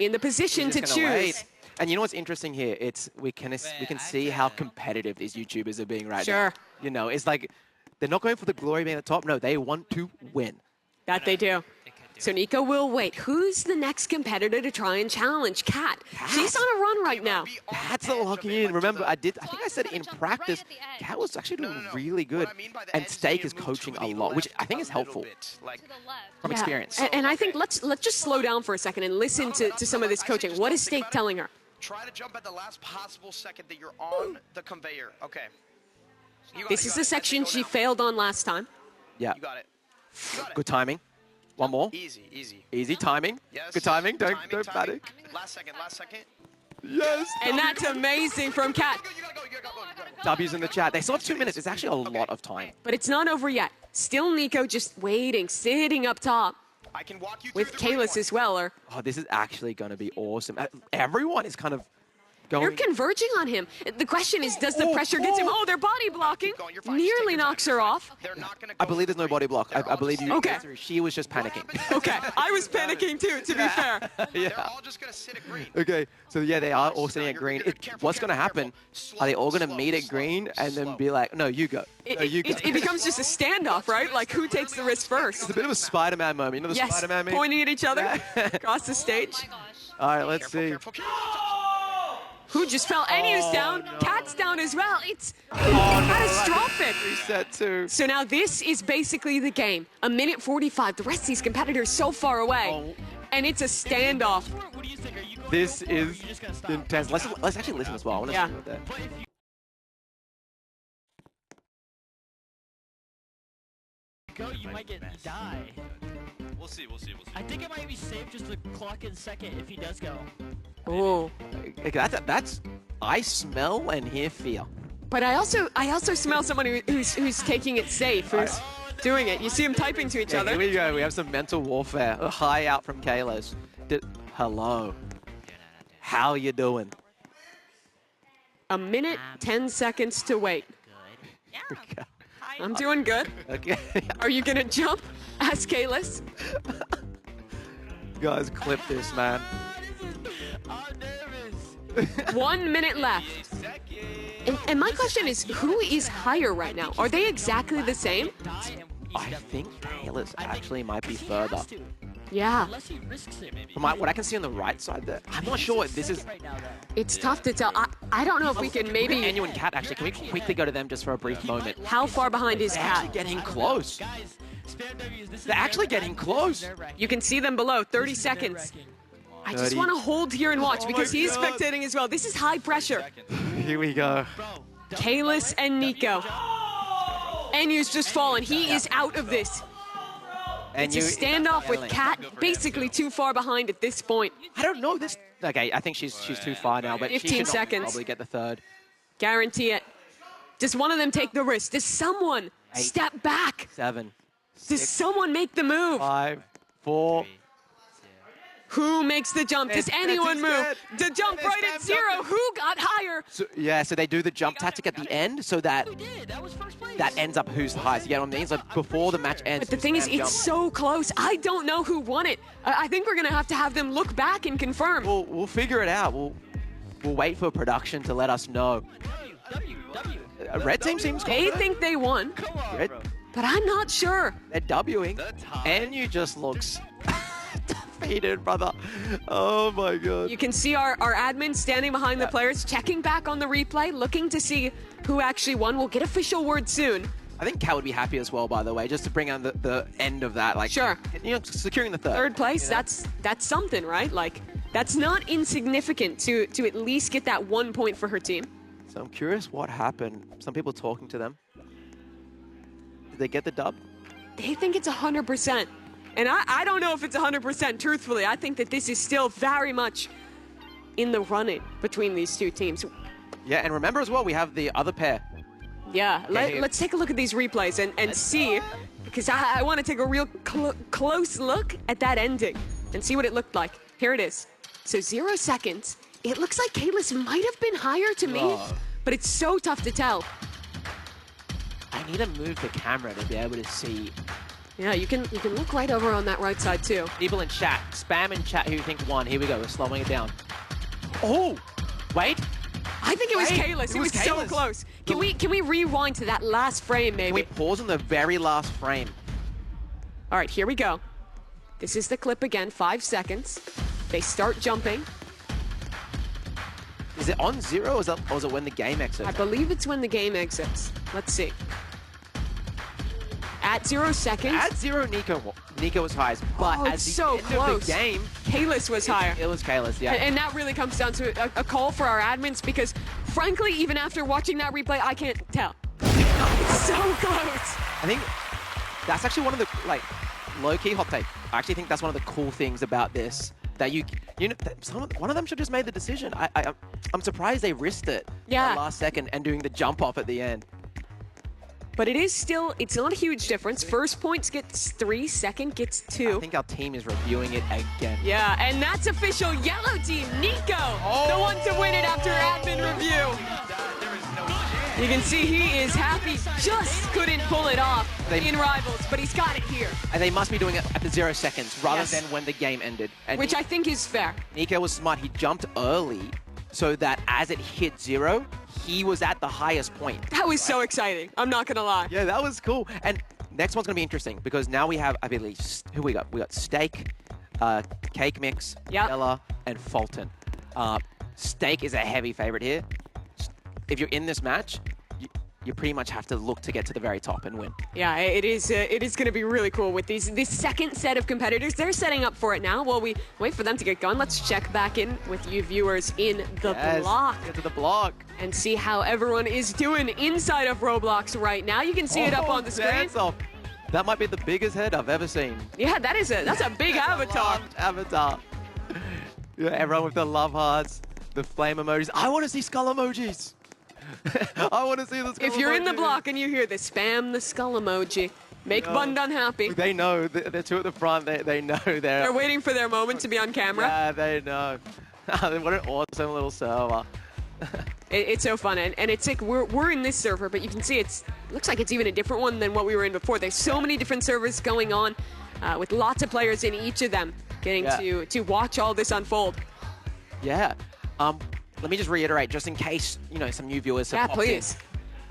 in the position to choose. Wait. And you know what's interesting here? It's we can see how competitive these YouTubers are being right now. Sure. You know, it's like they're not going for the glory of being at the top. No, they want to win. That they do. So Nico will wait. Who's the next competitor to try and challenge Cat? She's on a run right now. Cat's locking in. Remember, I think I said in practice, Cat was actually doing really good. And Steak is coaching a lot, which I think is helpful from experience. And I think let's just slow down for a second and listen to some of this coaching. What is Steak telling her? Try to jump at the last possible second that you're on the conveyor. Okay. This is the section she failed on last time. Yeah. You got it. Good timing. One more. Easy, easy. Easy timing. Yes. Good timing. Don't panic. Last second, last second. Yes. And that's amazing from Cat. W's in the chat. They still have 2 minutes. It's actually a lot of time. But it's not over yet. Still Nico just waiting, sitting up top. I can walk you with Kalis as well. Or oh, this is actually going to be awesome. Everyone is kind of going. They're converging on him. The question is, does the pressure get him? Oh, they're body blocking. Nearly knocks her off. I believe there's no body block. I believe you. Okay. She was just panicking. Okay. I was panicking too, to be fair. Yeah. They're all just going to sit at green. Okay. So yeah, they are all sitting at green. What's going to happen? Are they all going to meet at green and then be like, no, you go. No, you go. It becomes just a standoff, right? Like, who takes the risk first? It's a bit of a Spider-Man moment. You know the Yes, Spider-Man meme? pointing at each other across the stage. All right, let's see. Who just fell? Enyu's down. Cat's down as well. It's catastrophic. Reset two. So now this is basically the game. 1:45. The rest of these competitors so far away. And it's a standoff. This is intense. Let's actually listen as well. I want to see what that. You might die. We'll see. I think it might be safe just to clock in second if he does go. Oh. That's. I smell and hear fear. But I also smell someone who's taking it safe, who's doing it. You see them typing to each other. Here we go. We have some mental warfare. A high out from Kalos. Hello. How you doing? 1 minute, 10 seconds to wait. Yeah. I'm doing good. Okay. Are you gonna jump? Ask Kalis. Guys, clip this, man. I'm nervous. 1 minute left. And my question is, who is higher right now? Are they exactly the same? I think Kalos actually might be further. Yeah. Unless he risks it. From what I can see on the right side there, I'm not sure if this is... It's tough to tell. I don't know if we can maybe... Enyu and Cat, actually. Can we quickly go to them just for a brief moment? How far behind is They're actually Cat? getting close. They're actually getting close. You can see them below. 30 seconds. I just want to hold here and watch because he's spectating as well. This is high pressure. Here we go. Kalis and Nico. Enyu's just fallen. He is out of this. It's a standoff with Kat basically too far behind at this point. I don't know this. Okay, I think she's too far now, but 15 she should seconds. probably get the third. Guarantee it. Does one of them take the risk? Does someone step back? 7. Does someone make the move? 5, 4. Who makes the jump? Does anyone move? The jump right at 0. Who got higher? So they do the jump tactic at the end so that that ends up who's the highest. You get what I mean? It's like before the match ends. But the thing is, it's so close. I don't know who won it. I think we're going to have them look back and confirm. We'll figure it out. We'll wait for production to let us know. Red team seems They think they won, but I'm not sure. They're Wing, and you just looks defeated, brother. Oh my god. You can see our admin standing behind the players, checking back on the replay, looking to see who actually won. We'll get official word soon. I think Kat would be happy as well, by the way, just to bring on the end of that. Like, sure. Securing the third. Third place, that's something, right? Like, that's not insignificant to at least get that 1 point for her team. So I'm curious what happened. Some people talking to them. Did they get the dub? They think it's 100%. And I don't know if it's 100%, truthfully. I think that this is still very much in the running between these two teams. Yeah, and remember as well, we have the other pair. Yeah, let's take a look at these replays and see, because I want to take a real close look at that ending and see what it looked like. Here it is. So 0 seconds. It looks like Kalis might have been higher to me, but it's so tough to tell. I need to move the camera to be able to see. Yeah, you can look right over on that right side too. People in chat, spam in chat who you think won. Here we go, we're slowing it down. Oh, wait. I think it was Kalis. It was so close. Can we rewind to that last frame, maybe? Can we pause on the very last frame? All right, here we go. This is the clip again, 5 seconds. They start jumping. Is it on 0 or is it when the game exits? I believe it's when the game exits. Let's see. At 0 seconds. At 0, Nico was highest, but at the so end close. of the game, Kalis was higher. It was Kalis, yeah. And that really comes down to a call for our admins because, frankly, even after watching that replay, I can't tell. It's so close. I think that's actually one of the, like, low-key hot take. I actually think that's one of the cool things about this. That one of them should have just made the decision. I'm surprised they risked it. Yeah. Last second and doing the jump off at the end. But it's not a huge difference. First points gets 3, second gets 2. I think our team is reviewing it again. Yeah, and that's official yellow team, Nico, the one to win it after admin review. You can see he is happy, just couldn't pull it off in Rivals, but he's got it here. And they must be doing it at the 0 seconds rather than when the game ended. And which I think is fair. Nico was smart. He jumped early so that as it hit 0, he was at the highest point. That was so exciting. I'm not going to lie. Yeah, that was cool. And next one's going to be interesting because now we have, I believe, who we got? We got Steak, Cake Mix, Bella, and Fulton. Steak is a heavy favorite here. If you're in this match, you pretty much have to look to get to the very top and win. Yeah, it is going to be really cool with this second set of competitors. They're setting up for it now while we wait for them to get going. Let's check back in with you viewers in the block. Get to the block. And see how everyone is doing inside of Roblox right now. You can see it up on the screen. Dance off. That might be the biggest head I've ever seen. Yeah, that's a big avatar. Avatar. Yeah, everyone with the love hearts, the flame emojis. I want to see skull emojis. I want to see the skull If you're emoji. in the block and you hear this, spam the skull emoji. Make Bundun happy. They know. They're two at the front. They know they're waiting for their moment to be on camera. Yeah, they know. What an awesome little server. It's so fun, and it's like we're in this server, but you can see it looks like it's even a different one than what we were in before. There's so many different servers going on, with lots of players in each of them, getting to watch all this unfold. Yeah. Let me just reiterate, just in case some new viewers have popped in.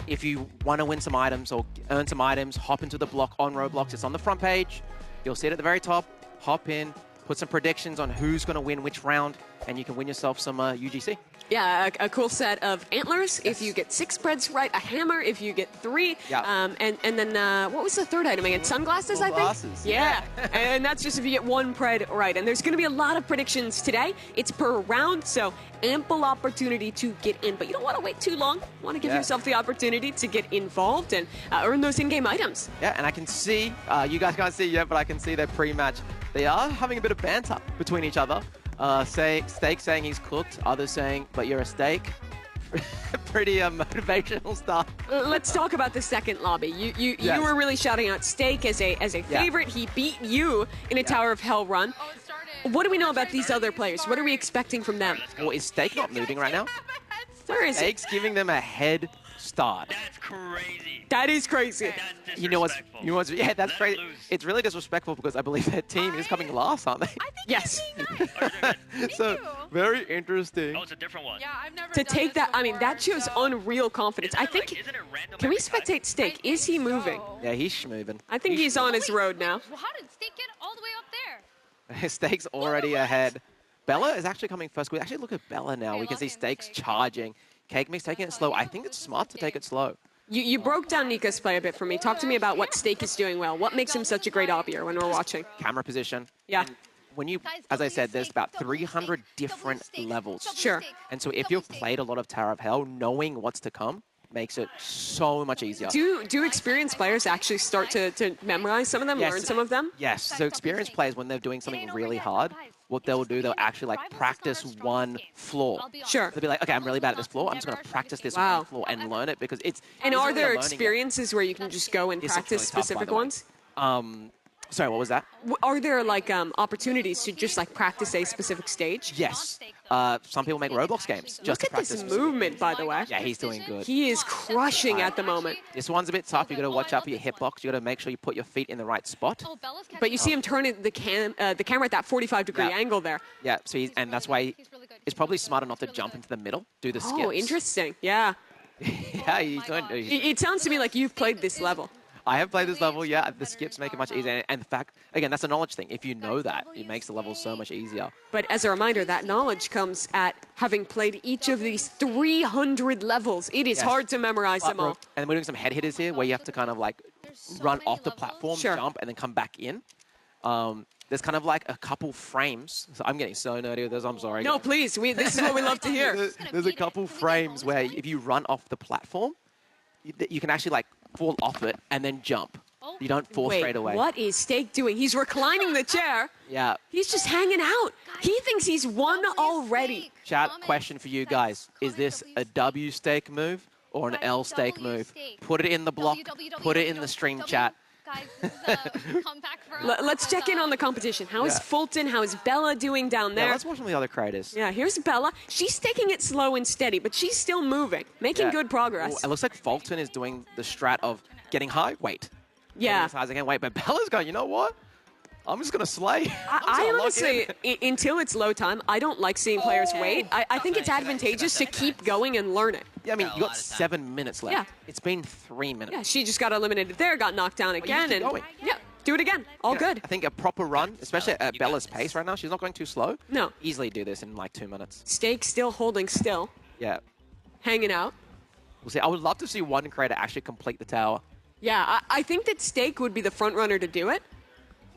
If you want to win some items or earn some items, hop into the block on Roblox. It's on the front page. You'll see it at the very top. Hop in, put some predictions on who's going to win which round. and you can win yourself some UGC. Yeah, a cool set of antlers if you get 6 spreads right, a hammer if you get 3. Yeah. And then what was the third item again? Sunglasses, I think? Glasses. Yeah. And that's just if you get 1 pred right. And there's going to be a lot of predictions today. It's per round, so ample opportunity to get in. But you don't want to wait too long. You want to give yourself the opportunity to get involved and earn those in-game items. Yeah, and I can see, you guys can't see yet, but I can see their pre-match. They are having a bit of banter between each other. Steak saying he's cooked, others saying, but you're a steak. Pretty motivational stuff. Let's talk about the second lobby. You were really shouting out Steak as a favorite. He beat you in a Tower of Hell run. What do we know about these other players? What are we expecting from them? Well, is Steak not moving right now? Where is Steak's giving them a head start. That's crazy. That is crazy. That's You know what's yeah, that's crazy. It's really disrespectful because I believe their team is coming last, aren't they? Yes. So very interesting. Oh, it's a different one. Yeah, I've never To done take this that, I mean, before, that shows so- unreal confidence. I think. Isn't it random Can we every time? spectate Steak? Is he moving? Yeah, he's schmoving. I think he's on his road now. How did Steak get all the way up there? Steak's already ahead. Bella is actually coming first. We actually look at Bella now. Okay, We can lock see in, Steak's Steak. charging. Cake Mix taking it slow. I think it's smart to take it slow. You broke down Nika's play a bit for me. Talk to me about what Steak is doing well. What makes him such a great obbier when we're watching? Camera position. Yeah. And when you, as I said, there's about 300 different levels. Sure. And so if you've played a lot of Tower of Hell, knowing what's to come makes it so much easier. Do experienced players actually start to memorize some of them, Yes. learn some of them? Yes. So experienced players, when they're doing something really hard, what they'll do, they'll actually like practice one floor. Sure. They'll be like, okay, I'm really bad at this floor. I'm just going to practice this Wow. one floor and learn it because it's. And it's are really a there learning game. experiences where you can just go and This is practice really tough, by specific the way. ones? Sorry, what was that? Are there like opportunities to just like practice a specific stage? Yes. Some people make Roblox games just Look to at practice. this specific movement, things. by the way. Yeah, he's doing good. He is crushing at the moment. This one's a bit tough. You got to watch out for your hitbox. You got to make sure you put your feet in the right spot. Oh, Bella's catching But you see him turning the camera at that 45-degree Yeah. angle there. Yeah, so and that's why it's probably smarter not to jump into the middle, do the skips. Oh, interesting. Yeah. Yeah, he's doing. It sounds to me like you've played this level. I have played this level. Yeah, the skips make it much easier. And the fact, again, that's a knowledge thing. If you know that, it makes the level so much easier. But as a reminder, that knowledge comes at having played each of these 300 levels. It is Yes. hard to memorize them all. And then we're doing some head hitters here, where you have to kind of like run off the platform, Sure. jump, and then come back in. There's kind of like a couple frames. So I'm getting so nerdy with this. I'm sorry. No, please. This is what we love to hear. There's a couple frames where if you run off the platform, you can actually like fall off it and then jump. You don't fall Wait, straight away. what is Steak doing? He's reclining the chair. Yeah. He's just hanging out. He thinks he's won already. Chat, question for you guys. Is this a W Steak move or an L Steak move? Put it in the block. Put it in the stream chat. Guys, this is a comeback for us. Let's check in on the competition. How is Yeah. Fulton? How is Bella doing down Yeah, there? let's watch some of the other creators. Yeah, here's Bella. She's taking it slow and steady, but she's still moving, making Yeah. good progress. Ooh, it looks like Fulton is doing the strat of getting high, wait. Getting Yeah. as high as I can, wait. But Bella's going, you know what? I'm just going to slay. I'm just I gonna lock honestly, in. until it's low time, I don't like seeing players wait. I think it's advantageous to keep going and learn it. Yeah, I mean, you got 7 minutes left. Yeah. It's been 3 minutes. Yeah, she just got eliminated there, got knocked down again, keep and going. yeah, do it again. All Yeah, good. I think a proper run, especially at Bella's pace right now, she's not going too slow. No. Easily do this in like 2 minutes. Steak still holding still, Yeah. hanging out. We'll see. I would love to see one creator actually complete the tower. Yeah, I think that Steak would be the front runner to do it.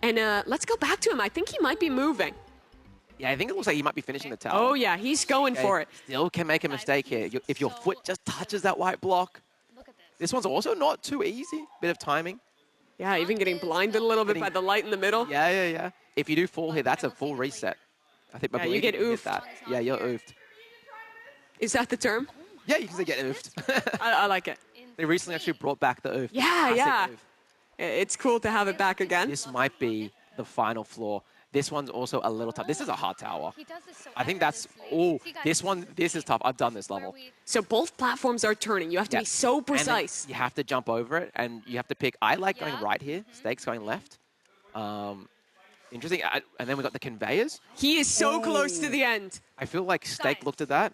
And let's go back to him. I think he might be moving. Yeah, I think it looks like he might be finishing the tower. Oh, yeah, he's going Okay, for it. Still can make a mistake here. If your foot just touches that white block. This one's also not too easy. Bit of timing. Yeah, even getting blinded a little bit by the light in the middle. Yeah. If you do fall here, that's a full reset. I think. I Yeah, you believe get can hit oofed. that. Yeah, you're oofed. Is that the term? Yeah, you can say get oofed. I like it. They recently actually brought back the oof. Yeah, Classic yeah. oof. It's cool to have it back again. This might be the final floor. This one's also a little tough. This is a hard tower. He does this so I think that's. Oh, this one. This is tough. I've done this level. So both platforms are turning. You have to Yeah. be so And then precise. you have to jump over it, and you have to pick. I like going right here. Steak's going left. Interesting. And then we got the conveyors. He is so close to the end. I feel like Steak looked at that,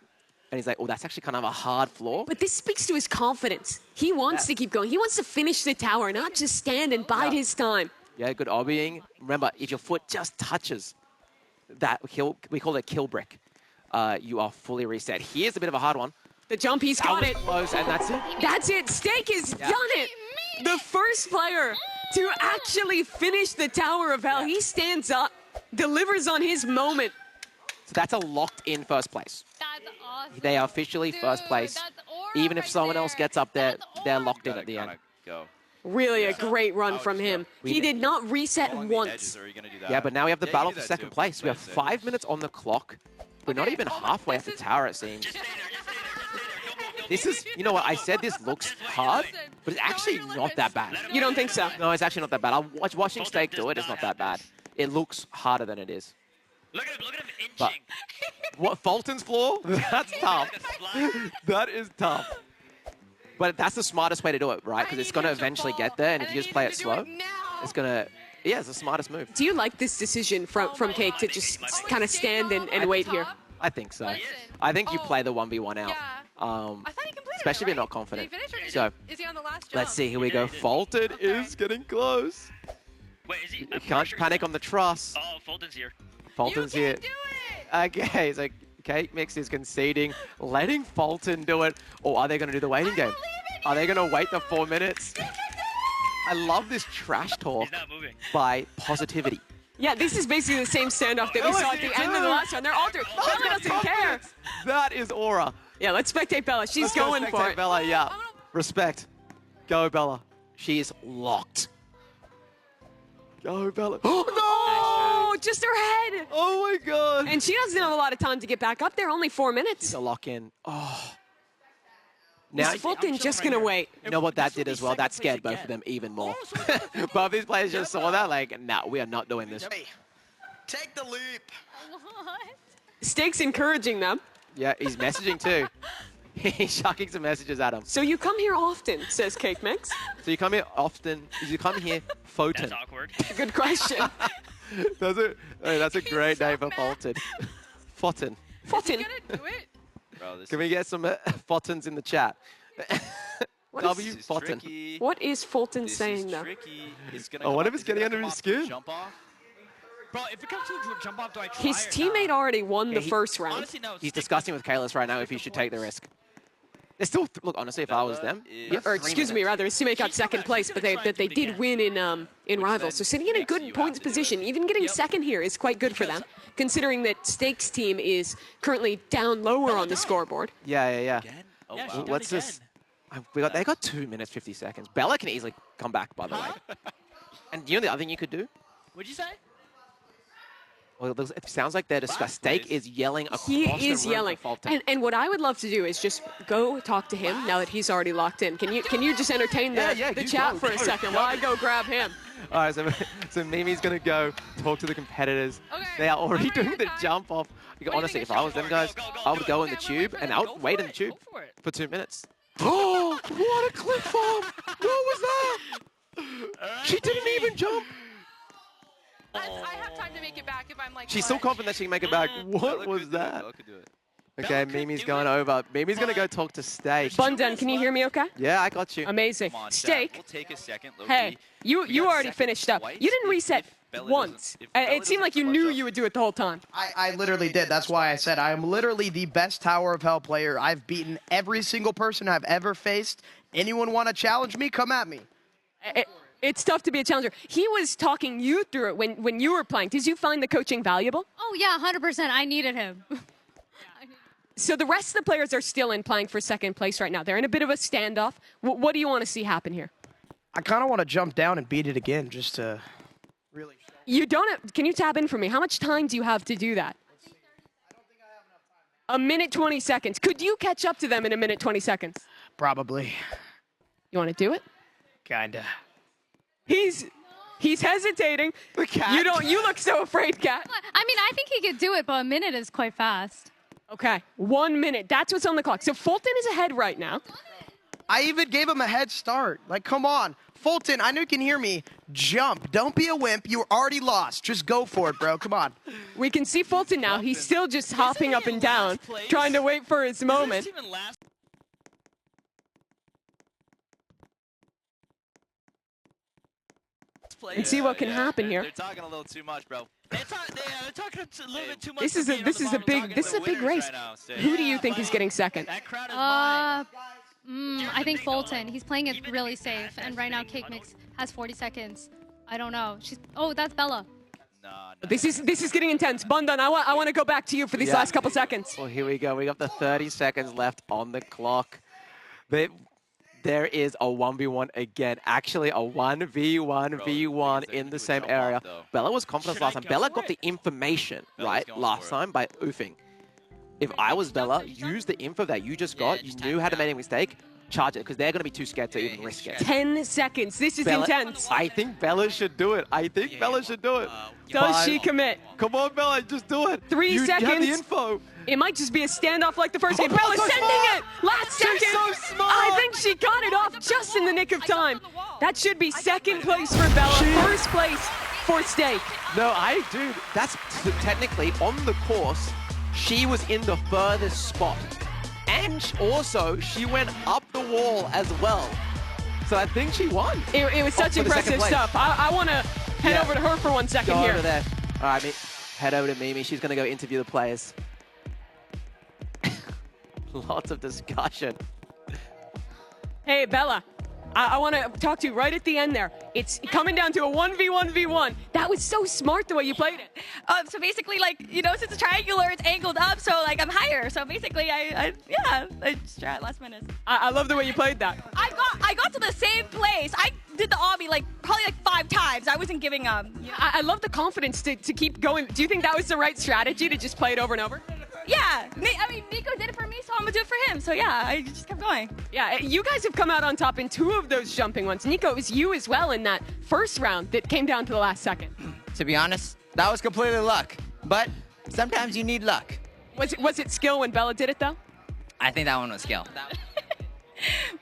and he's like, "Oh, that's actually kind of a hard floor." But this speaks to his confidence. He wants to keep going. He wants to finish the tower, not just stand and bide his time. Yeah, good obbying. Remember, if your foot just touches that, we call it a kill brick. you are fully reset. Here's a bit of a hard one. The jump, he's got it. Close, and that's it. That's it. Steak has done it. The first player to actually finish the Tower of Hell. He stands up, delivers on his moment. So that's a locked-in first place. That's awesome. They are officially first place. Even if someone else gets up there, they're locked in at the end. Really a great run from him. He did not reset once. Yeah, but now we have the battle for second place. We have 5 minutes on the clock. We're not even halfway up the tower, it seems. This is, you know what, I said this looks hard, but it's actually not that bad. You don't think so? No, it's actually not that bad. Watching Steak do it, it's not that bad. It looks harder than it is. Look at him inching. But what, Fulton's floor? That's tough. That is tough. But that's the smartest way to do it, right? Because it's going to eventually get there, and if you just play it slow, it's going to... Yeah, it's the smartest move. Do you like this decision from Cake to just kind of stand and wait here? I think so. I think you play the 1v1 out. Especially if you're not confident. So, let's see. Here we go. Fulton is getting close. Wait, is he? You can't panic on the truss. Oh, Fulton's here. Fulton's here. Okay, so Cake Mix is conceding, letting Fulton do it. Or are they going to do the waiting game? Are they going to wait the 4 minutes? I love this trash talk by Positivity. Yeah, this is basically the same standoff that we saw at the end of the last one. They're altered. Bella doesn't care. That is aura. Yeah, let's spectate Bella. She's going for it. Bella, yeah. Respect. Go, Bella. She is locked. Go, Bella. Oh, no! Just her head. Oh, my God. And she doesn't have a lot of time to get back up there. Only 4 minutes. She's a lock-in. Oh. Now, is Fulton just going to wait? You know what that did as well? That scared both of them even more. Both these players just saw that, like, nah, we are not doing this. Take the leap. What? Steak's encouraging them. Yeah, he's messaging too. He's chucking some messages at him. So you come here often, says Cake Mix. So you come here often. You come here, Fulton. That's awkward. Good question. That's a great name for Fulton. Fulton. Fulton. Bro, Can we get some Fultons in the chat? W Fulton. What is Fulton saying though? I wonder if it's getting under his skin. Jump off. Bro, if it comes to a jump off, do I try His teammate already won the he- first round. Honestly, no. He's discussing with Kalis right now if he should take the risk. They're still, look, honestly, if I was them, Yeah, or excuse me, rather, his teammate got second place, but they did win in Rivals. So sitting in a good points position, even getting second here is quite good for them, considering that Steak's team is currently down lower on the scoreboard. Yeah. Oh, Yeah, she wow. done Let's just. They got 2 minutes 50 seconds. Bella can easily come back, by the way. And you know the other thing you could do? What'd you say? Well, it sounds like they're discussing. Steak is yelling across He the is room yelling, for Fulton. and what I would love to do is just go talk to him now that he's already locked in. Can you just entertain the you chat go, for a second while I go grab him? All right, so Mimi's going to go talk to the competitors. Okay, They are already I'm ready doing the to time. jump off. do you Honestly, think if I I was should them go? guys, I would go in the Okay, tube and I would wait in the tube Go for it. for 2 minutes. Oh, what a clip farm! What was that? She didn't even jump. I have time to make it back if I'm like. She's so confident that she can make it back. What was that? Okay, Mimi's going over. Mimi's going to go talk to Steak. Bundun, can you hear me okay? Yeah, I got you. Amazing. Come on, chat. Steak, We'll take a second. hey, you already finished up. You didn't reset once. It seemed like you knew you would do it the whole time. I literally did. That's why I said I am literally the best Tower of Hell player. I've beaten every single person I've ever faced. Anyone want to challenge me? Come at me. It's tough to be a challenger. He was talking you through it when you were playing. Did you find the coaching valuable? Oh, yeah, 100%. I needed him. So the rest of the players are still in playing for second place right now. They're in a bit of a standoff. What do you want to see happen here? I kind of want to jump down and beat it again just to really show. You don't have, can you tab in for me? How much time do you have to do that? A minute 20 seconds. Could you catch up to them in a minute 20 seconds? Probably. You want to do it? Kinda. He's hesitating. The cat. You look so afraid, Cat. I mean, I think he could do it, but a minute is quite fast. Okay, 1 minute. That's what's on the clock. So Fulton is ahead right now. I even gave him a head start. Like, come on. Fulton, I know you can hear me. Jump. Don't be a wimp. You already lost. Just go for it, bro. Come on. We can see Fulton now. He's still just hopping up and down, trying to wait for his moment. And see what can happen here. They're talking a little too much, bro. It's not they're talking a little bit too much. This is a big race. Who do you think is getting second? That crowd is mine. I think Fulton. He's playing it really safe, and right now Cake Mix has 40 seconds. I don't know. Oh, that's Bella. This is getting intense. Bundan, I want to go back to you for these last couple seconds. Well, here we go. We got the 30 seconds left on the clock. There is a 1v1 again. Actually, a 1v1 in the same area. Bella was confident last time. Bella got the information, right, last time by oofing. If I was Bella, use the info that you just got. You knew how to make a mistake. Charge it, because they're going to be too scared to even risk it. 10 seconds. This is intense. I think Bella should do it. Bella should do it. Does she commit? Come on, Bella, just do it. 3 seconds. You have the info. It might just be a standoff like the first game. Bella's sending it! Last second! She's so smart! I think she got it off just in the nick of time. That should be second place for Bella, first place for Steak. No, dude, that's technically on the course. She was in the furthest spot. And also, she went up the wall as well. So I think she won. It was such impressive stuff. I want to head over to her for 1 second here. Over there. All right, head over to Mimi. She's going to go interview the players. Lots of discussion. Hey, Bella. I want to talk to you right at the end there. It's coming down to a 1v1v1. That was so smart the way you played it. So basically, like, since it's triangular, it's angled up, so like I'm higher. So basically, I strat last minute. I love the way you played that. I got to the same place. I did the obby probably 5 times. I wasn't giving up. I love the confidence to keep going. Do you think that was the right strategy to just play it over and over? Yeah, I mean, Nico did it for me, so I'm gonna do it for him. So yeah, I just kept going. Yeah, you guys have come out on top in 2 of those jumping ones. Nico, it was you as well in that first round that came down to the last second. To be honest, that was completely luck. But sometimes you need luck. Was it skill when Bella did it, though? I think that one was skill.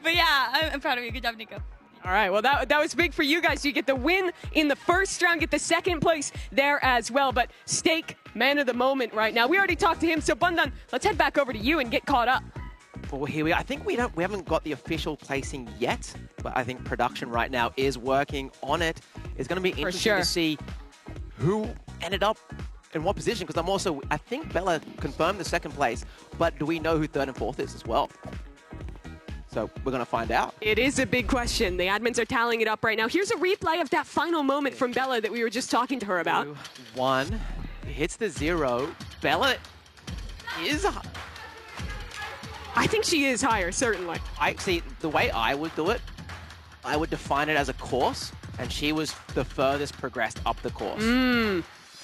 But yeah, I'm proud of you. Good job, Nico. All right, well, that was big for you guys. You get the win in the first round, get the second place there as well. But Steak, man of the moment right now. We already talked to him, so Bundan, let's head back over to you and get caught up. Well, here we are. I think we haven't got the official placing yet, but I think production right now is working on it. It's going to be interesting to see who ended up in what position, because I think Bella confirmed the second place, but do we know who 3rd and 4th is as well? So we're going to find out. It is a big question. The admins are tallying it up right now. Here's a replay of that final moment from Bella that we were just talking to her about. 2, 1, hits the 0. Bella is... I think she is higher, certainly. See, the way I would do it, I would define it as a course, and she was the furthest progressed up the course.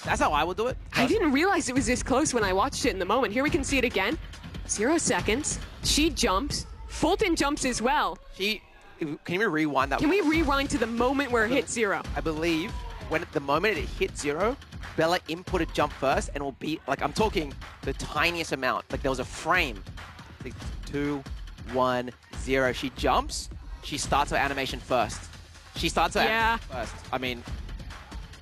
That's how I would do it. I didn't realize it was this close when I watched it in the moment. Here we can see it again. 0 seconds. She jumps. Fulton jumps as well. Can you rewind that? Can we rewind to the moment where it hit 0? I believe the moment it hit 0, Bella inputted jump first, and will be, I'm talking the tiniest amount. There was a frame. 2, 1, 0. She jumps. She starts her animation first. Animation first. I mean...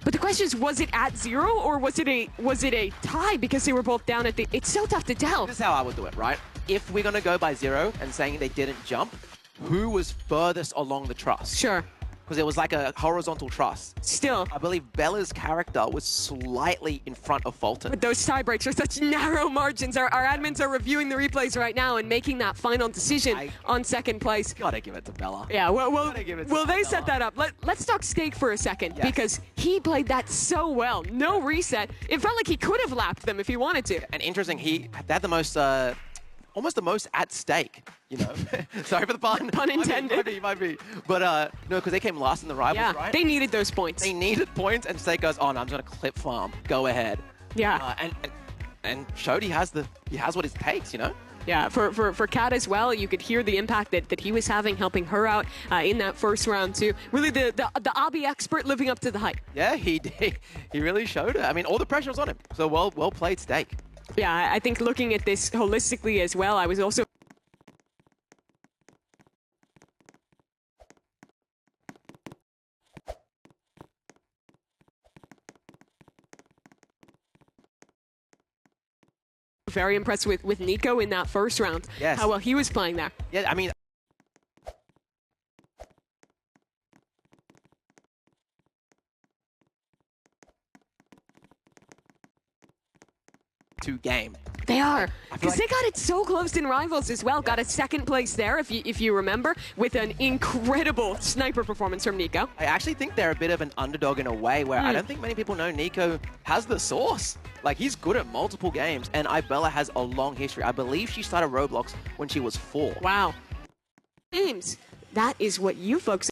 But the question is, was it at 0 or was it a tie because they were both down at the... It's so tough to tell. This is how I would do it, right? If we're going to go by 0 and saying they didn't jump, who was furthest along the truss? Sure. Because it was like a horizontal truss. Still. I believe Bella's character was slightly in front of Fulton. But those tie breaks are such narrow margins. Our admins are reviewing the replays right now and making that final decision on second place. Gotta give it to Bella. Yeah, well they set that up. Let's talk Steak for a second, because he played that so well. No reset. It felt like he could have lapped them if he wanted to. And interesting, they had the most... almost the most at stake, Sorry for the pun. Pun intended. Might be. But no, because they came last in the rivals, right? They needed those points. They needed points, and Steak goes, oh, no, I'm just going to clip farm. Go ahead. Yeah. And Shody has what it takes, Yeah, for Kat as well, you could hear the impact that he was having, helping her out in that first round too. Really the obby expert living up to the hype. Yeah, he did. He really showed it. I mean, all the pressure was on him. So well played, Steak. Yeah, I think looking at this holistically as well, I was also very impressed with Nico in that first round. Yes. How well he was playing there. Yeah, I mean... to game. They are, because they got it so close in Rivals as well. Got a second place there, if you remember, with an incredible sniper performance from Nico. I actually think they're a bit of an underdog in a way where I don't think many people know Nico has the sauce. Like, he's good at multiple games, and Ibella has a long history. I believe she started Roblox when she was 4. Wow. Games, that is what you folks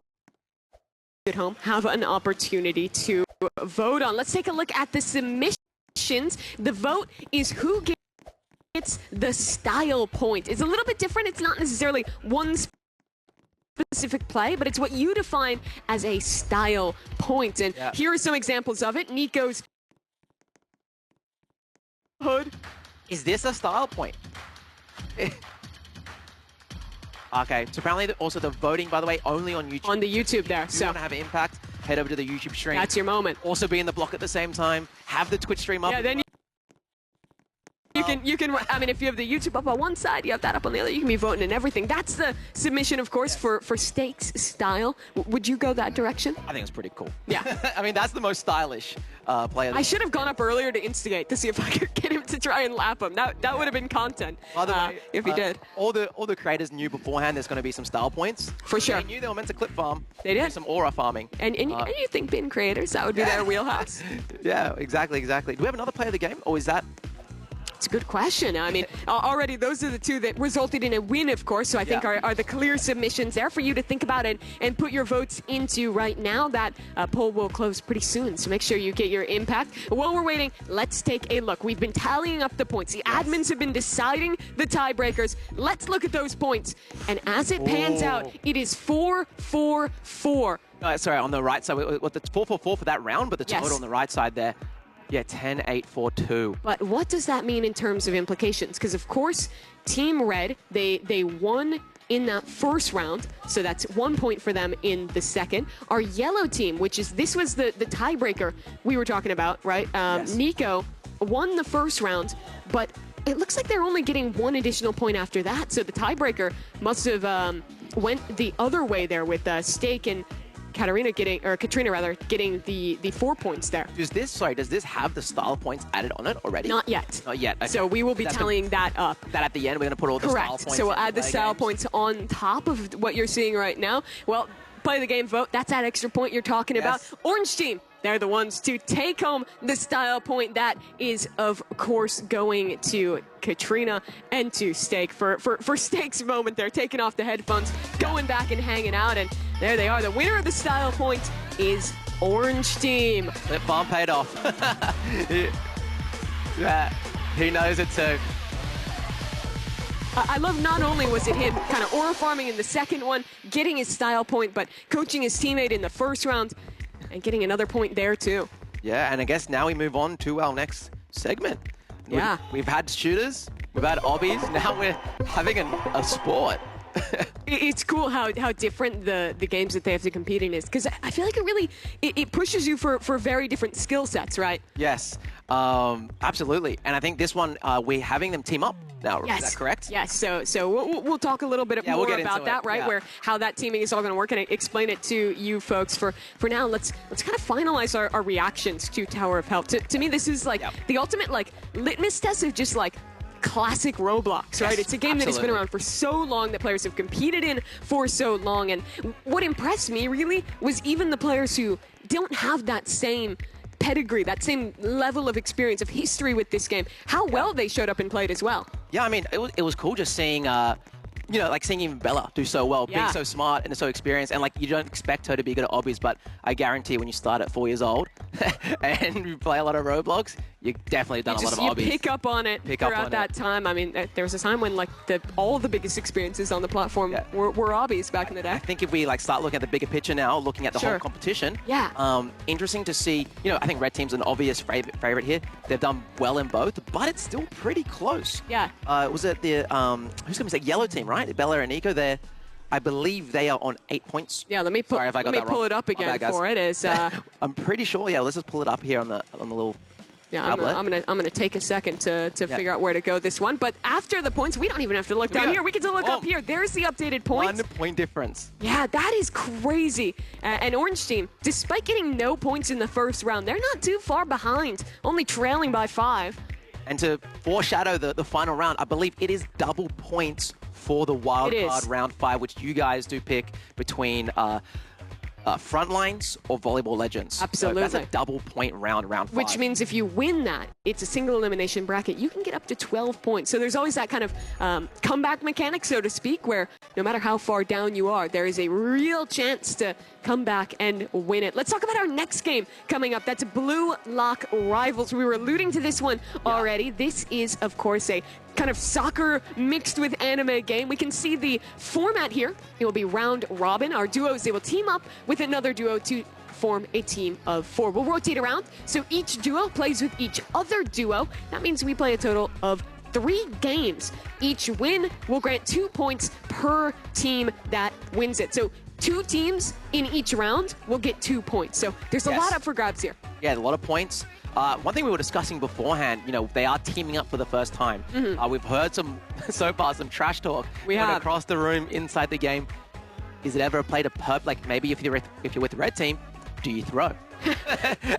at home have an opportunity to vote on. Let's take a look at the submissions. The vote is who gets the style point. It's a little bit different. It's not necessarily one specific play, but it's what you define as a style point. And here are some examples of it. Nico's hood. Is this a style point? Okay, so apparently also the voting, by the way, only on YouTube. On the YouTube there. If you want to have an impact, head over to the YouTube stream. That's your moment. Also be in the block at the same time. Have the Twitch stream up. Yeah, then you can, I mean, if you have the YouTube up on one side, you have that up on the other, you can be voting and everything. That's the submission, of course, for Stakes style. Would you go that direction? I think it's pretty cool. Yeah. I mean, that's the most stylish player. I should have gone up earlier to instigate to see if I could get him to try and lap him. That would have been content. By the way, if he did. All the creators knew beforehand there's going to be some style points. For sure. They knew they were meant to clip farm. They did. Do some aura farming. And you think being creators, that would be their wheelhouse? Yeah, exactly. Do we have another player of the game, or is that... It's a good question. I mean, already those are the two that resulted in a win, of course, so I think are the clear submissions there for you to think about it and put your votes into right now. That poll will close pretty soon, so make sure you get your impact. While we're waiting, let's take a look. We've been tallying up the points. The admins have been deciding the tiebreakers. Let's look at those points. And as it pans out, it is 4-4-4. Sorry, on the right side, it's 4-4-4 for that round, but the total on the right side there. Yeah, 10-8-4-2. But what does that mean in terms of implications? Because, of course, Team Red, they won in that first round, so that's 1 point for them in the second. Our yellow team, this was the tiebreaker we were talking about, right? Nico won the first round, but it looks like they're only getting 1 additional point after that, so the tiebreaker must have went the other way there with Stake and Katrina getting the 4 points there. Does this have the style points added on it already? Not yet. Not yet. Okay. So we will be tallying that up. That at the end, we're going to put all the style points. So we'll add the style points on top of what you're seeing right now. Well, play the game vote. That's that extra point you're talking about. Orange team, they're the ones to take home the style point. That is, of course, going to Katrina and to Stake for Stake's moment. They're taking off the headphones, going back and hanging out, and there they are. The winner of the style point is Orange team. That farm paid off. Yeah, he knows it too. I love not only was it him kind of aura farming in the second one, getting his style point, but coaching his teammate in the first round and getting another point there too. Yeah, and I guess now we move on to our next segment. Yeah. We've had shooters, we've had obbies, now we're having a sport. It's cool how different the games that they have to compete in is, because I feel like it pushes you for very different skill sets, right? Yes, absolutely. And I think this one, we're having them team up now. Yes. Is that correct? Yes. So we'll talk a little bit more about that, right? Yeah. Where how that teaming is all going to work, and explain it to you folks. For now, let's kind of finalize our reactions to Tower of Help. To me, this is like the ultimate litmus test of just classic Roblox, right? It's a game that has been around for so long, that players have competed in for so long, and what impressed me really was even the players who don't have that same pedigree, that same level of experience, of history with this game, how well they showed up and played as well. Yeah, I mean, it was cool just seeing seeing even Bella do so well, being so smart and so experienced, and you don't expect her to be good at obbies, but I guarantee when you start at 4 years old and you play a lot of Roblox, you definitely done a lot of obbies. You pick up on it throughout that time. I mean, there was a time when all the biggest experiences on the platform were obbies back in the day. I think if we start looking at the bigger picture now, looking at the whole competition, interesting to see. I think Red Team's an obvious favorite here. They've done well in both, but it's still pretty close. Yeah. Was it the who's going to say Yellow Team, right? Bella and Nico. I believe they are on 8 points. Yeah, let me pull it up again for it. I'm pretty sure. Yeah, let's just pull it up here on the little. Yeah, I'm gonna take a second to figure out where to go this one. But after the points, we don't even have to look down here. We can still look up here. There's the updated points. 1 point difference. Yeah, that is crazy. And Orange Team, despite getting no points in the first round, they're not too far behind. Only trailing by 5. And to foreshadow the final round, I believe it is double points for the wild card round 5, which you guys do pick between Frontlines or Volleyball Legends. Absolutely. So that's a double point round 5. Which means if you win that, it's a single elimination bracket. You can get up to 12 points. So there's always that kind of comeback mechanic, so to speak, where no matter how far down you are, there is a real chance to come back and win it. Let's talk about our next game coming up. That's Blue Lock Rivals. We were alluding to this one already. This is, of course, a kind of soccer mixed with anime game. We can see the format here. It will be round robin. Our duos, they will team up with another duo to form a team of 4. We'll rotate around, so each duo plays with each other duo. That means we play a total of 3 games. Each win will grant 2 points per team that wins it. So 2 teams in each round will get 2 points. So there's a lot up for grabs here. Yeah, a lot of points. One thing we were discussing beforehand, they are teaming up for the first time. We've heard so far some trash talk across the room inside the game. Is it ever played a perp? Like maybe if you're with the red team, do you throw?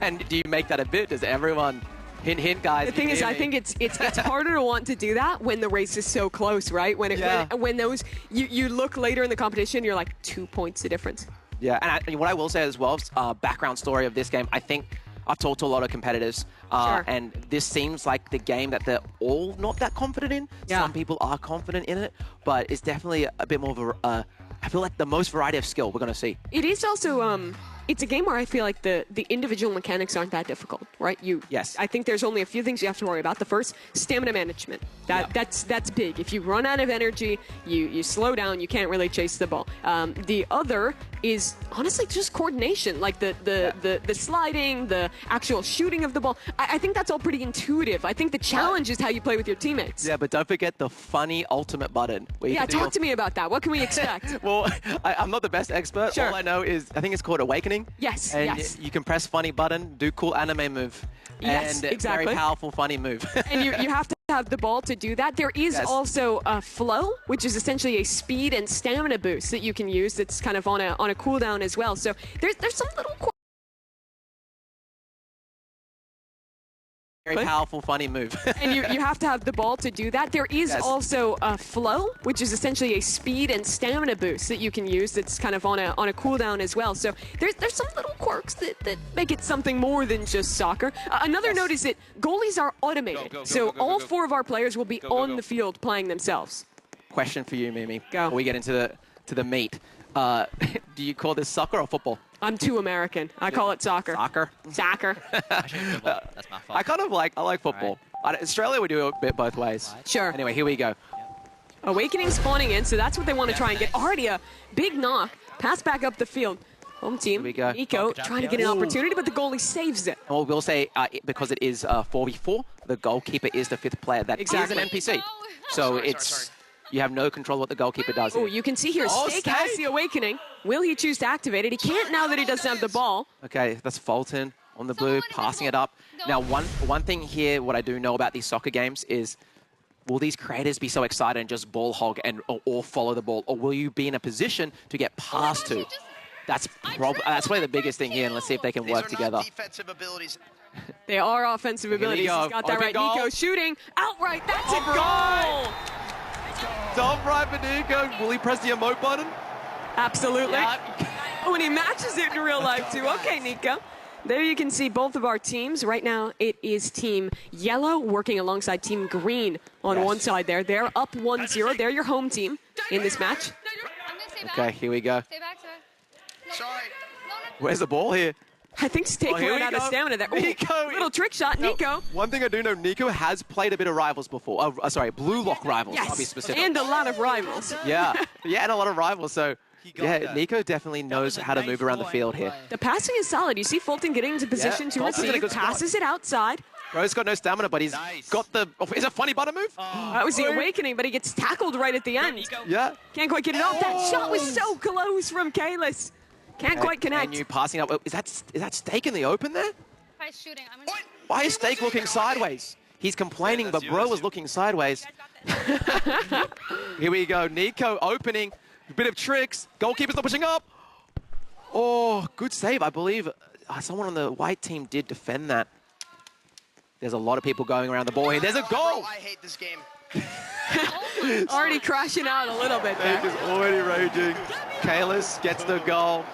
And do you make that a bit? Does everyone hint, hint, guys? The thing is, I think it's harder to want to do that when the race is so close, right? When those you look later in the competition, you're like 2 points the difference. Yeah, and what I will say as well, background story of this game, I think I've talked to a lot of competitors, and this seems like the game that they're all not that confident in. Yeah. Some people are confident in it, but it's definitely a bit more of a, I feel like the most variety of skill we're going to see. It is also, it's a game where I feel like the individual mechanics aren't that difficult, right? Yes. I think there's only a few things you have to worry about. The first, stamina management. That's big. If you run out of energy, you slow down, you can't really chase the ball. The other is honestly just coordination, like the sliding, the actual shooting of the ball. I think that's all pretty intuitive. I think the challenge is how you play with your teammates. Yeah, but don't forget the funny ultimate button. Yeah, talk to me about that. What can we expect? Well, I'm not the best expert. Sure. All I know is I think it's called Awakening. Yes, and yes. You can press funny button, do cool anime move. Yes, and exactly. Very powerful, funny move. And you have to have the ball to do that. There is also a flow, which is essentially a speed and stamina boost that you can use. That's kind of on a cooldown as well. So there's some little very powerful, funny move. And you have to have the ball to do that. There is also a flow, which is essentially a speed and stamina boost that you can use. That's kind of on a cooldown as well. So there's some little quirks that make it something more than just soccer. Another note is that goalies are automated. So all 4 of our players will be on the field playing themselves. Question for you, Mimi. Go. Before we get into the meat. Do you call this soccer or football? I'm too American. I call it soccer. Soccer? Soccer. That's my fault. I like football. Right. Australia, we do a bit both ways. Sure. Anyway, here we go. Awakening spawning in, so that's what they want to try and get. Already a big knock. Pass back up the field. Home team, we go. Nico trying to get an opportunity, but the goalie saves it. And we'll say, because it is 4v4, the goalkeeper is the 5th player. That is an NPC. So it's... You have no control what the goalkeeper does. Oh, you can see here, Steak has the Awakening. Will he choose to activate it? He can't now that he doesn't have the ball. Okay, that's Fulton on the blue, passing it up. Now, one thing here, what I do know about these soccer games is, will these creators be so excited and just ball hog or follow the ball? Or will you be in a position to get passed to? That's probably the biggest thing here, and let's see if they can work together. Not defensive abilities. They are offensive abilities. He's got that right. Goal. Nico shooting outright. That's a goal. Top right for Nico. Will he press the emote button? Absolutely. Oh, and he matches it in real life too. Okay, Nico. There you can see both of our teams. Right now, it is Team Yellow working alongside Team Green on one side there. They're up 1-0. They're your home team in this match. Okay, here we go. Stay back, sir. Sorry. Where's the ball here? I think Steak ran out of stamina there. Nico. Little trick shot, Nico. One thing I do know, Nico has played a bit of Rivals before. Blue Lock Rivals, I'll be specific. And a lot of rivals. Yeah, and a lot of Rivals. So, Nico definitely knows how to move around the field here. The passing is solid. You see Fulton getting into position to receive, passes it outside. Bro's got no stamina, but he's got the... Oh, is it a funny button move? That was the Awakening, but he gets tackled right at the end. Yeah. Can't quite get it off. That shot was so close from Kalis. Can't quite connect. And you passing up. Is that Steak in the open there? Try shooting. Why is Steak looking sideways? He's complaining, but Bro was looking sideways. Here we go. Nico opening. A bit of tricks. Goalkeeper's not pushing up. Oh, good save. I believe someone on the white team did defend that. There's a lot of people going around the ball here. There's a goal! I hate this game. Already crashing out a little bit there. Snake is already raging. Kalis gets the goal.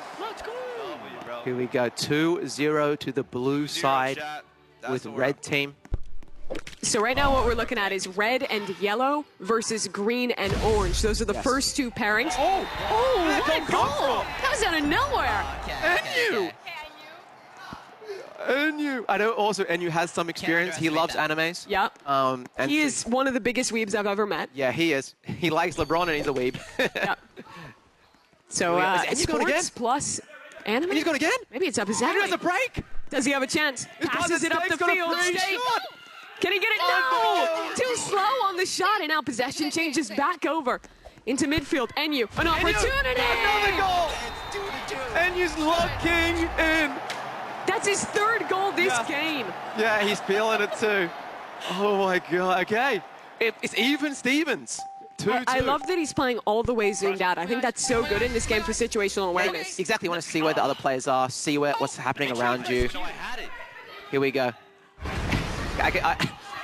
Here we go, 2-0 to the blue side with red team. So right now what we're looking at is red and yellow versus green and orange. Those are the first two pairings. Oh, what a goal! That was out of nowhere. Enyu! I know also Enyu has some experience. He loves animes. Yeah. And He is one of the biggest weebs I've ever met. Yeah, he is. He likes LeBron and he's a weeb. Yeah. So Is Enyu going again? sports plus anime. He's going again? Maybe it's up his Enyu alley. has a break! Does he have a chance? Passes it up the Snake's got a field. free Snake. shot. Can he get it? No! Too slow on the shot, and now possession changes back over into midfield. Enyu, an opportunity! Another goal! Enyu's locking in. That's his third goal this game. Yeah, he's feeling it too. Oh my god, okay. It's even Stevens. 2-2. I love that he's playing all the way zoomed out. I think that's so good in this game for situational awareness. Exactly, you want to see where the other players are, see what's happening around you. Here we go.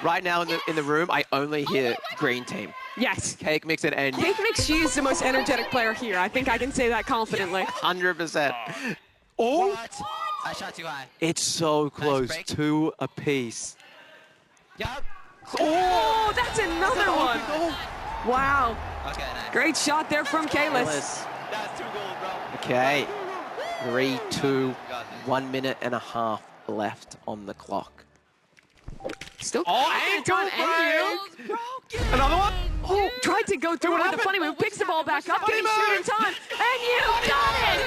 Right now in the room, I only hear green team. Yes. Cake Mix and Enyu. Cake Mix, she is the most energetic player here. I think I can say that confidently. 100%. Oh! I shot too high. It's so close, break. 2 apiece. Yup. Oh, that's another one. Wow. Okay, nice. Great shot there from Kalis. That's 2 goals, bro. Okay. 3-2, 1 minute and a half left on the clock. Still and Enyu. Another one? Oh, tried to go through it with a funny move. Picks the ball back up. Can he shoot in time? Enyu got it!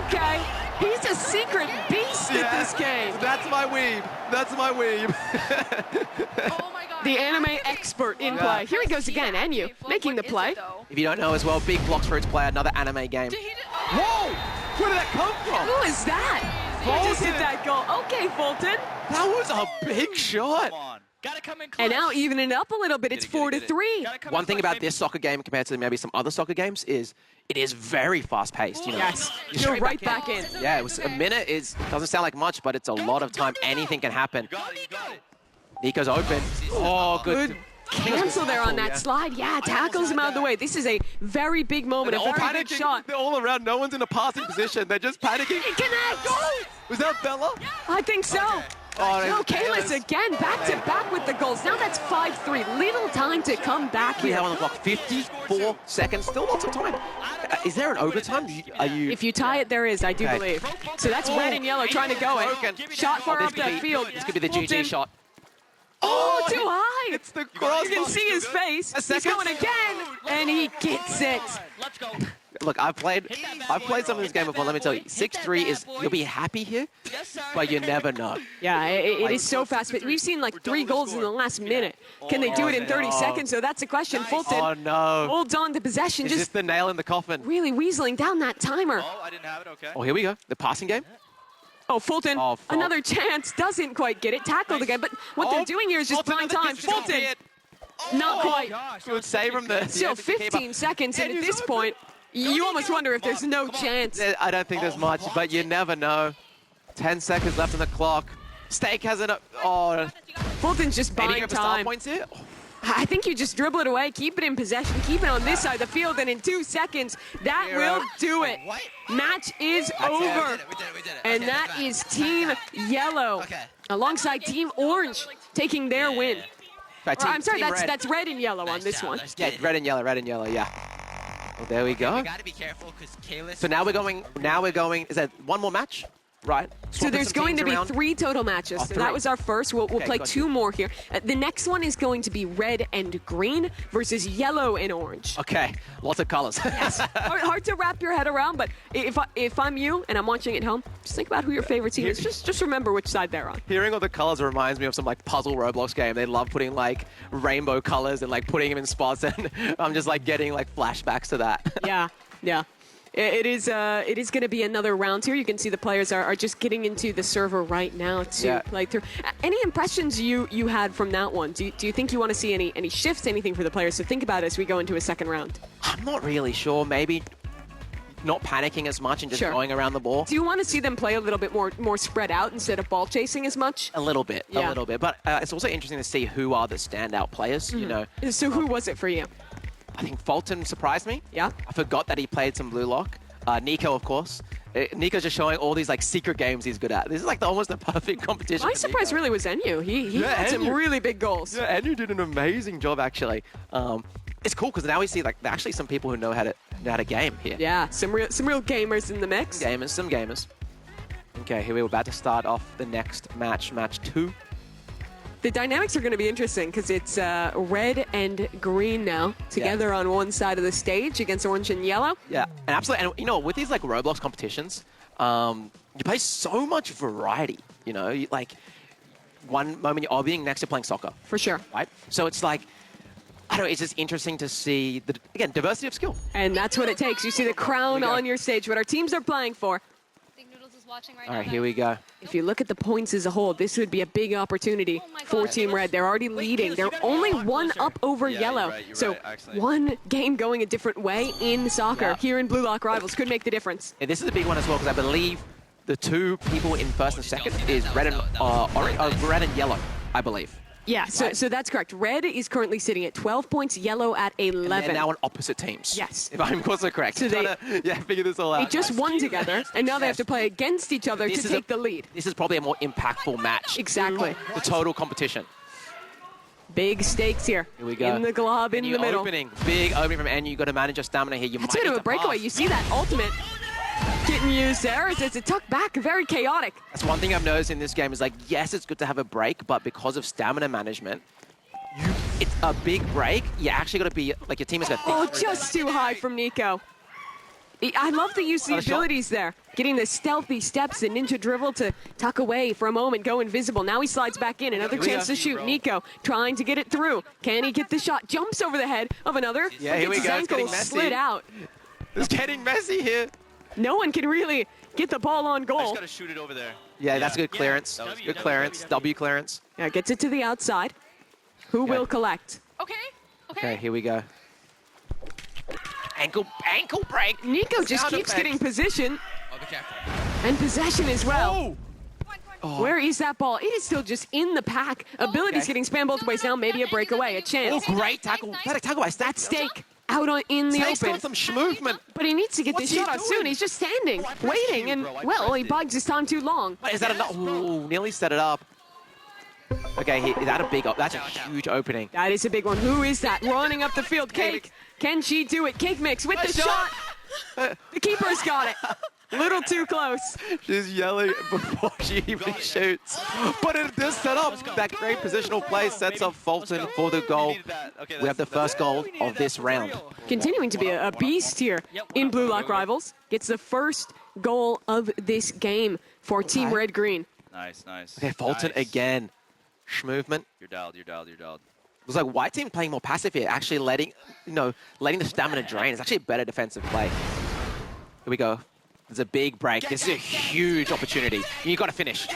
Okay. He's a secret beast at this game. That's my weeb. That's my weeb. The anime expert in play. Here he goes again, Enyu, making the play. If you don't know as well, big blocks for its play, another anime game. Whoa! Where did that come from? Who is that? Who just hit that goal? Okay, Fulton. That was a big shot. Gotta come in And now evening up a little bit. It's 4-3. One thing about this soccer game compared to maybe some other soccer games is it is very fast-paced. You know, Yes, You're you're straight right back in. Yeah, it was a minute. Doesn't sound like much, but it's a lot of time. Anything can happen. Nico's open. Oh, good. Cancel there on that slide. Yeah, tackles him out of the way. This is a very big moment, a They're all very big panicking. shot. They're all around. No one's in a passing position. They're just panicking. It connects. Was that Bella? I think so. Oh, No, Kalis again, back to back with the goals. Now that's 5-3. Little time to come back We here. have on the clock 54 seconds. Still lots of time. Is there an overtime? Are you? If you tie it, there is, I do Okay. believe. So that's red and yellow trying to go it. Shot far this up could that be- field. This could be the GG Fulton. shot. Oh, too high. It's the You cross. can see his face. A He's second. going again, and he gets it. Let's go. Look, I've played some of this game before. Let me tell you, 6-3 is you'll be happy here, but you never know. Yeah, it is so fast. But we've seen like 3 goals in the last minute. Can they do it in 30 seconds? So that's a question. Fulton Oh no! holds on to possession, Is this just the nail in the coffin? really weaseling down that timer. Oh, I didn't have it. Okay. Oh, here we go. The passing game. Oh, Fulton, Oh, fuck. another chance, doesn't quite get it. Tackled again, but what they're doing here is just buying time. Fulton, not quite. Good save from the. Still 15 seconds, and at this point, you almost wonder if there's no chance. I don't think there's much, but you never know. 10 seconds left on the clock. Steak has it up. Oh, Fulton's just any buying of the star time. points here? I think you just dribble it away, keep it in possession, keep it on this side of the field, and in 2 seconds, that will do it. Match is over. And that is Team Yellow alongside Team Orange taking their win. Right, Or, I'm sorry, Team Red. that's red and yellow on this one. Yeah, red and yellow, yeah. Well, there we go. We gotta be careful because Kalis. So now we're going, is that one more match? Right. So Swapping there's some going teams to be around. 3 total matches. Oh, So 3. that was our first. We'll Okay, play got 2 you. more here. The next one is going to be red and green versus yellow and orange. Okay, lots of colors. Yes. Hard to wrap your head around, but if I'm you and I'm watching at home, just think about who your favorite team is. Just remember which side they're on. Hearing all the colors reminds me of some like puzzle Roblox game. They love putting like rainbow colors and like putting them in spots, and I'm just like getting like flashbacks to that. Yeah. It is going to be another round here. You can see the players are just getting into the server right now to play through. Any impressions you had from that one? Do you think you want to see any shifts, anything for the players? So think about it as we go into a second round. I'm not really sure. Maybe not panicking as much and just Sure. going around the ball. Do you want to see them play a little bit more spread out instead of ball chasing as much? A little bit, Yeah. a little bit. But it's also interesting to see who are the standout players, you know. So who was it for you? I think Fulton surprised me. Yeah. I forgot that he played some blue lock. Nico, of course. Nico's just showing all these like secret games he's good at. This is like almost the perfect competition. My for surprise Nico. really was Enyu. He had some Enyu. really big goals. Yeah, Enyu did an amazing job actually. It's cool because now we see like actually some people who know how to game here. Yeah, some real gamers in the mix. Some gamers. Okay, here we're about to start off the next match, match 2. The dynamics are going to be interesting because it's red and green now together on one side of the stage against orange and yellow. Yeah, and absolutely. And you know, with these like Roblox competitions, you play so much variety. You know, like one moment you're being next to playing soccer. For sure. Right. So it's like, I don't know. It's just interesting to see the again diversity of skill. And that's what it takes. You see the crown on your stage, what our teams are playing for. Big Noodles is watching right All now. right, here we go. If you look at the points as a whole, this would be a big opportunity for Team Red. They're already leading. They're only one up over yellow. So one game going a different way in soccer here in Blue Lock Rivals could make the difference. And this is a big one as well because I believe the two people in first and second is red and orange, red and yellow, I believe. Yeah, so that's correct. Red is currently sitting at 12 points, yellow at 11. And they're now on opposite teams. Yes. If I'm also correct. So they figure this all out. They just won together, and now they have to play against each other to take the lead. This is probably a more impactful match. Exactly. The total competition. Big stakes here. Here we go. In the glob, in the middle. Big opening from Enyu. You've got to manage your stamina here. That's a bit of a breakaway. You see that ultimate getting used there. It's a tuck back, very chaotic. That's one thing I've noticed in this game is like, yes, it's good to have a break, but because of stamina management, it's a big break. You actually got to be, like your team is going to think. Oh, just too high from Nico. I love the use of the abilities there. Getting the stealthy steps and ninja dribble to tuck away for a moment, go invisible. Now he slides back in. Another chance to shoot. Nico trying to get it through. Can he get the shot? Jumps over the head of another. Yeah, here we go. It's getting messy. Slid out. It's getting messy here. No one can really get the ball on goal. I just got to shoot it over there. Yeah, that's a good clearance. Good clearance. W clearance. Yeah, gets it to the outside. Who will collect? Okay, here we go. Ankle break. Nico just keeps getting position. And possession as well. Where is that ball? It is still just in the pack. Abilities getting spammed both ways now. Maybe a breakaway, a chance. Oh, great tackle. Tackle by That's Stake out in the Stake's open. got some movement. But he needs to get this shot off soon. He's just standing, waiting, and, well, he bides his time too long. Is that enough? Ooh, nearly set it up. Okay, that's a huge opening. That is a big one. Who is that? Running up the field. Cake. Can she do it? Cake Mix with the shot. The keeper's got it. Little too close. She's yelling before she even shoots. But it does set up. That great positional play sets up Fulton for the goal. We have the first goal of this round. Continuing to be a beast here in Blue Lock Rivals. Gets the first goal of this game for Team Red Green. Nice. Okay, Fulton again. Movement. You're dialed. Looks like white team playing more passive here, actually letting the stamina drain. It's actually a better defensive play. Here we go. There's a big break. This is a huge opportunity. You got to finish.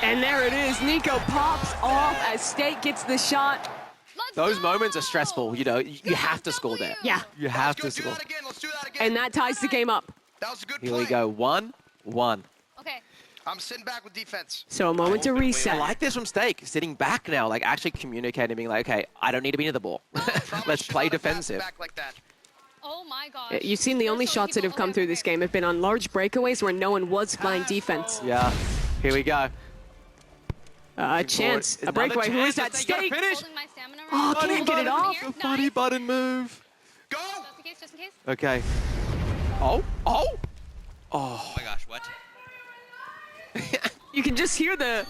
And there it is. Nico pops off as Stake gets the shot. Those moments are stressful. You know, you have to score there. Yeah. You have to score. And that ties the game up. That was a good Here play. we go. 1-1. Okay. I'm sitting back with defense. So a moment to reset. I like this from Stake, sitting back now, like actually communicating, being like, okay, I don't need to be near the ball. Let's play defensive. Back like that. Oh my gosh. You've seen the only shots that have come through this game have been on large breakaways where no one was playing defense. Yeah. Here we go. A chance. A breakaway. Who is that? Stake. Oh, can't get it off. The funny button move. Go! Just in case. Okay. Oh. Oh my gosh, what? You can just hear the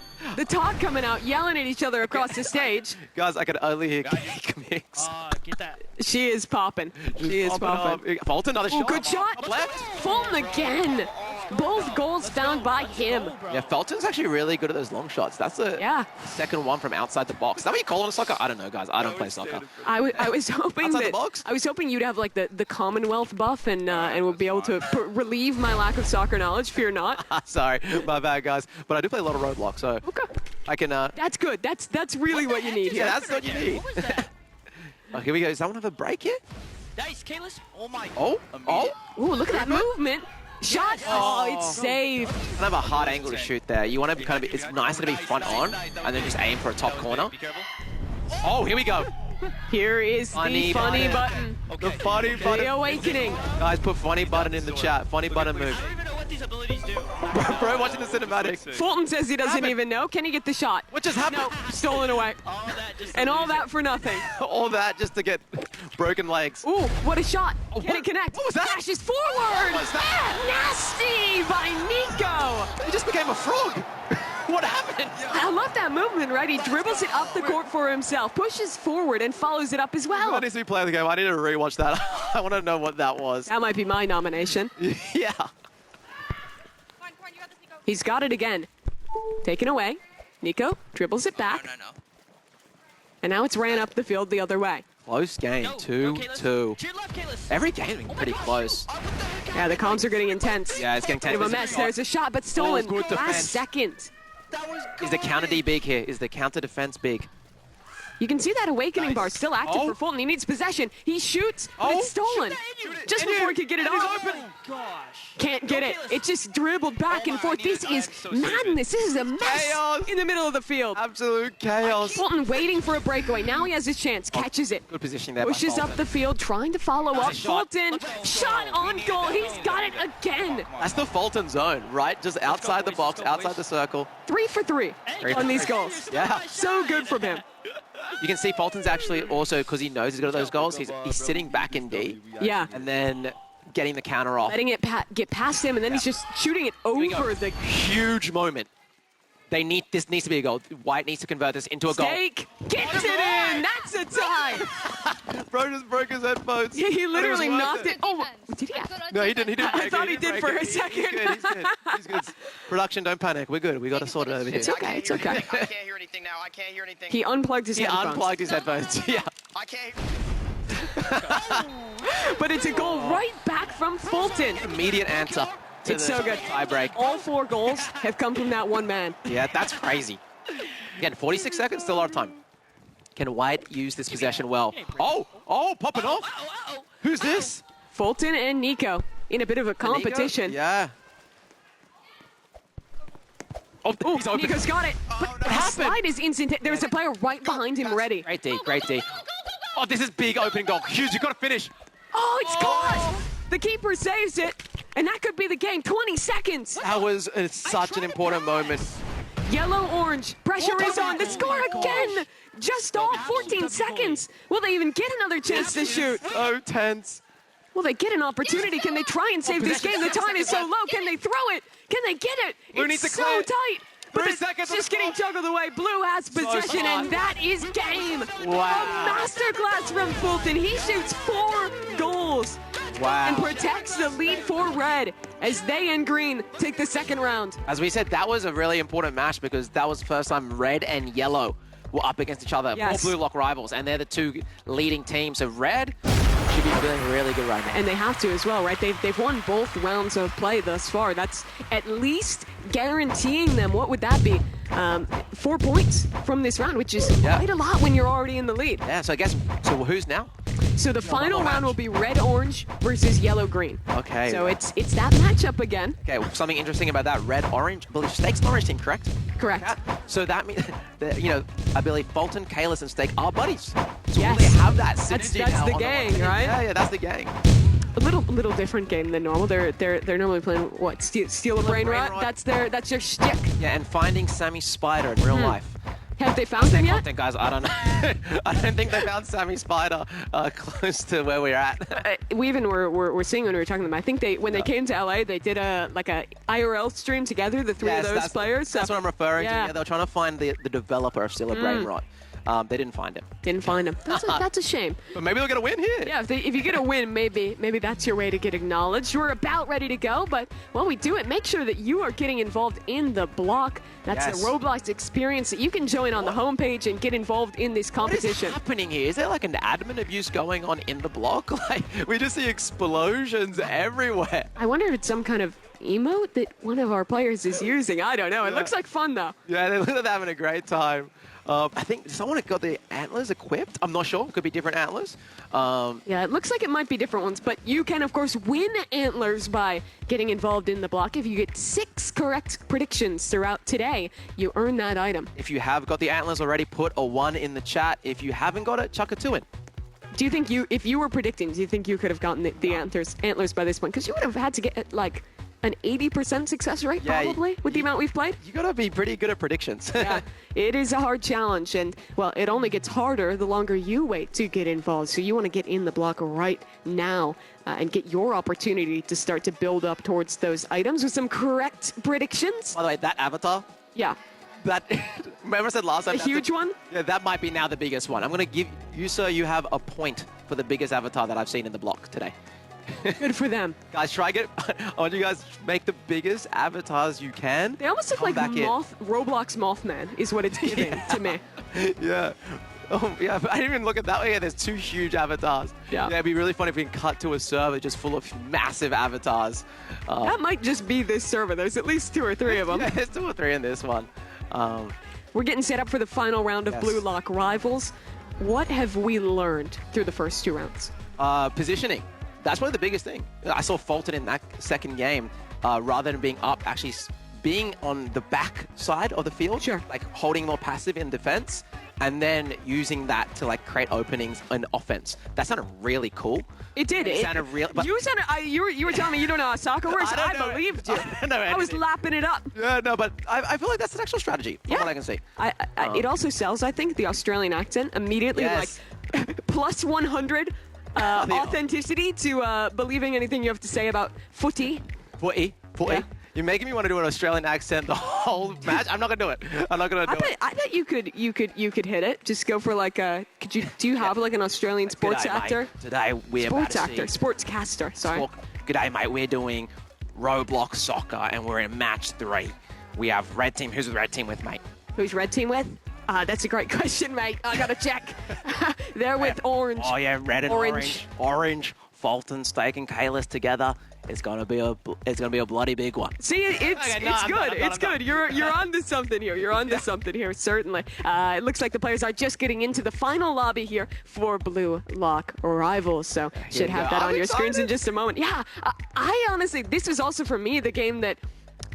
talk coming out, yelling at each other across the stage. Guys, I can only hear Cake Mix. Get that. She is popping. She is popping. Fulton, another shot. Good shot. Left. Fulton again. Both goals found by him. Yeah, Fulton's actually really good at those long shots. That's the second one from outside the box. Is that what you call it in soccer? I don't know, guys. I don't play soccer. I was hoping Outside that the box? I was hoping you'd have like the Commonwealth buff and we'll be able to relieve my lack of soccer knowledge. Fear not. Sorry, my bad, guys. But I do play a lot of Roadblock, so I can. That's good. That's really what you need here. Yeah, that's what you need. Oh, here we go. Does that one have a break here? Nice, Kalis. Oh my. Oh, oh. Ooh, look at that movement. Shot. Oh, it's saved. Kind of a hard angle to shoot there. You want to kind of, it's nicer to be front on and then just aim for a top corner. Oh, here we go. Here is the funny button. The funny button. The awakening. Guys, put funny button in the chat. Funny button move. These abilities do. Bro, watching the cinematics. Fulton says he doesn't even know. Can he get the shot? What just happened? No, stolen away. And all that for nothing. All that just to get broken legs. Ooh, what a shot. Oh, Can it connect? What was that? Dashes forward. What was that? Nasty by Nico. He just became a frog. What happened? I love that movement, right? He dribbles it up the court for himself, pushes forward, and follows it up as well. That needs to be playing the game. I need to rewatch that. I want to know what that was. That might be my nomination. Yeah. He's got it again. Taken away. Nico dribbles it back. No. And now it's ran up the field the other way. Close game, 2-2. To your left, Kalis. Every game has been pretty close. Yeah, the comms are getting intense. Yeah, it's getting tense. Bit of a mess. There's a shot, but stolen. Oh, good defense. Last second. Is the counter D big here? Is the counter defense big? You can see that awakening bar still active for Fulton. He needs possession. He shoots, but it's stolen. Just before he could get it off. Gosh. Can't get it. It just dribbled back and forth. This is madness. This is a mess Chaos. in the middle of the field. Absolute chaos. Fulton waiting for a breakaway. Now he has his chance. Catches it. Good positioning there. by Pushes up Fulton. the field, trying to follow up. Fulton, shot on goal. He's got it again. That's the Fulton zone, right? Just outside the box, outside the circle. 3 for 3 on these goals. Yeah. So good from him. You can see Fulton's actually also, because he knows he's got those goals, he's sitting back in D. Yeah. And then getting the counter off. Letting it get past him, and then he's just shooting it over the... Huge moment. This needs to be a goal. White needs to convert this into a goal. Steak gets it in. That's a tie. Bro just broke his headphones. He literally knocked it. Oh, Defense. did he? No, he didn't. I thought he did for a second. He's good. He's good. Production, don't panic. We're good. We got to sort it over here. It's okay. It's okay. I can't hear anything now. I can't hear anything. He unplugged his He headphones. unplugged his headphones. Yeah. I can't. But it's a goal right back from Fulton. Immediate answer. to It's the so good. tie break. All 4 goals have come from that one man. Yeah, that's crazy. Again, 46 seconds, still a lot of time. Can White use this possession well? Oh, pop it off. Who's this? Fulton and Nico in a bit of a competition. Yeah. Oh, Ooh, he's open. Nico's got it. But the slide is instant. There's a player right behind him ready. Great D, great D. Oh, this is big opening goal. Hughes, you got to finish. Oh, it's gone. The keeper saves it, and that could be the game. 20 seconds. That was such an important moment. Yellow-orange. Pressure is on. The score again. Just off 14 seconds. Will they even get another chance to shoot? So tense. Will they get an opportunity? Can they try and save this game? The time is so low. Can they throw it? Can they get it? Blue needs It's to so clear. tight. But 3 it's seconds just getting juggled away. Blue has possession, and that is game. Wow. A masterclass from Fulton. He shoots 4 goals. Wow. And protects the lead for Red as they and Green take the second round. As we said, that was a really important match because that was the first time Red and Yellow were up against each other. Yes. All Blue Lock rivals, and they're the 2 leading teams. So Red should be feeling really good right now. And they have to as well, right? They've won both rounds of play thus far. That's at least guaranteeing them, what would that be? 4 points from this round, which is quite a lot when you're already in the lead. Yeah, so I guess, so who's now? So the final round will be red-orange versus yellow-green. Okay. So it's that matchup again. Okay, well, something interesting about that, red-orange, I believe Steak's orange team, correct? Correct. So that means, that, you know, I believe Fulton, Kalis, and Steak are buddies. So Yes. will they have that synergy That's now the on gang, one team? right? Yeah, that's the gang. A little different game than normal. They're normally playing what? Steal a brain rot? That's their shtick. Yeah, and finding Sammy Spider in real life. Have they found him yet? Content, guys, I don't know. I don't think they found Sammy Spider close to where we're at. We even were seeing when we were talking to them. I think when they came to LA, they did a IRL stream together, the 3 of those players. So, That's what I'm referring to. yeah. Yeah, they were trying to find the developer of Steal a Brain Rot. They didn't find him. Didn't find him. That's a shame. But maybe they'll get a win here. Yeah, if you get a win, maybe that's your way to get acknowledged. We're about ready to go, but while we do it, make sure that you are getting involved in the block. That's Yes. a Roblox experience that you can join on the homepage and get involved in this competition. What is happening here? Is there like an admin abuse going on in the block? Like, we just see explosions everywhere. I wonder if it's some kind of emote that one of our players is using. I don't know. It looks like fun, though. Yeah, they look like they're having a great time. I think someone got the antlers equipped. I'm not sure. Could be different antlers. Yeah, it looks like it might be different ones, but you can, of course, win antlers by getting involved in the block. If you get 6 correct predictions throughout today, you earn that item. If you have got the antlers already, put a 1 in the chat. If you haven't got it, chuck a 2 in. Do you think if you were predicting, do you think you could have gotten the antlers by this point? Because you would have had to get like an 80% success rate, probably, with the amount we've played. You gotta be pretty good at predictions. Yeah, it is a hard challenge, and well, it only gets harder the longer you wait to get involved. So you want to get in the block right now and get your opportunity to start to build up towards those items with some correct predictions. By the way, that avatar. Yeah. That, remember I said last time? A huge one? Yeah, that might be now the biggest one. I'm going to give you, sir, you have a point for the biggest avatar that I've seen in the block today. Good for them. Guys, try get. I want you guys to make the biggest avatars you can. They almost look like Roblox Mothman is what it's giving to me. Yeah. Oh, yeah, but I didn't even look at that way. Yeah, there's 2 huge avatars. Yeah. It'd be really fun if we can cut to a server just full of massive avatars. That might just be this server. There's at least 2 or 3 of them. Yeah, there's 2 or 3 in this one. We're getting set up for the final round of Blue Lock Rivals. What have we learned through the first 2 rounds? Positioning. That's probably the biggest thing. I saw Fulton in that second game, rather than being up, actually being on the back side of the field, like holding more passive in defense, and then using that to like create openings in offense. That sounded really cool. It did. It sounded real. You were telling me you don't know how soccer works. I believed you. I was lapping it up. Yeah, no, but I feel like that's an actual strategy from what I can see. It also sells, I think, the Australian accent immediately, like plus 100 authenticity to believing anything you have to say about footy. Footy. Yeah. You're making me want to do an Australian accent the whole match. I'm not gonna do it. I'm not gonna do it. I bet you could hit it. Just go for like a. Do you have like an Australian sports actor? Mate. Today we're sportscaster. Sorry. G'day, mate. We're doing Roblox soccer and we're in match 3. We have red team. Who's the red team with, mate? Who's red team with? That's a great question, mate. I gotta check. They're with orange. Oh yeah, red and orange. Fulton, Steak, and Kalis together. It's gonna be a bloody big one. See, it's good. You're onto something here. You're onto something here, certainly. It looks like the players are just getting into the final lobby here for Blue Lock Rivals. So should have that on your screens in just a moment. Yeah, I honestly, this was also for me the game that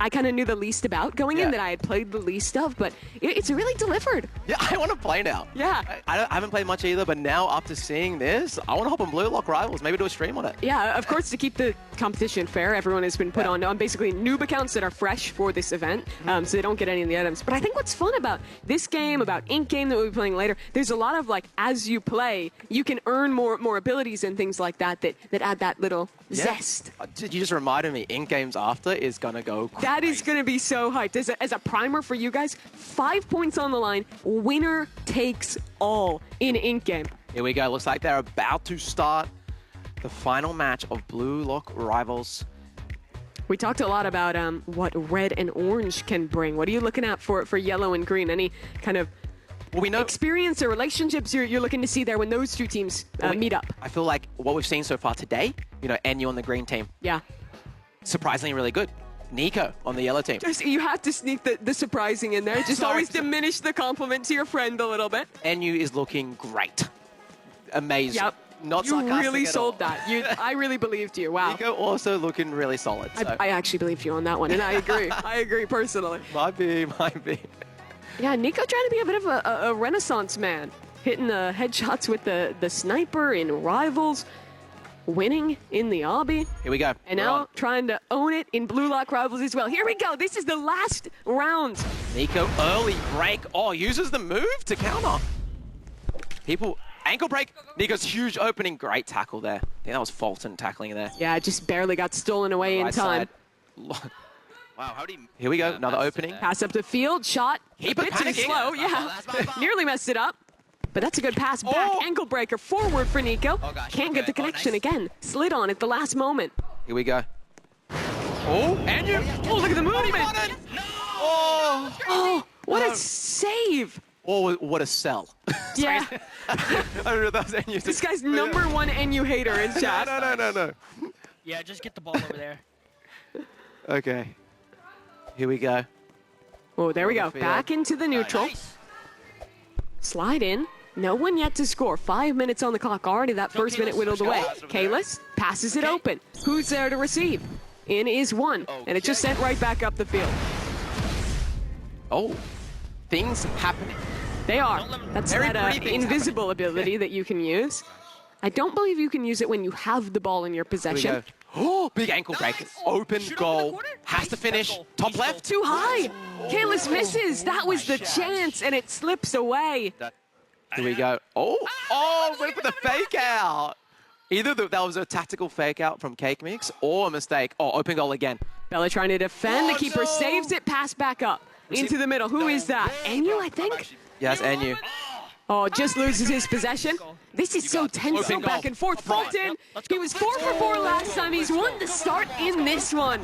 I kind of knew the least about going in, that I had played the least of, but it's really delivered. Yeah, I want to play now. Yeah. I haven't played much either, but now after seeing this, I want to hop on Blue Lock Rivals, maybe do a stream on it. Yeah, of course, to keep the competition fair, everyone has been put on basically noob accounts that are fresh for this event, so they don't get any of the items. But I think what's fun about this game, about Ink Game that we'll be playing later, there's a lot of, like, as you play, you can earn more abilities and things like that add that little zest. You just reminded me, Ink Games after is going to go crazy. That is going to be so hyped. As a primer for you guys, 5 points on the line, winner takes all in Ink Game. Here we go. Looks like they're about to start the final match of Blue Lock Rivals. We talked a lot about what red and orange can bring. What are you looking at for yellow and green? Any kind of experience or relationships you're looking to see there when those 2 teams meet up? I feel like what we've seen so far today, NU on the green team. Yeah. Surprisingly really good. Nico on the yellow team. You have to sneak the surprising in there. Just always diminish the compliment to your friend a little bit. NU is looking great. Amazing. Yep. Not you sarcastic really at sold all. that. I really believed you. Wow. Nico also looking really solid. So. I actually believed you on that one, and I agree. I agree personally. Might be. Yeah, Nico trying to be a bit of a renaissance man. Hitting the headshots with the sniper in Rivals. Winning in the obby. Here we go. And now trying to own it in Blue Lock Rivals as well. Here we go. This is the last round. Nico, early break. Oh, uses the move to counter. Ankle break. Nico's huge opening. Great tackle there. I think that was Fulton tackling there. Yeah, just barely got stolen away in time. Wow, how do you... Here we go. Another opening. Pass up the field. Shot. Keep a bit too slow. Yeah. Nearly messed it up. But that's a good pass back. Ankle breaker forward for Nico. Oh, gosh. Can't get the connection again. Slid on at the last moment. Here we go. And you. Oh, look at the movement. No! Oh, what a save. Oh, what a sell. Yeah. I don't know if that was NU. This guy's number 1 NU hater in chat. No. Yeah, just get the ball over there. Okay. Here we go. Oh, there we go. Back into the neutral. Nice. slide in. No one yet to score. 5 minutes on the clock. Already that first minute whittled away. Kalis passes it open. Who's there to receive? In is one. And it just sent right back up the field. Oh, things happening. They are. That's that invisible ability that you can use. I don't believe you can use it when you have the ball in your possession. Oh, big ankle break. Open goal. Has to finish. Top left. Too high. Kalis misses. That was the chance, and it slips away. Here we go. Oh, went for the fake out. Either that was a tactical fake out from Cake Mix or a mistake. Oh, open goal again. Bella trying to defend. The keeper saves it. Pass back up into the middle. Who is that? Enyu, I think? Yes, Enyu. Oh, just loses his possession. This is so tense, so back and forth. Fulton, he was 4 for 4 last time. He's won the start in this one.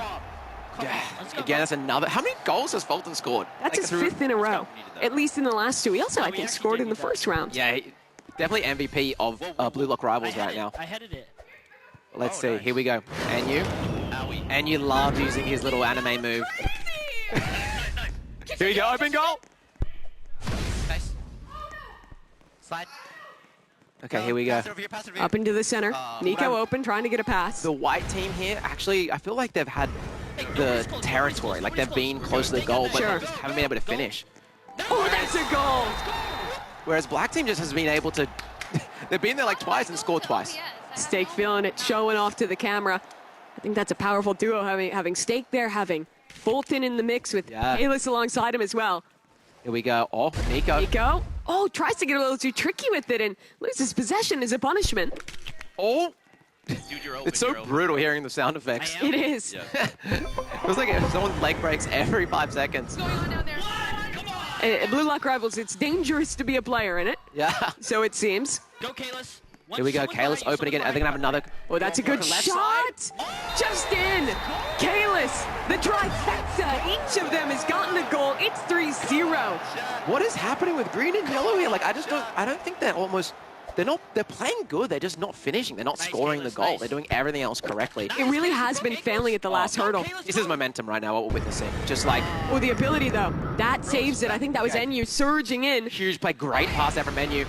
Yeah. Again, that's another. How many goals has Fulton scored? That's his 5th in a row, at least in the last 2. He also, I think, scored in the first round. Yeah, definitely MVP of Blue Lock Rivals right now. I headed it. Let's see. Here we go. Enyu. Enyu loves using his little anime move. Here we go. Open goal. Nice. Slide. Okay, here we go. Up into the center. Nico open, trying to get a pass. The white team here, actually, I feel like they've had the territory. Like, they've been close to the goal, but they just haven't been able to finish. Oh, that's a goal! Whereas black team just has been able to... They've been there like twice and scored twice. Steak feeling it, showing off to the camera. I think that's a powerful duo, having Steak there, having Fulton in the mix with Kalis alongside him as well. Here we go. Oh, Nico. Nico. Oh, tries to get a little too tricky with it and loses possession as a punishment. Oh. It's so brutal hearing the sound effects. It is. It feels like someone's leg breaks every 5 seconds. Blue Lock Rivals, it's dangerous to be a player in it. Yeah. So it seems. Go, Kalis. Here we go. Kalis open again. Are they going to have another? Oh, that's a good shot. Just in. Kalis, the trifecta. Each of them has gotten a goal. It's 3-0. What is happening with green and yellow here? Like, I don't think they're playing good. They're just not finishing. They're not scoring the goal. They're doing everything else correctly. It really has been failing at the last hurdle. This is momentum right now, what we're witnessing. Just like... Oh, the ability, though. That saves it. I think that was Enyu surging in. Huge play. Great pass there from Enyu.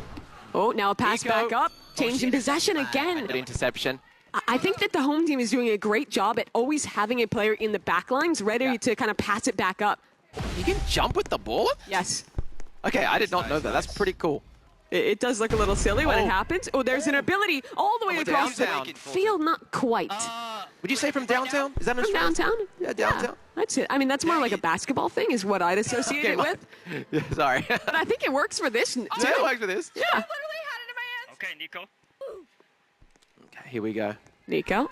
Oh, now a pass back up. Changing possession again. Good interception. I think that the home team is doing a great job at always having a player in the back lines ready to kind of pass it back up. You can jump with the ball? Yes. Okay, I did not know that. That's pretty cool. It does look a little silly when it happens. Oh, there's an ability all the way across downtown. the field. Not quite. Would you say from downtown? Is that from downtown? Yeah, downtown. Yeah, that's it. I mean, that's more like a basketball thing is what I'd associate it with. Yeah, sorry. But I think it works for this, too. Yeah, it works for this. Yeah. Okay, Nico. Okay, here we go. Nico.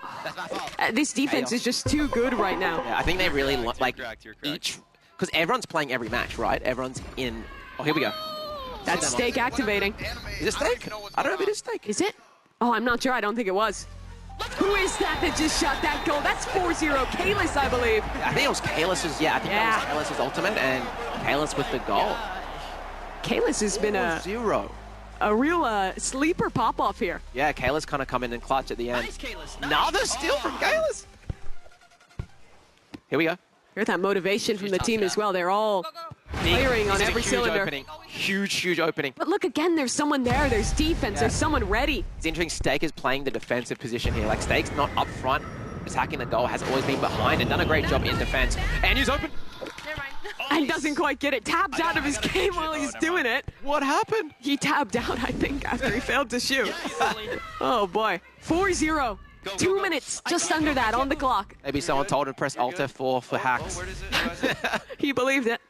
This defense is just too good right now. Yeah, I think they really like each... Because everyone's playing every match, right? Everyone's in... Oh, here we go. That's Steak activating. Is it Steak? I don't know if it is Steak. Is it? Oh, I'm not sure. I don't think it was. Who is that just shot that goal? That's 4-0. Kalis, I believe. I think it was Kalis's... Yeah, I think that was Kalis's ultimate, and Kalis with the goal. Kalis has been a real sleeper pop-off here. Yeah, Kalis kind of come in and clutch at the end. Nice, Kalis. Another steal from Kalis. Here we go. Hear that motivation from the team as well. They're all firing on every cylinder. Opening. Huge opening. But look, again, there's someone there. There's defense. There's someone ready. It's interesting. Steak is playing the defensive position here. Like, Steak's not up front attacking the goal, has always been behind and done a great job in defense. And he's open. And doesn't quite get it. Tabbed out of his game while he's doing it. What happened? He tabbed out, I think, after he failed to shoot. Oh, boy. 4-0. 2 minutes, just under that on the clock. Maybe someone told him to press Alt F4 for hacks. He believed it.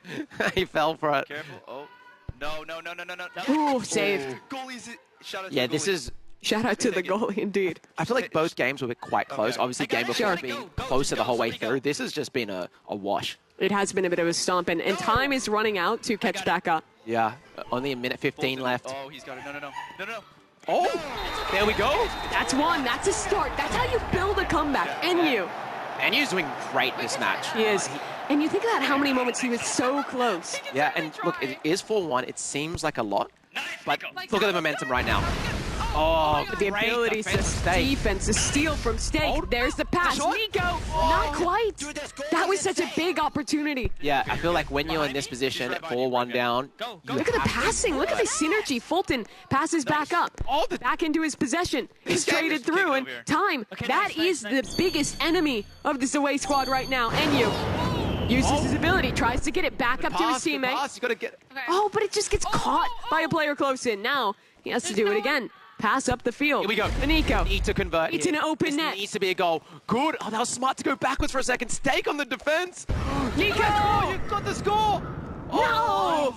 He fell for it. Careful. Oh. No. Ooh, save. Yeah, this is... Shout out to the goalie, indeed. I feel like both games were quite close. Obviously, game before has been closer the whole way through. This has just been a wash. It has been a bit of a stomp, and time is running out to catch back up. Yeah, only a minute 15 left. Oh, he's got it. No. Oh, there we go. That's one. That's a start. That's how you build a comeback. Enyu's doing great this match. He is. And you think about how many moments he was so close. Yeah, and look, it is 4-1. It seems like a lot, but look at the momentum right now. Oh, But the abilities to defense, the steal from Steak. There's the pass. Nico, not quite. That was such a big opportunity. Yeah, I feel like when you're in this position, 4-1 down. Look at the passing. Look at the synergy. Fulton passes back up. Back into his possession. He's traded through. And time. That is the biggest enemy of this away squad right now. And uses his ability. Tries to get it back up to his teammate. You gotta get... Oh, but it just gets caught by a player close in. Now he has to do it again. Pass up the field. Here we go. Nico. Need to convert. It's an open net. Needs to be a goal. Good. Oh, that was smart to go backwards for a second. Steak on the defense. Nico! You got the score. No!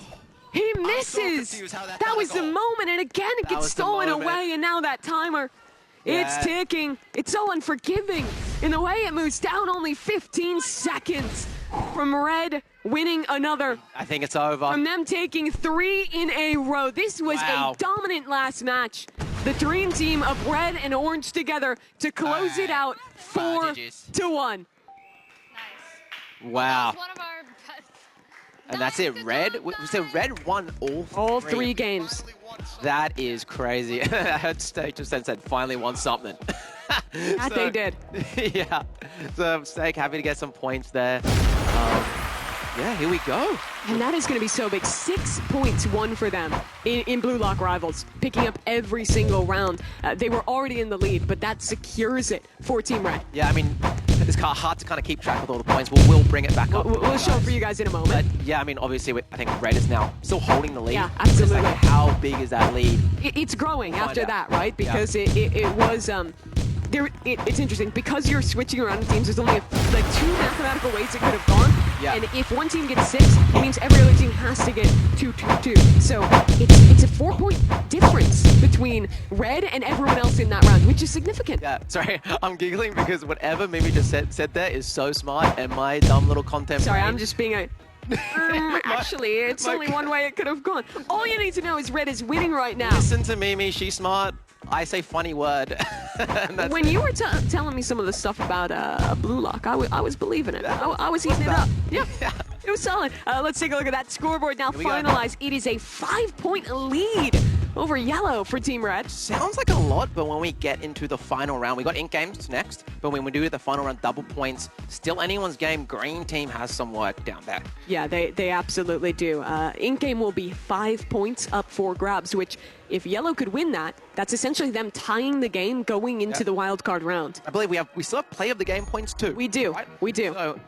He misses. That was the moment, and again it gets stolen away, and now that timer, it's ticking. It's so unforgiving. In the way it moves down, only 15 seconds from Red winning another. I think it's over. From them taking 3 in a row. This was a dominant last match. The dream team of Red and Orange together to close it out 4-1. Wow. One of our best. And that's it. Red? So Red won all three games. That is crazy. I heard Steak just then said, finally won something. That they did. Yeah. So Steak, happy to get some points there. Yeah, here we go. And that is going to be so big. 6 points won for them in Blue Lock Rivals, picking up every single round. They were already in the lead, but that secures it for Team Red. Yeah, I mean, it's hard to kind of keep track of all the points. We'll bring it back up. We'll show it for you guys in a moment. But yeah, I mean, obviously, I think Red is now still holding the lead. Yeah, absolutely. Like, how big is that lead? It's growing after that, right? Because it was... it's interesting because you're switching around teams. There's only like 2 mathematical ways it could have gone, and if one team gets 6, it means every other team has to get 2-2-2. So it's a 4-point difference between Red and everyone else in that round, which is significant. Yeah, sorry, I'm giggling because whatever Mimi just said there is so smart, and my dumb little content. Sorry, I'm just being a. Actually, it's only one way it could have gone. All you need to know is Red is winning right now. Listen to Mimi, she's smart. I say funny word. When you were telling me some of the stuff about Blue Lock, I was believing it. I was eating it up. Yeah. It was solid. Let's take a look at that scoreboard now. Finalized. It is a 5-point lead over Yellow for Team Red. Sounds like a lot, but when we get into the final round, we got ink games next. But when we do the final round, double points, still anyone's game. Green team has some work down there. Yeah, they absolutely do. Ink game will be 5 points up for grabs, which if Yellow could win that, that's essentially them tying the game going into the wild card round. I believe we still have play of the game points too. We do. Right? We do. So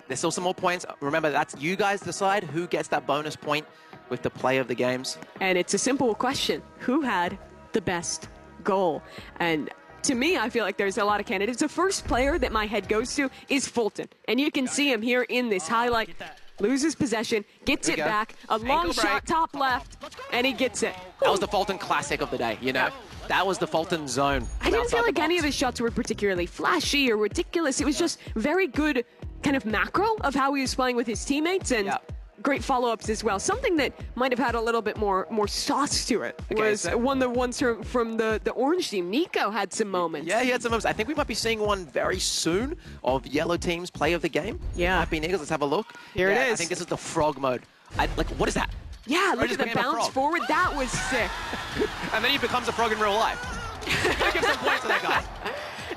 there's still some more points. Remember, that's you guys decide who gets that bonus point with the play of the games. And it's a simple question. Who had the best goal? And to me, I feel like there's a lot of candidates. The first player that my head goes to is Fulton. And you can see him here in this highlight. Loses possession, gets it back, a long shot top left, and he gets it. That was the Fulton classic of the day, you know? That was the Fulton zone. I didn't feel like any of his shots were particularly flashy or ridiculous. It was just very good kind of macro of how he was playing with his teammates and great follow-ups as well. Something that might have had a little bit more sauce to it was one of the ones from the Orange team. Nico had some moments. Yeah, he had some moments. I think we might be seeing one very soon of Yellow team's play of the game. Yeah. Might be Niggles. Let's have a look. Here it is. I think this is the frog mode. Like, what is that? Yeah, look at the bounce forward. That was sick. And then he becomes a frog in real life. Gotta give some points to that guy.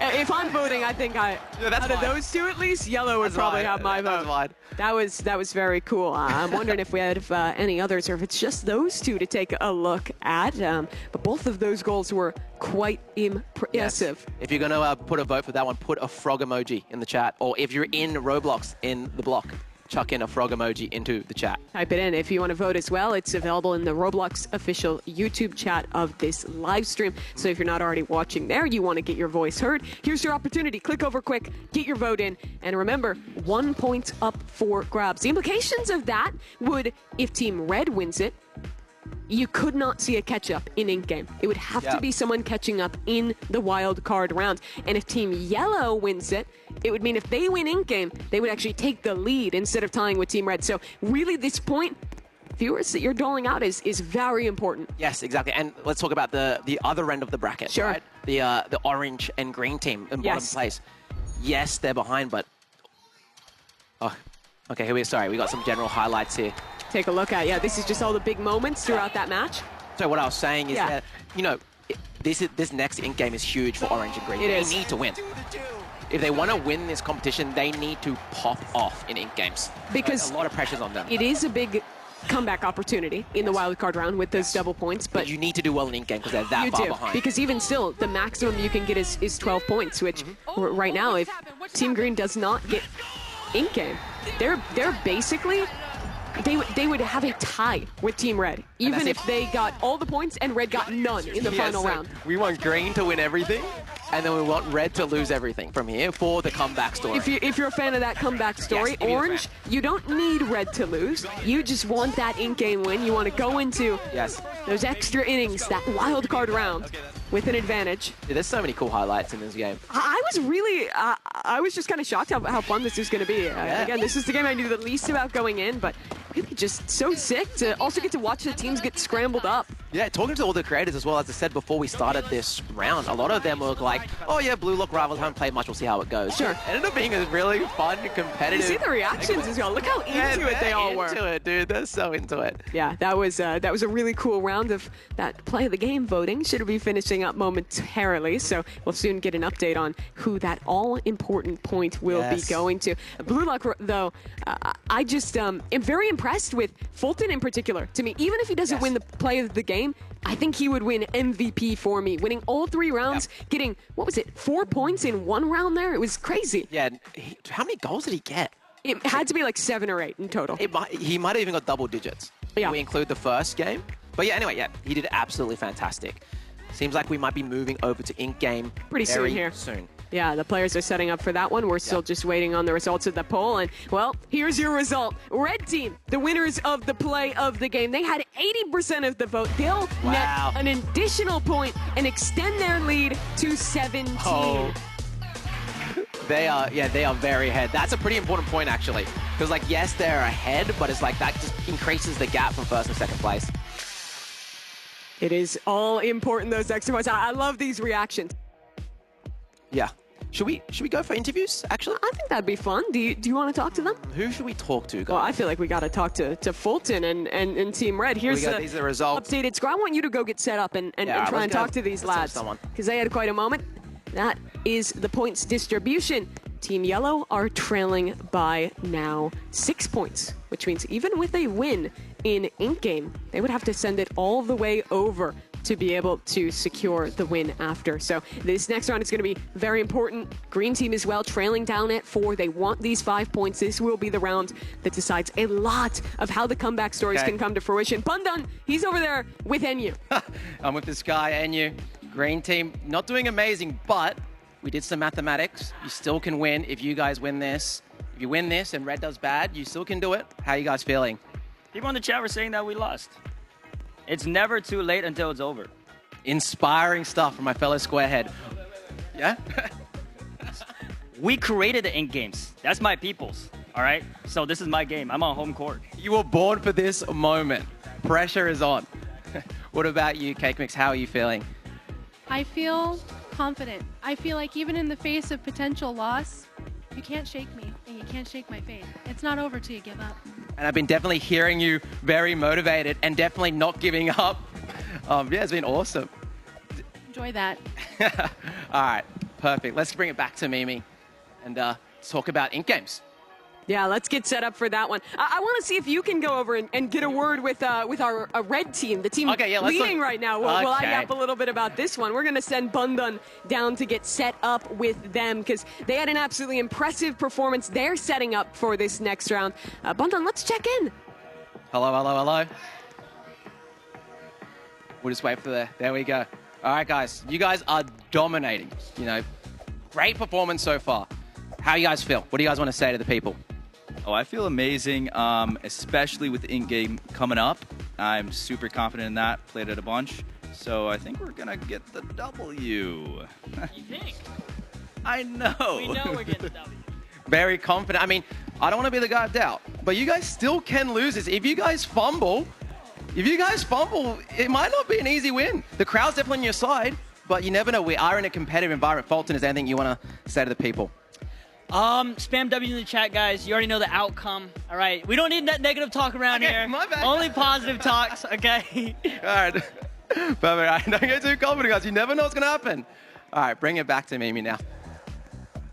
If I'm voting, I think out of those two at least, Yellow would probably have my vote. That was very cool. I'm wondering if we had any others or if it's just those two to take a look at. But both of those goals were quite impressive. Yes. If you're going to put a vote for that one, put a frog emoji in the chat. Or if you're in Roblox in the block, chuck in a frog emoji into the chat. Type it in if you want to vote as well. It's available in the Roblox official YouTube chat of this live stream. So if you're not already watching there, you want to get your voice heard, here's your opportunity. Click over quick, get your vote in, and remember, 1 point up for grabs. The implications of that would, if Team Red wins it, you could not see a catch-up in ink game. It would have to be someone catching up in the wild card round. And if Team Yellow wins it, it would mean if they win ink game, they would actually take the lead instead of tying with Team Red. So really this point, viewers, that you're doling out is very important. Yes, exactly. And let's talk about the other end of the bracket. Sure. Right? The orange and green team in bottom place. Yes, they're behind, but... Oh, okay, here we are. Sorry, we got some general highlights here. Take a look at, this is just all the big moments throughout that match. So what I was saying is that, you know, this next ink game is huge for Orange and Green. It They is. need to win. If they want to win this competition, they need to pop off in ink games. Because a lot of pressure's on them. it is a big comeback opportunity in the wild card round with those double points, but you need to do well in ink game because they're that far behind. Because even still, the maximum you can get is 12 points, which right now, if Team Green does not get ink game, they're basically they would have a tie with Team Red, even if they got all the points and Red got none in the final round. We want Green to win everything, and then we want Red to lose everything from here for the comeback story. If you're a fan of that comeback story, Orange, you don't need Red to lose. You just want that ink game win. You want to go into those extra innings, that wild card round, with an advantage. Yeah, there's so many cool highlights in this game. I was really, I was just kind of shocked how fun this is going to be. Again, this is the game I knew the least about going in, but really just so sick to also get to watch the teams get scrambled up. Yeah, talking to all the creators as well, as I said before we started this round, a lot of them were like, oh yeah, Blue Lock Rivals haven't played much, we'll see how it goes. Sure. It ended up being a really fun, competitive... You see the reactions as well. Look how into it they all were. Into it, dude. They're so into it. Yeah, that was a really cool round of that play of the game voting. Should be finishing up momentarily, so we'll soon get an update on who that all-important point will be going to. Blue Lock, though, I just am very impressed with Fulton in particular. To me, even if he doesn't win the play of the game, I think he would win MVP for me. Winning all 3 rounds, getting, what was it, 4 points in 1 round there? It was crazy. Yeah, how many goals did he get? It had to be like 7 or 8 in total. He might have even got double digits. Yeah. We include the first game. But yeah, anyway, he did absolutely fantastic. Seems like we might be moving over to ink game pretty soon here. Soon. Yeah, the players are setting up for that one. We're still just waiting on the results of the poll. And, well, here's your result. Red team, the winners of the play of the game. They had 80% of the vote. They'll net an additional point and extend their lead to 17. Oh. They are very ahead. That's a pretty important point, actually. Because, like, yes, they're ahead, but it's like that just increases the gap from first and second place. It is all important, those extra points. I love these reactions. Yeah. Should we go for interviews, actually? I think that'd be fun. Do you want to talk to them? Who should we talk to, guys? Well, I feel like we got to talk to Fulton and Team Red. Here's these are the results. Updated score. I want you to go get set up and try and talk to these lads. Because they had quite a moment. That is the points distribution. Team Yellow are trailing by now 6 points, which means even with a win in ink game, they would have to send it all the way over to be able to secure the win after. So this next round is going to be very important. Green team as well, trailing down at 4. They want these 5 points. This will be the round that decides a lot of how the comeback stories can come to fruition. Bundan, he's over there with NU. I'm with this guy, NU. Green team, not doing amazing, but we did some mathematics. You still can win if you guys win this. If you win this and Red does bad, you still can do it. How are you guys feeling? People in the chat were saying that we lost. It's never too late until it's over. Inspiring stuff from my fellow squarehead. Yeah? We created the ink games. That's my people's, all right? So this is my game. I'm on home court. You were born for this moment. Pressure is on. What about you, Cake Mix? How are you feeling? I feel confident. I feel like even in the face of potential loss, you can't shake me and you can't shake my faith. It's not over till you give up. And I've been definitely hearing you very motivated and definitely not giving up. Yeah, it's been awesome. Enjoy that. All right, perfect. Let's bring it back to Mimi and talk about ink games. Yeah, let's get set up for that one. I want to see if you can go over and get a word with our red team, the team leading right now. Well, I yap a little bit about this one. We're going to send Bundan down to get set up with them because they had an absolutely impressive performance. They're setting up for this next round. Bundan, let's check in. Hello, hello, hello. We'll just wait for there we go. All right, guys. You guys are dominating. You know, great performance so far. How you guys feel? What do you guys want to say to the people? Oh, I feel amazing, especially with the in-game coming up. I'm super confident in that. Played it a bunch. So I think we're going to get the W. You think? I know. We know we're getting the W. Very confident. I mean, I don't want to be the guy of doubt, but you guys still can lose this. If you guys fumble, it might not be an easy win. The crowd's definitely on your side, but you never know. We are in a competitive environment. Fulton, is there anything you want to say to the people? Spam W in the chat, guys. You already know the outcome. All right. We don't need that negative talk around here. My bad. Only positive talks, okay? All right. Perfect. All right, don't get too confident, guys. You never know what's going to happen. All right, bring it back to Mimi now.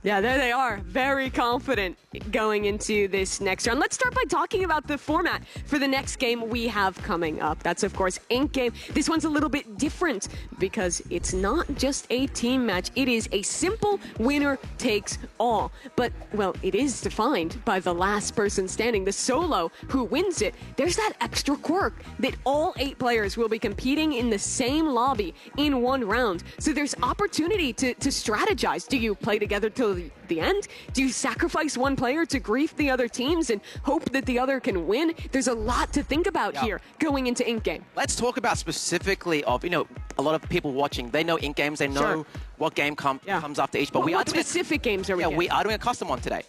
Yeah, there they are. Very confident going into this next round. Let's start by talking about the format for the next game we have coming up. That's, of course, Ink Game. This one's a little bit different because it's not just a team match. It is a simple winner takes all. But, well, it is defined by the last person standing, the solo who wins it. There's that extra quirk that all 8 players will be competing in the same lobby in one round. So there's opportunity to strategize. Do you play together till the end? Do you sacrifice one player to grief the other teams and hope that the other can win? There's a lot to think about here going into Ink Game. Let's talk about specifically of, a lot of people watching, they know Ink Games, they know what game comes after each, but we are doing specific games are we? Yeah, we are doing a custom one today.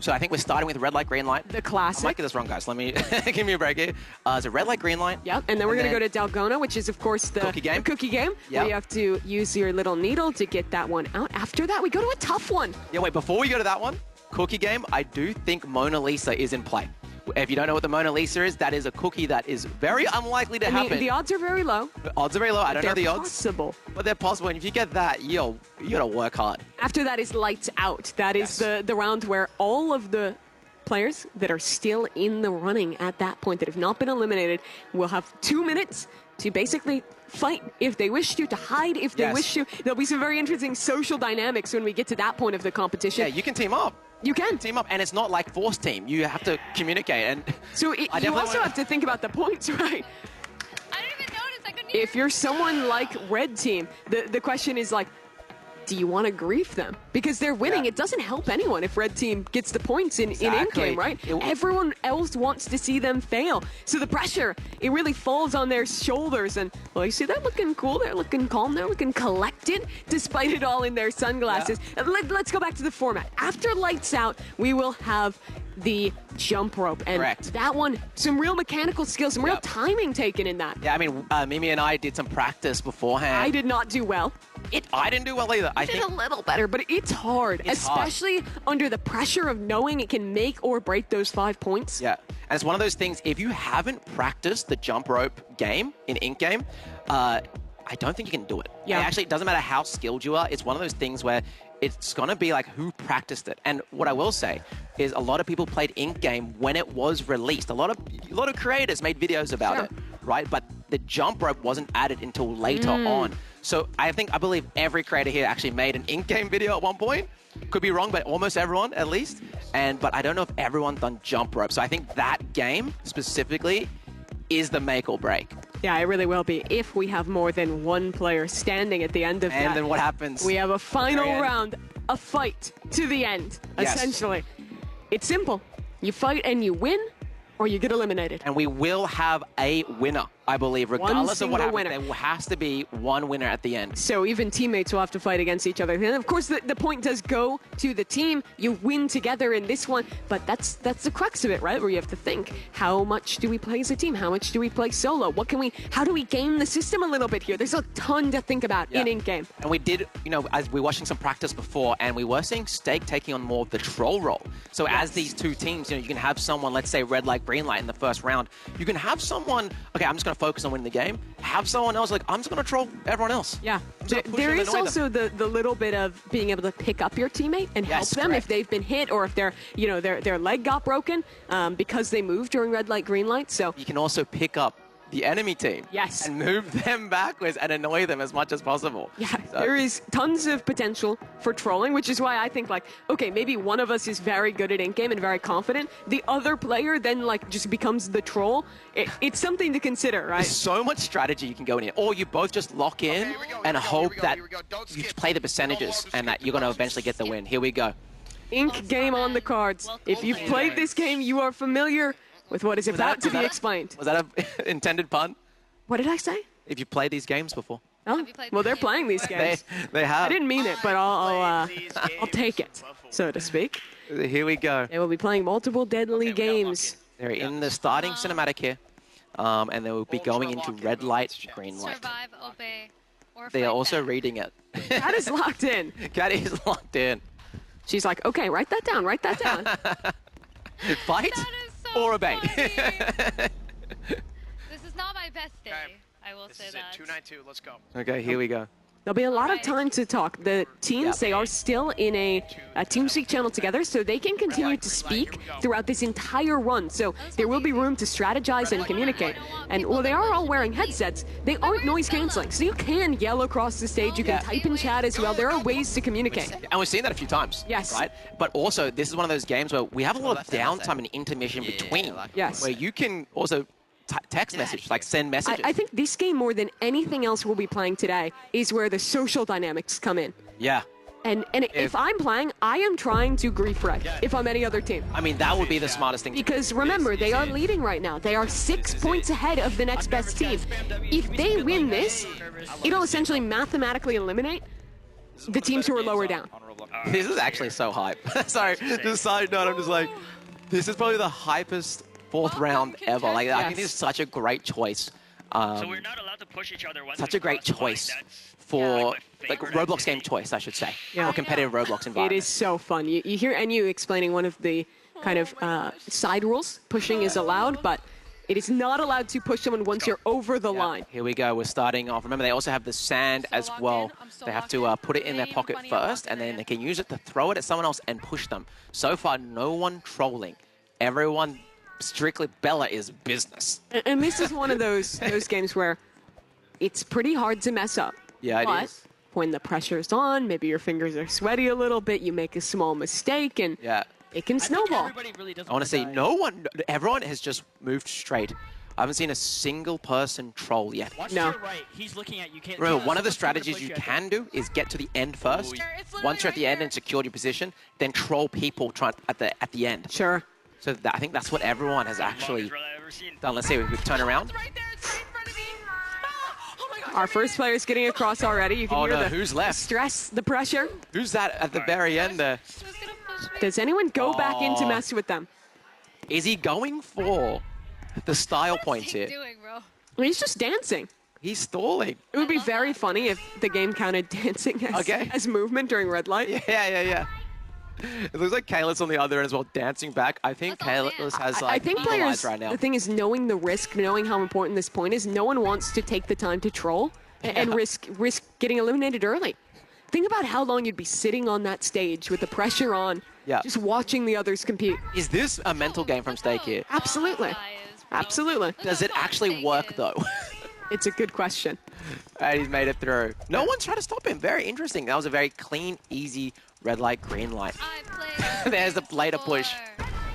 So I think we're starting with red light, green light. The classic. I might get this wrong, guys. Let me give me a break here. It's a red light, green light. Yep, and then we're going to go to Dalgona, which is, of course, the cookie game. Where you have to use your little needle to get that one out. After that, we go to a tough one. Yeah, wait, before we go to that one, cookie game, I do think Mona Lisa is in play. If you don't know what the Mona Lisa is, that is a cookie that is very unlikely to happen. The odds are very low. The odds are very low. I don't know the odds. They're possible. But they're possible. And if you get that, you gotta work hard. After that is lights out. That is the round where all of the players that are still in the running at that point that have not been eliminated will have 2 minutes to basically fight if they wish to hide if they wish to. There'll be some very interesting social dynamics when we get to that point of the competition. Yeah, you can team up. You can team up, and it's not like force team. You have to communicate, and so you also have to think about the points, right? I didn't even notice. I couldn't hear. If you're someone like Red Team, the question is like, do you want to grief them? Because they're winning. It doesn't help anyone if Red Team gets the points in Ink Game, right? Everyone else wants to see them fail. So the pressure, it really falls on their shoulders. And, well, you see, they're looking cool. They're looking calm. They're looking collected, despite it all in their sunglasses. Yeah. Let's go back to the format. After lights out, we will have the jump rope. And that one, some real mechanical skills, some real timing taken in that. Yeah, I mean, Mimi and I did some practice beforehand. I did not do well. I didn't do well either. I did a little better, but it's hard, especially under the pressure of knowing it can make or break those 5 points. Yeah, and it's one of those things, if you haven't practiced the jump rope game in Ink Game, I don't think you can do it. Yeah. Actually, it doesn't matter how skilled you are. It's one of those things where it's going to be like who practiced it. And what I will say is a lot of people played Ink Game when it was released. A lot of creators made videos about it, right? But the jump rope wasn't added until later on. So I believe every creator here actually made an Ink Game video at one point. Could be wrong, but almost everyone at least. But I don't know if everyone's done jump rope. So I think that game specifically is the make or break. Yeah, it really will be if we have more than one player standing at the end of that. And then what happens? We have a final round, a fight to the end, essentially. It's simple. You fight and you win, or you get eliminated. And we will have a winner, I believe, regardless of what happens. There has to be one winner at the end. So even teammates will have to fight against each other. And of course, the point does go to the team. You win together in this one, but that's the crux of it, right? Where you have to think, how much do we play as a team? How much do we play solo? How do we game the system a little bit here? There's a ton to think about in Ink Game. And we did, as we were watching some practice before, and we were seeing Stake taking on more of the troll role. So as these two teams, you can have someone, let's say red light, green light in the first round. You can have someone, okay, I'm just going to focus on winning the game. Have someone else, like, I'm just going to troll everyone else. Yeah. There is also the little bit of being able to pick up your teammate and help them if they've been hit or if their leg got broken because they moved during red light, green light. So you can also pick up the enemy team. Yes. And move them backwards and annoy them as much as possible. Yeah, there is tons of potential for trolling, which is why I think, okay, maybe one of us is very good at Ink Game and very confident. The other player then, just becomes the troll. It's something to consider, right? There's so much strategy you can go in here. Or you both just lock in and hope that you play the percentages and that you're going to eventually get the win. Here we go. Ink Game on the cards. If you've played this game, you are familiar with what is about to be explained. Was that an intended pun? What did I say? If you played these games before. Oh, well, they're playing these games. They have. I didn't mean it, but I'll take it, so to speak. Here we go. They will be playing multiple deadly games. They're in the starting cinematic here, and they will be going into red light, green light. Survive, obey, or they are fight also back. reading it. Kat is locked in. Kat is locked in. She's like, okay, write that down, write that down. Fight That is so or obey. funny. This is not my best day. I will This say is that. it. 292. Let's go. Okay, here we go. There'll be a lot of time to talk. The teams, they are still in a TeamSpeak channel together, so they can continue to speak throughout this entire run. So there will be room to strategize and communicate. And while they are all wearing headsets, they aren't noise canceling. So you can yell across the stage, you can type in chat as well. There are ways to communicate. And we've seen that a few times. Yes. Right? But also, this is one of those games where we have a lot of downtime and intermission between. Yes. Where you can also text message, like send messages. I think this game, more than anything else we'll be playing today, is where the social dynamics come in. Yeah. And if I'm playing, I am trying to grief Red if I'm any other team. I mean, that would be the smartest thing. Because remember, they are leading right now. They are 6 points ahead of the next best team. If they win this, it'll essentially mathematically eliminate the teams who are lower down. This is actually so hype. Sorry, just a side note, I'm just like, this is probably the hypest fourth round ever. Like, I think this is such a great choice. So we're not allowed to push each other. Such a great choice for, like, Roblox game choice, I should say. Yeah. Or competitive Roblox environment. It is so fun. You hear NU explaining one of the kind of side rules. Pushing is allowed, but it is not allowed to push someone once you're over the line. Here we go. We're starting off. Remember, they also have the sand as well. They have to put it in their pocket first, and then they can use it to throw it at someone else and push them. So far, no one trolling. Everyone, strictly Bella is business. And this is one of those games where it's pretty hard to mess up. Yeah, it but is. When the pressure's on, maybe your fingers are sweaty a little bit, you make a small mistake, and it can snowball. I want to say everyone has just moved straight. I haven't seen a single person troll yet. Watch to your right. He's looking at you. Can't Remember, one of the strategies you can do is get to the end first. Once you're at the end and secured your position, then troll people at the end. Sure. So I think that's what everyone has actually done. Let's see, we turn around. Our first player is getting across already. You can hear the who's left? Stress, the pressure. Who's that at the very end there? Does anyone go back in to mess with them? Is he going for the style points here? He's just dancing. He's stalling. It would be very funny if the game counted dancing as movement during red light. Yeah. It looks like Kayla's on the other end as well, dancing back. I think Kayla has I think players, right now. the thing is knowing the risk, knowing how important this point is, no one wants to take the time to troll and risk getting eliminated early. Think about how long you'd be sitting on that stage with the pressure on, just watching the others compete. Is this a mental game from stake here? Absolutely. Absolutely. Does it actually work, though? It's a good question. And he's made it through. No one's trying to stop him. Very interesting. That was a very clean, easy red light, green light. There's the later push.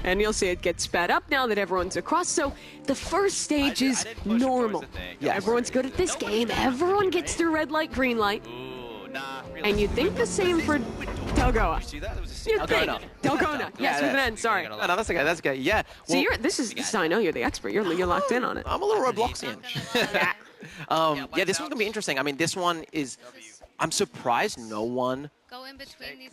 And you'll see it get sped up now that everyone's across. So the first stage is normal. Yeah. Everyone's good at this game. Everyone gets through red light, green light. And you'd think the same for Delgoa. You'd think. Delgona. Yes, with an N, sorry. No, that's okay. That's okay. Yeah. So this is how I know you're the expert. You're locked in on it. I'm a little Robloxian. Yeah, this one's going to be interesting. I mean, this one is... I'm surprised no one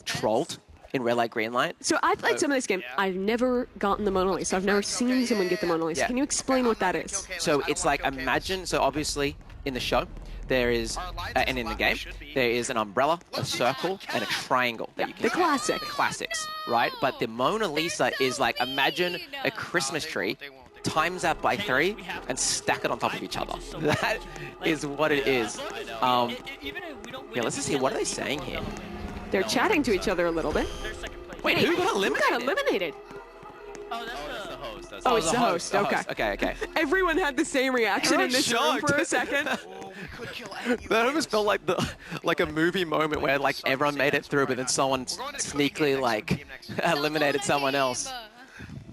trolled in red light, green light. So I've played some of this game. I've never gotten the Mona Lisa. I've never seen someone get the Mona Lisa. Yeah. Can you explain what that is? So it's like, imagine, so obviously in the show, there is, and in the game, there is an umbrella, a circle, and a triangle that you can The classic. The classics, right? But the Mona Lisa is like, imagine a Christmas tree, times that by 3, and stack it on top of each other. That is what it is. Yeah, let's just see, what are they saying here? They're chatting to each other a little bit. Wait, who got eliminated? Who got eliminated? Oh, it's the host. Okay. Okay. Everyone had the same reaction in this room for a second. That almost felt like a movie moment where like everyone made it through, but then someone sneakily like eliminated someone else.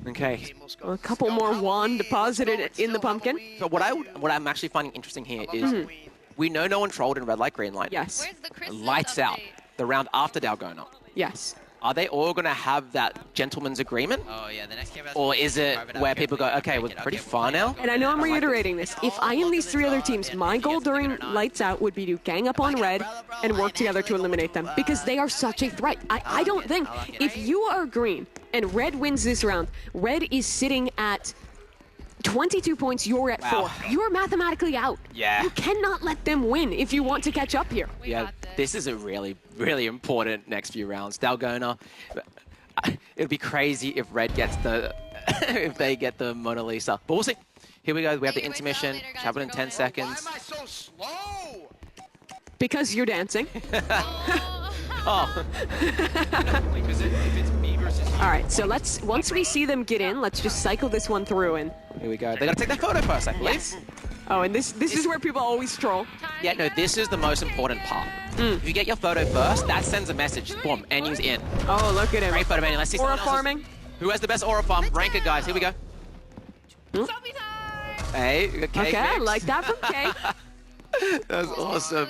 Okay. Well, a couple more wand deposited in the pumpkin. So what I'm actually finding interesting here is we know no one trolled in red light, green light. Yes. Lights out. The round after Dalgona. Yes. Are they all going to have that gentleman's agreement? Oh, yeah, the next game. Or is it where people go, okay, we're pretty far now? And I know I'm reiterating this. If I am these 3 other teams, my goal during Lights Out would be to gang up on Red and work together to eliminate them because they are such a threat. I don't think if you are green and Red wins this round, Red is sitting at 22 points, you're at 4. You're mathematically out. Yeah. You cannot let them win if you want to catch up here. Yeah, this is a really, really important next few rounds. Dalgona, it would be crazy if Red gets the if they get the Mona Lisa. But we'll see. Here we go. We have the intermission. Which happen in 10 seconds. Why am I so slow? Because you're dancing. Oh. All right, so once we see them get in, let's just cycle this one through and... Here we go. They gotta take their photo first, I believe. Yes. Oh, and this is where people always troll. Yeah, no, this is the most important part. If you get your photo first, that sends a message. Boom, Enu's in. Oh, look at him. Great photo, man. Let's see Aura someone else's. farming. Who has the best aura farm? Rank it, guys. Here we go. Hey, Okay, I like that from Kay. That's awesome.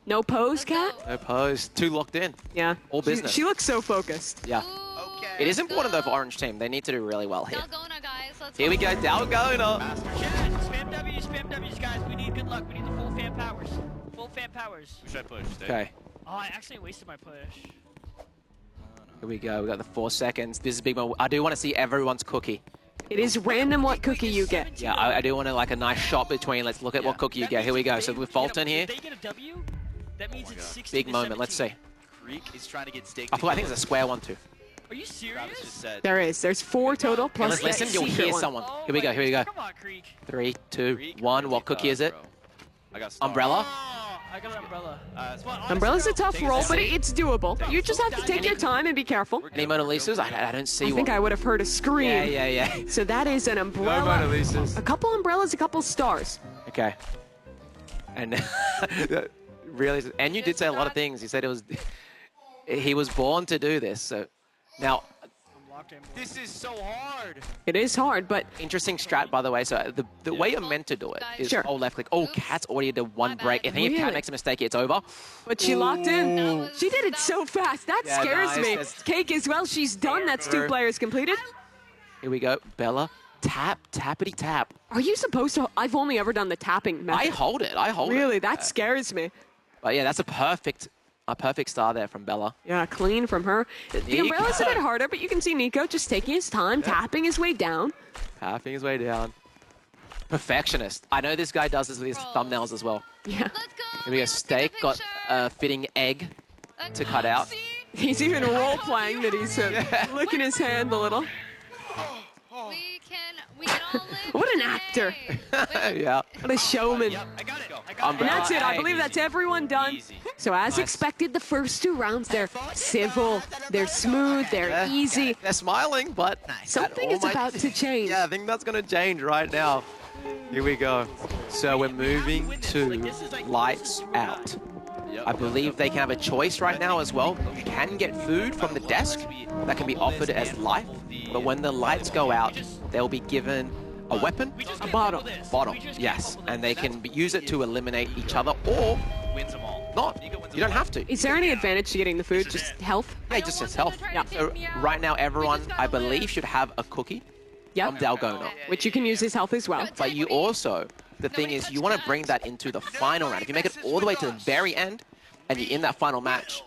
No pose, Cat? No pose. Too locked in. Yeah. All business. She looks so focused. Yeah. It is important, though, for Orange Team. They need to do really well here. Here we go, Dalgona. Spam W's, guys. We need good luck. We need the full fan powers. Full fan powers. Who should I push? Stay. Okay. Oh, I actually wasted my push. Here we go. We got the 4 seconds. This is a big one. I do want to see everyone's cookie. It is random what cookie you get. Yeah, I do want to like a nice shot between. Let's look at what cookie you get. Here we go. So with Fulton here. If they get a W, that means it's 60 Big to moment. Let's see. Creek is trying to get steak. I think there's a square one too. Are you serious? There is. There's 4 total plus Let's listen. that You'll secret hear one. someone. Here we go. Here we go. Come on, Creek. 3, 2, 1. What cookie is it? I got Star. Umbrella. Oh, I got an umbrella. Umbrella's a tough roll, but it's doable. You just have to take your time and be careful. Any Mona Lisas? I don't see I one. think I would have heard a scream. Yeah. So that is an umbrella. Mona Lisas. A couple umbrellas, a couple stars. Okay. And really, and you did say a lot of things. You said it was he was born to do this. So now This is so hard. It is hard, but interesting strat, by the way. So the way you're meant to do it is Sure. hold left click. Oh, Cat's already did one break. I think if Cat Really? makes a mistake, it's over. But she locked in. She did it so fast. That Yeah, scares nice. me. That's- Cake as well. She's done. That's 2 players completed. Here we go. Bella, tap, tappity tap. Are you supposed to? I've only ever done the tapping method. I hold it. Really? That scares me. But yeah, that's a perfect star there from Bella. Yeah, clean from her. The umbrella's a bit harder, but you can see Nico just taking his time, tapping his way down. Tapping his way down. Perfectionist. I know this guy does this with his thumbnails as well. Yeah. Here we go. Steak got a fitting egg to cut out. He's even role-playing that he's licking his hand a little. What an actor. Yeah. What a showman. And that's it. I believe that's everyone done. So as expected, the first 2 rounds, they're civil, they're smooth, they're easy. They're smiling, but Something is about to change. Yeah, I think that's going to change right now. Here we go. So we're moving to lights out. I believe they can have a choice right now as well. You can get food from the desk that can be offered as life, but when the lights go out, they'll be given a weapon, a bottle. Yes, and they can use it to eliminate each other or not. You don't have to. Is there any advantage to getting the food? Just health? Yeah, just its health. Yeah. So right now, everyone, I believe, should have a cookie from Dalgona. Which you can use as health as well. But you also, the thing is, you want to bring that into the final round. If you make it all the way to the very end, and you're in that final match,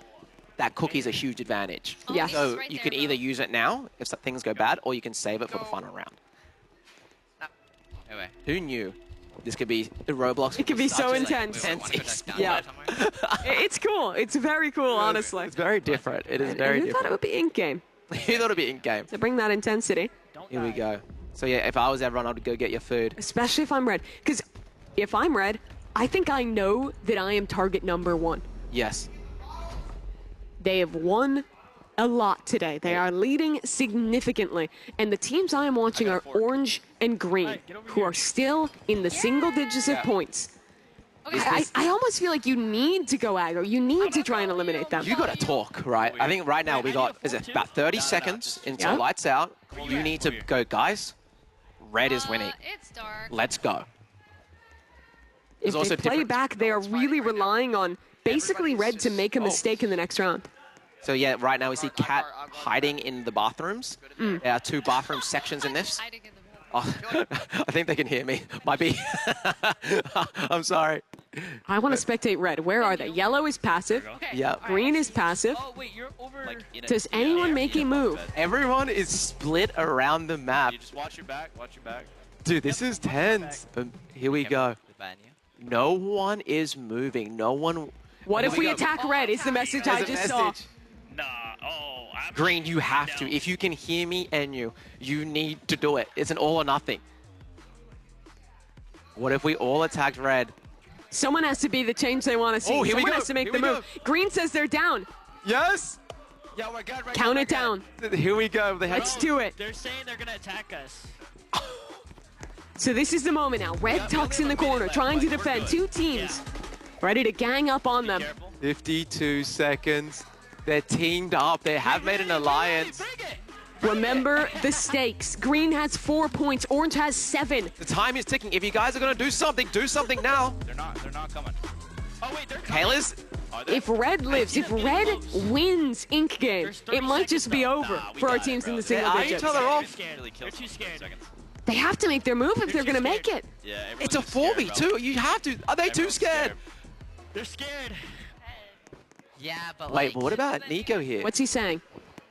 that cookie's a huge advantage. Yeah. So you can either use it now if things go bad, or you can save it for the final round. Anyway. Who knew this could be Roblox? It could be so intense. Yeah. It's cool. It's very cool, honestly. It's very different. It is very Who different. thought it would be in game? Who thought it'd be in game? To bring that intensity. Here we go. So yeah, if I was everyone, I'd go get your food. Especially if I'm red. Because if I'm red, I think I know that I am target number 1. Yes. They have won a lot today. They are leading significantly. And the teams I am watching are orange and green, who are still in the single digits of points. I almost feel like you need to go aggro. You need to try and eliminate them. You got to talk, right? I think right now we got, is it about 30 seconds until lights out. You need to go, guys. Red is winning. It's dark. Let's go. If they play back, they are really relying on basically red to make a mistake in the next round. So yeah, right now we see Cat hiding in the bathrooms. There are 2 bathroom sections in this. Oh, I think they can hear me. Might be. I'm sorry. I want to spectate red. Where are they? Yellow is passive. Yeah. Green is passive. Oh, wait, you're over. Does anyone make a move? Everyone is split around the map. You just watch your back. Watch your back. Dude, this is tense. Here we go. No one is moving. No one. What if we attack red? Is the message I just saw. Nah. Oh, Green, you have to. If you can hear me, Enyu, you need to do it. It's an all or nothing. What if we all attacked red? Someone has to be the change they want to see. Oh, here we Someone go. has to make Here the we move. Green says they're down. Yes. Yeah, we're good. Count it down. Here we go. Let's do it. They're saying they're gonna attack us. So this is the moment now. Red tucks in the corner, trying to defend. Two teams ready to gang up on them. 52 seconds. They're teamed up. They have made an alliance. Remember the stakes. Green has 4 points. Orange has 7. The time is ticking. If you guys are going to do something now. They're not coming. Oh, wait, they're coming. Kayla's. If red lives, if red wins Ink game, it might just be over for our teams in the single digits. each other off. They're too scared. They have to make their move if they're going to make it. Yeah, It's a 4v2. You have to. Are they too scared? They're scared. Yeah, but Wait, like, but what about Nico here? What's he saying?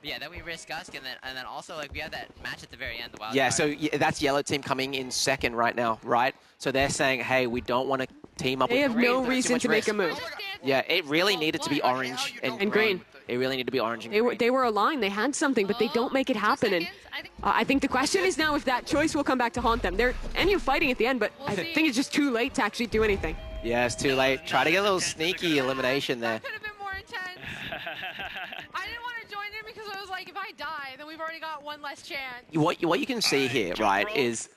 yeah, then we risk us, and then also like we had that match at the very end. The wild Yeah, card. so that's yellow team coming in second right now, right? So they're saying, hey, we don't want to team up They with have green. no There's too reason much to make a risk. move. Yeah, it really needed to be orange and green. It really needed to be orange and They were aligned. They had something, but they don't make it happen. And I think the question is now if that choice will come back to haunt them. They're NU fighting at the end, but I think it's just too late to actually do anything. Yeah, it's too late. Try to get a little sneaky elimination there. Could have been more intense. I didn't want to join in because I was like, if I die, then we've already got one less chance. What you can see here, right, is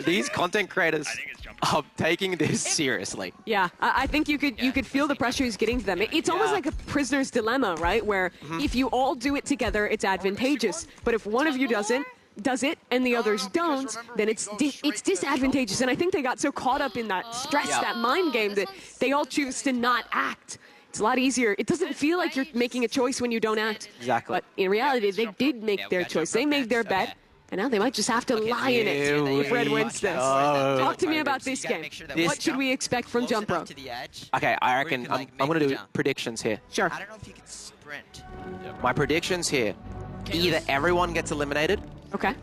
these content creators are taking this seriously. Yeah, I think you could feel the pressure is getting to them. It's almost like a prisoner's dilemma, right? Where if you all do it together, it's advantageous. But if one of you does it and the others don't, then it's disadvantageous. And I think they got so caught up in that stress, that mind game, that they all choose to not act. It's a lot easier. It doesn't feel like you're making a choice when you don't act. Exactly. But in reality, they did make their choice. They made their bet. And now they might just have to lie in it if red wins this. Talk to me about this game. What should we expect from Jump Rope? Okay, I reckon I'm going to do predictions here. Sure. I don't know if you can sprint. My predictions here, either everyone gets eliminated Okay.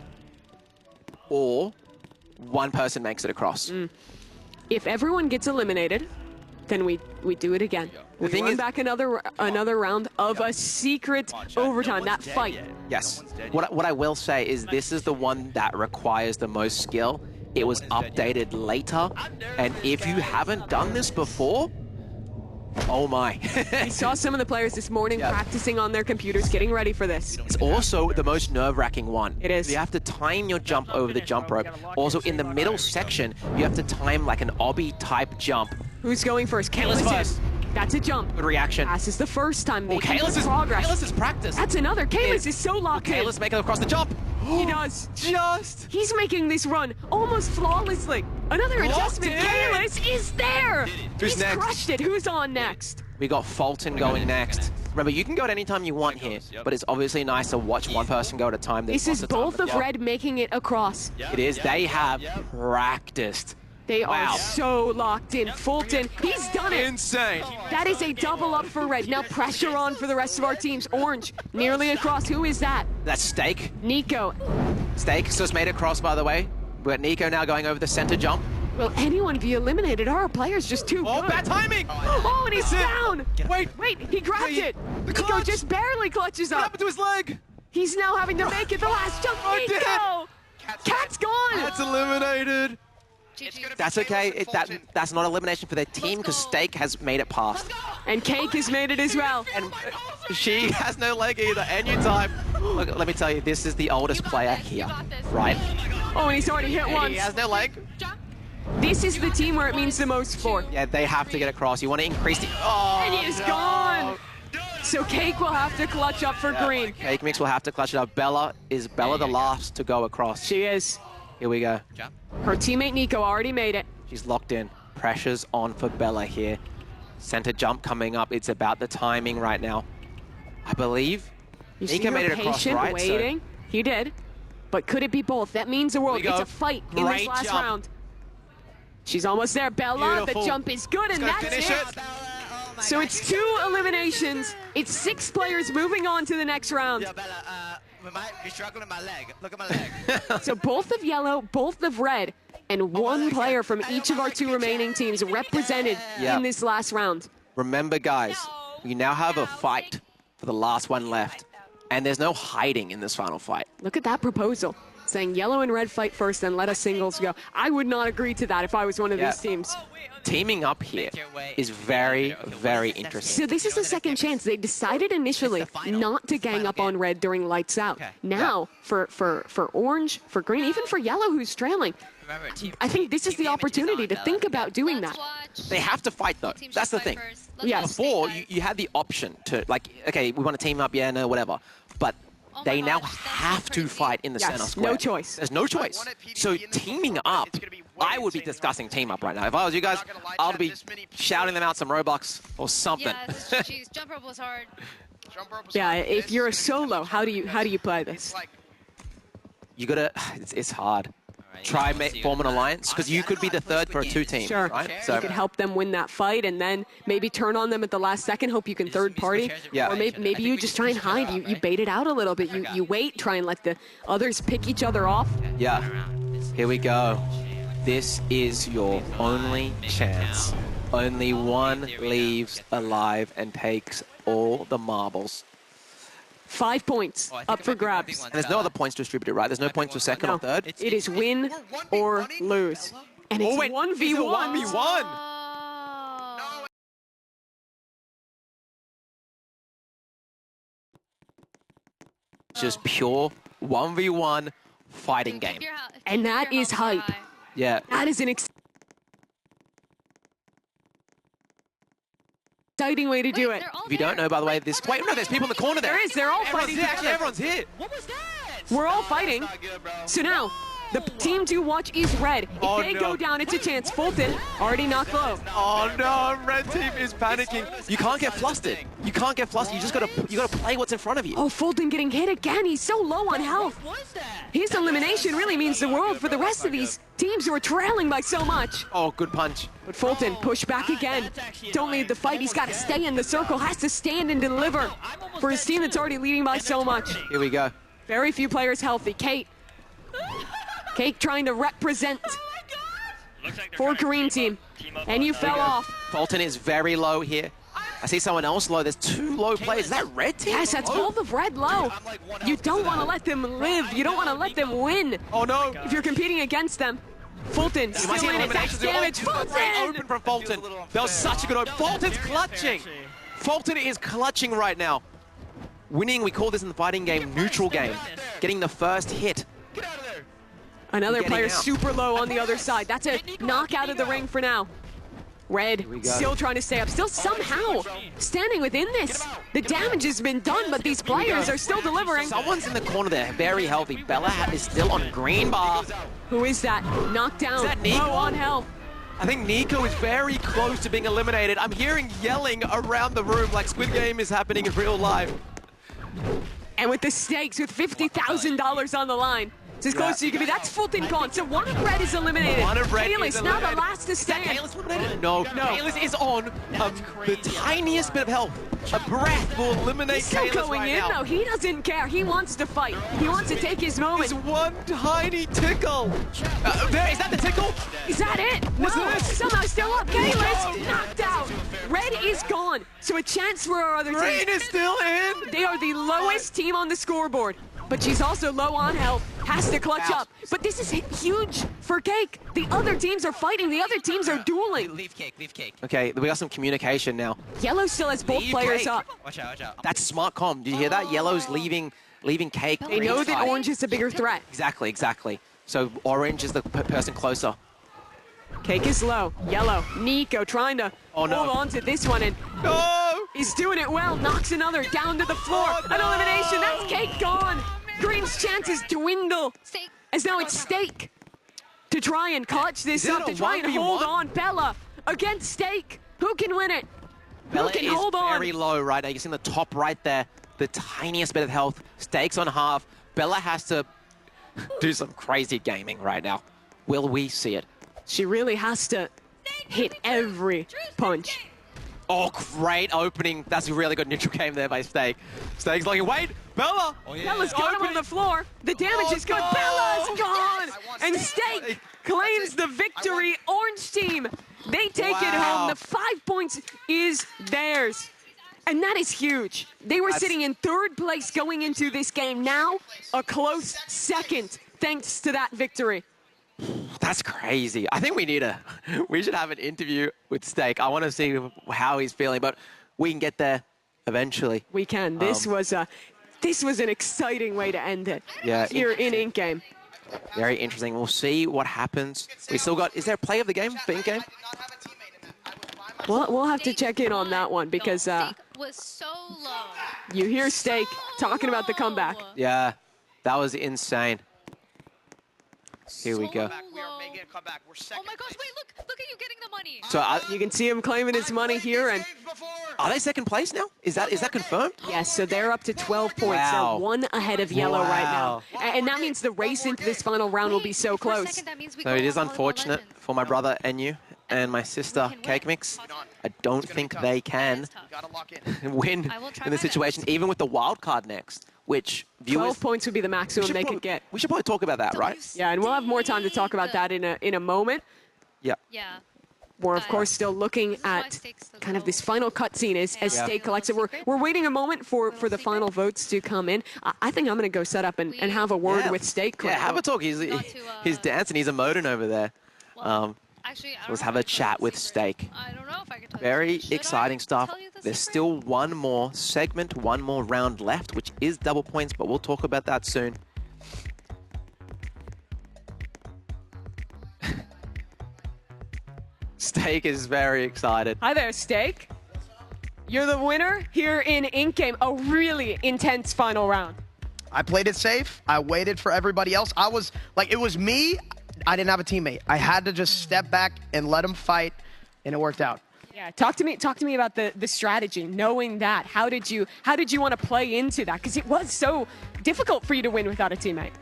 or one person makes it across. If everyone gets eliminated, then we do it again. We thing run is- back another round of a secret overtime, that fight. Yes. What I will say is this is the one that requires the most skill. It was updated later, and if you haven't done this before, oh my. We saw some of the players this morning practicing on their computers, getting ready for this. It's also the most nerve-wracking one. It is. You have to time your jump over the jump rope. Also, in the middle section, you have to time like an obby-type jump. Who's going first? Kayla's first. That's a jump. Good reaction. Passes the first time. Oh, Making Kayla's good progress. Kayla's is practice. That's another. Kayla's is so locked in. Kayla's making it across the jump. He does. Just. He's making this run almost flawlessly. Another adjustment. in. Kayla's is there. Who's He's next? crushed it. Who's on next? We got Fulton going next. Remember, you can go at any time you want here, but it's obviously nice to watch one person go at a time. This is both of red making it across. It is. They have practiced. They are so locked in. Fulton, he's done it. Insane. That is a double up for red. Now pressure on for the rest of our teams. Orange, nearly across. Who is that? That's Steak. Nico. Steak just made it across, by the way. We got Nico now going over the center jump. Will anyone be eliminated? Our player's just too good. Bad timing! Oh, and he's down! Wait, he grabbed it! Nico just barely clutches up. What happened to his leg? He's now having to make it the last jump. Nico! Cat's gone! That's eliminated. That's okay. That's not elimination for their team because Steak has made it past. And Cake has made it as well. And she has no leg either. Any time. Look, let me tell you, this is the oldest player here, right? Oh, and he's already hit once. He has no leg. This is the team where it means the most for. Yeah, they have to get across. You want to increase the... Oh, And he is gone! So Cake will have to clutch up for green. Cake Mix will have to clutch it up. Bella the last to go across? She is. Here we go. Her teammate Nico already made it. She's locked in. Pressure's on for Bella here. Center jump coming up. It's about the timing right now. I believe You see Nico her made it across, patient, right? waiting. He did. But could it be both? That means the world. Here we It's go. a fight in this Great last jump. round. She's almost there. Bella, Beautiful. the jump is good, and Gonna that's finish it. So it's 2 eliminations. It's 6 players moving on to the next round. Yeah, Bella, we might be struggling my leg. Look at my leg. So both of yellow, both of red, and one player from each of our 2 remaining teams represented in this last round. Remember, guys, we now have a fight for the last one left. And there's no hiding in this final fight. Look at that proposal. Saying yellow and red fight first, then let us singles go. I would not agree to that if I was one of these teams. Teaming up here is very, very interesting. So this is a second chance. They decided initially not to gang up on red during lights out. Now, for orange, for green, even for yellow who's trailing, I think this is the opportunity to think about doing that. They have to fight, though. That's the thing. Yes. Before, you had the option to, like, okay, we want to team up, yeah, no, whatever. But they now have to fight in the center square. No choice. There's no choice. So teaming up, I would be discussing team up right now. If I was you guys, I'd be shouting them out some Robux or something. Yes, jeez, jump rope was hard. Yeah, if you're a solo, how do you play this? You gotta, it's hard. Try form an alliance, because you could be the third for a 2-team, Sure. right? So you could help them win that fight, and then maybe turn on them at the last second, hope you can third party. Yeah. Or maybe you just try and hide. You bait it out a little bit. You wait, try and let the others pick each other off. Yeah. Here we go. This is your only chance. Only one leaves alive and takes all the marbles. 5 points up for grabs. And there's no other points distributed, right? There's no points for second or third? It is win or lose. And it's 1v1. 1v1. Just pure 1v1 fighting game. And that is hype. Yeah. That is an exciting way to do it. If you don't know, by the way, this... Wait, no, there's people in the corner there. There is. They're all fighting. Actually, everyone's here. We're all fighting. So now, the team to watch is red. If they go down, it's a chance. Fulton already knocked low. Oh no, red team is panicking. You can't get flustered. You can't get flustered. You gotta play what's in front of you. Oh, Fulton getting hit again. He's so low on health. His elimination really means the world for the rest of these teams who are trailing by so much. Oh, good punch. But Fulton pushed back again. Don't lead the fight. He's got to stay in the circle. Has to stand and deliver for his team that's already leading by so much. Here we go. Very few players healthy. Kate trying to represent for green team. And you fell off. Fulton is very low here. I see someone else low. There's 2 low players. Is that red team? Yes, that's both of red low. You don't want to let them live. You don't want to let them win. Oh no. If you're competing against them. Fulton still in it. That's damage. Fulton! Open from Fulton. That was such a good open. Fulton's clutching. Fulton is clutching right now. Winning, we call this in the fighting game, neutral game. Getting the first hit. Another player super low on the other side. That's a knockout of the ring for now. Red still trying to stay up, still somehow standing within this. The damage has been done, but these players are still delivering. Someone's in the corner there, very healthy. Bella is still on green bar. Who is that? Knocked down, Nico? low on health. I think Nico is very close to being eliminated. I'm hearing yelling around the room like Squid Game is happening in real life. And with the stakes, with $50,000 on the line, it's as close as you can be. That's Fulton gone. So one of red is eliminated. One of red Kalis is now eliminated. the last to stand. Kalis eliminated? No. Kalis is on the tiniest bit of health. A breath will eliminate He's still Kalis going right in, now. though. He doesn't care. He wants to fight. He wants to take his moment. It's one tiny tickle. There, is that the tickle? Is that it? No, somehow still up. Kalis knocked out. Red is gone. So a chance for our other team. Green is still in. They are the lowest team on the scoreboard. But she's also low on health. Has to clutch up. But this is huge for Cake. The other teams are fighting. The other teams are dueling. Leave cake. Okay, we got some communication now. Yellow still has both players up. Watch out. That's smart comm. Did you hear that? Yellow's leaving Cake. They know that orange is a bigger threat. Exactly. So orange is the person closer. Cake is low. Yellow. Nico trying to hold on to this one, and he's doing it well. Knocks another down to the floor. An elimination. That's Cake gone. Green's chances dwindle. As now it's Stake to try and clutch this up, to try and hold on. Bella against Stake. Who can win it? Bella Who can is hold on? very low right now. You can see in the top right there, the tiniest bit of health. Stakes on half. Bella has to do some crazy gaming right now. Will we see it? She really has to hit every punch. Oh, great opening. That's a really good neutral game there by Stake. Stake's like, wait, Bella! Bella's got him on the floor. The damage is good. Bella's gone! And Stake claims the victory. Orange team, they take it home. The 5 points is theirs. And that is huge. They were sitting in third place going into this game. Now, a close second, thanks to that victory. That's crazy. I think we should have an interview with Steak. I want to see how he's feeling, but we can get there eventually. We can. This was an exciting way to end it. Yeah, here in Ink Game. Very interesting. We'll see what happens. We still got. Is there a play of the game for Ink Game? We'll have to check in on that one because Steak was so low. you hear Steak talking about the comeback. Yeah, that was insane. Here we go. We are making a comeback. We're second. Oh my gosh, wait, look at you getting the money. So you can see him claiming his money here, and are they second place now? Is that confirmed? yes, so they're up to 12 points. Wow. They're one ahead of yellow right now, and that means the race into this final round will be so close. So it is unfortunate for my brother Enyu and my sister Cake Mix. I don't think they can win in this situation, even with the wild card next, which 12 points would be the maximum they could get. We should probably talk about that, right? Yeah, and we'll have more time to talk about that in a moment. Yeah. Yeah. We're, of course, still looking at kind of this final cutscene as Steak collects it. We're waiting a moment for the final votes to come in. I think I'm going to go set up and have a word with Steak. Yeah, have a talk. He's dancing. He's emoting over there. Actually, Let's have a chat with Steak. I don't know if I can tell Very you. Should exciting I stuff. tell you the There's secret? still one more segment, one more round left, which is double points, but we'll talk about that soon. Steak is very excited. Hi there, Steak. You're the winner here in Ink Game. A really intense final round. I played it safe. I waited for everybody else. I was like, it was me. I didn't have a teammate. I had to just step back and let them fight, and it worked out. Yeah, talk to me about the strategy. Knowing that, how did you want to play into that? Because it was so difficult for you to win without a teammate.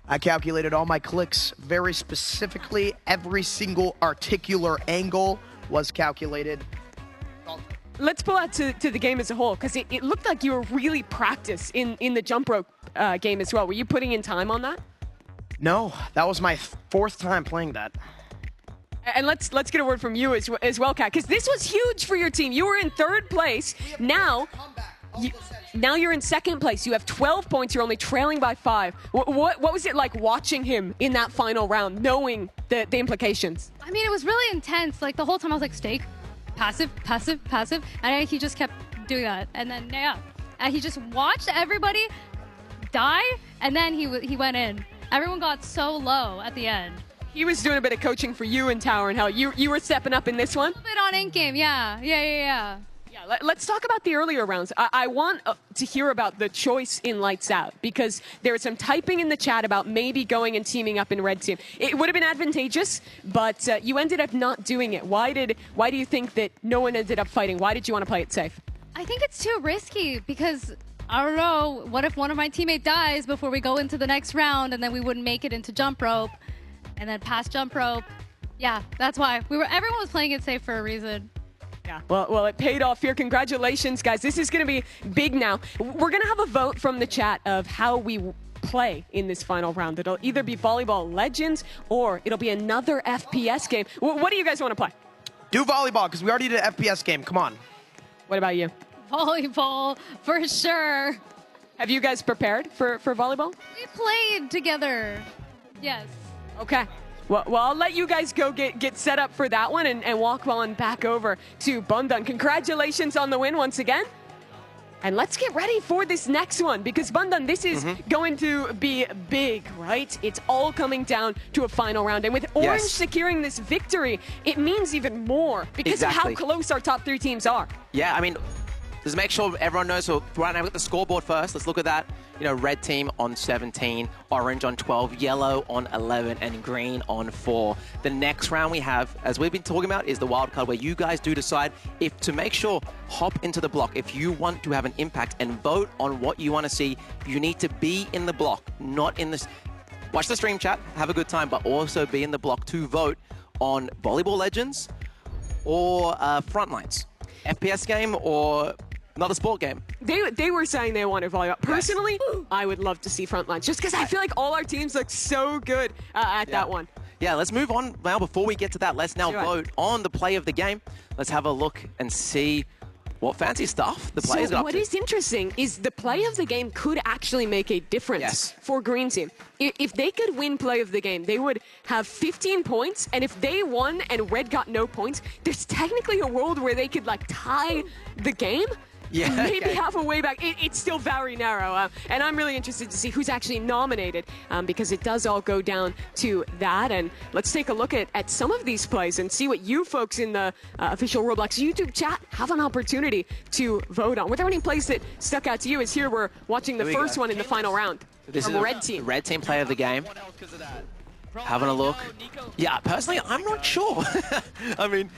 I calculated all my clicks very specifically. Every single articular angle was calculated. Let's pull out to the game as a whole, because it looked like you were really practiced in the jump rope game as well. Were you putting in time on that? No, that was my fourth time playing that. And let's get a word from you as well, Kat, because this was huge for your team. You were in third place. Now you're in second place. You have 12 points. You're only trailing by 5. What was it like watching him in that final round, knowing the implications? I mean, it was really intense. Like, the whole time I was like, Steak, passive, passive, passive. And he just kept doing that. And then, yeah. And he just watched everybody die, and then he went in. Everyone got so low at the end. He was doing a bit of coaching for you in Tower and Hell. You were stepping up in this one? A bit on Ink Game, yeah. Yeah, let's talk about the earlier rounds. I want to hear about the choice in Lights Out, because there was some typing in the chat about maybe going and teaming up in Red Team. It would have been advantageous, but you ended up not doing it. Why do you think that no one ended up fighting? Why did you want to play it safe? I think it's too risky because, I don't know, what if one of my teammates dies before we go into the next round, and then we wouldn't make it into jump rope, and then past jump rope. Yeah, that's why. Everyone was playing it safe for a reason. Yeah, well, it paid off here. Congratulations, guys. This is going to be big now. We're going to have a vote from the chat of how we play in this final round. It'll either be Volleyball Legends or it'll be another FPS game. What do you guys want to play? Do volleyball, because we already did an FPS game. Come on. What about you? Volleyball, for sure. Have you guys prepared for volleyball? We played together. Yes. Okay. Well, I'll let you guys go get set up for that one and walk on back over to Bundan. Congratulations on the win once again. And let's get ready for this next one, because Bundan, this is going to be big, right? It's all coming down to a final round. And with Orange securing this victory, it means even more because of how close our top 3 teams are. Yeah, I mean, just make sure everyone knows. So right now we've got the scoreboard first. Let's look at that. You know, red team on 17, orange on 12, yellow on 11, and green on 4. The next round we have, as we've been talking about, is the wild card, where you guys do decide if to make sure, hop into the block. If you want to have an impact and vote on what you want to see, you need to be in the block, not in this. Watch the stream chat, have a good time, but also be in the block to vote on Volleyball Legends or Frontlines. FPS game or another sport game. They were saying they wanted volleyball. Personally, I would love to see Frontlines, just because I feel like all our teams look so good at that one. Yeah, let's move on now. Before we get to that, let's now vote on the play of the game. Let's have a look and see Well, fancy stuff. The players So got up what to. is interesting is the play of the game could actually make a difference for Green Team. If they could win play of the game, they would have 15 points, and if they won and Red got no points, there's technically a world where they could like tie the game. Yeah, maybe okay. have a way back. It's still very narrow, and I'm really interested to see who's actually nominated because it does all go down to that. And let's take a look at some of these plays and see what you folks in the official Roblox YouTube chat have an opportunity to vote on. Were there any plays that stuck out to you? As here we're watching the Here we first go. one in the final round This from is Red Team. Red Team player of the game. Having a look. Yeah, personally, I'm not sure. I mean,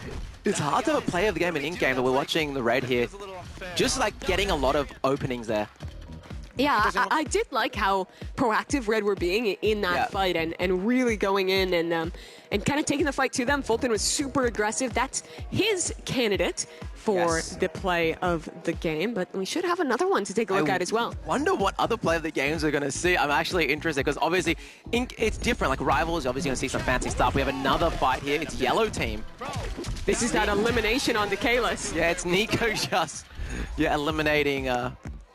it's hard to have a player of the game and in-game, but we're watching the Red here. Just like getting a lot of openings there. Yeah, I did like how proactive Red were being in that fight and really going in and kind of taking the fight to them. Fulton was super aggressive. That's his candidate for the play of the game, but we should have another one to take a look at as well. Wonder what other play of the games we're going to see. I'm actually interested because obviously it's different. Like Rivals, you're obviously going to see some fancy stuff. We have another fight here. It's Yellow Team. This is that elimination on the Kalis. Yeah, it's Nico just eliminating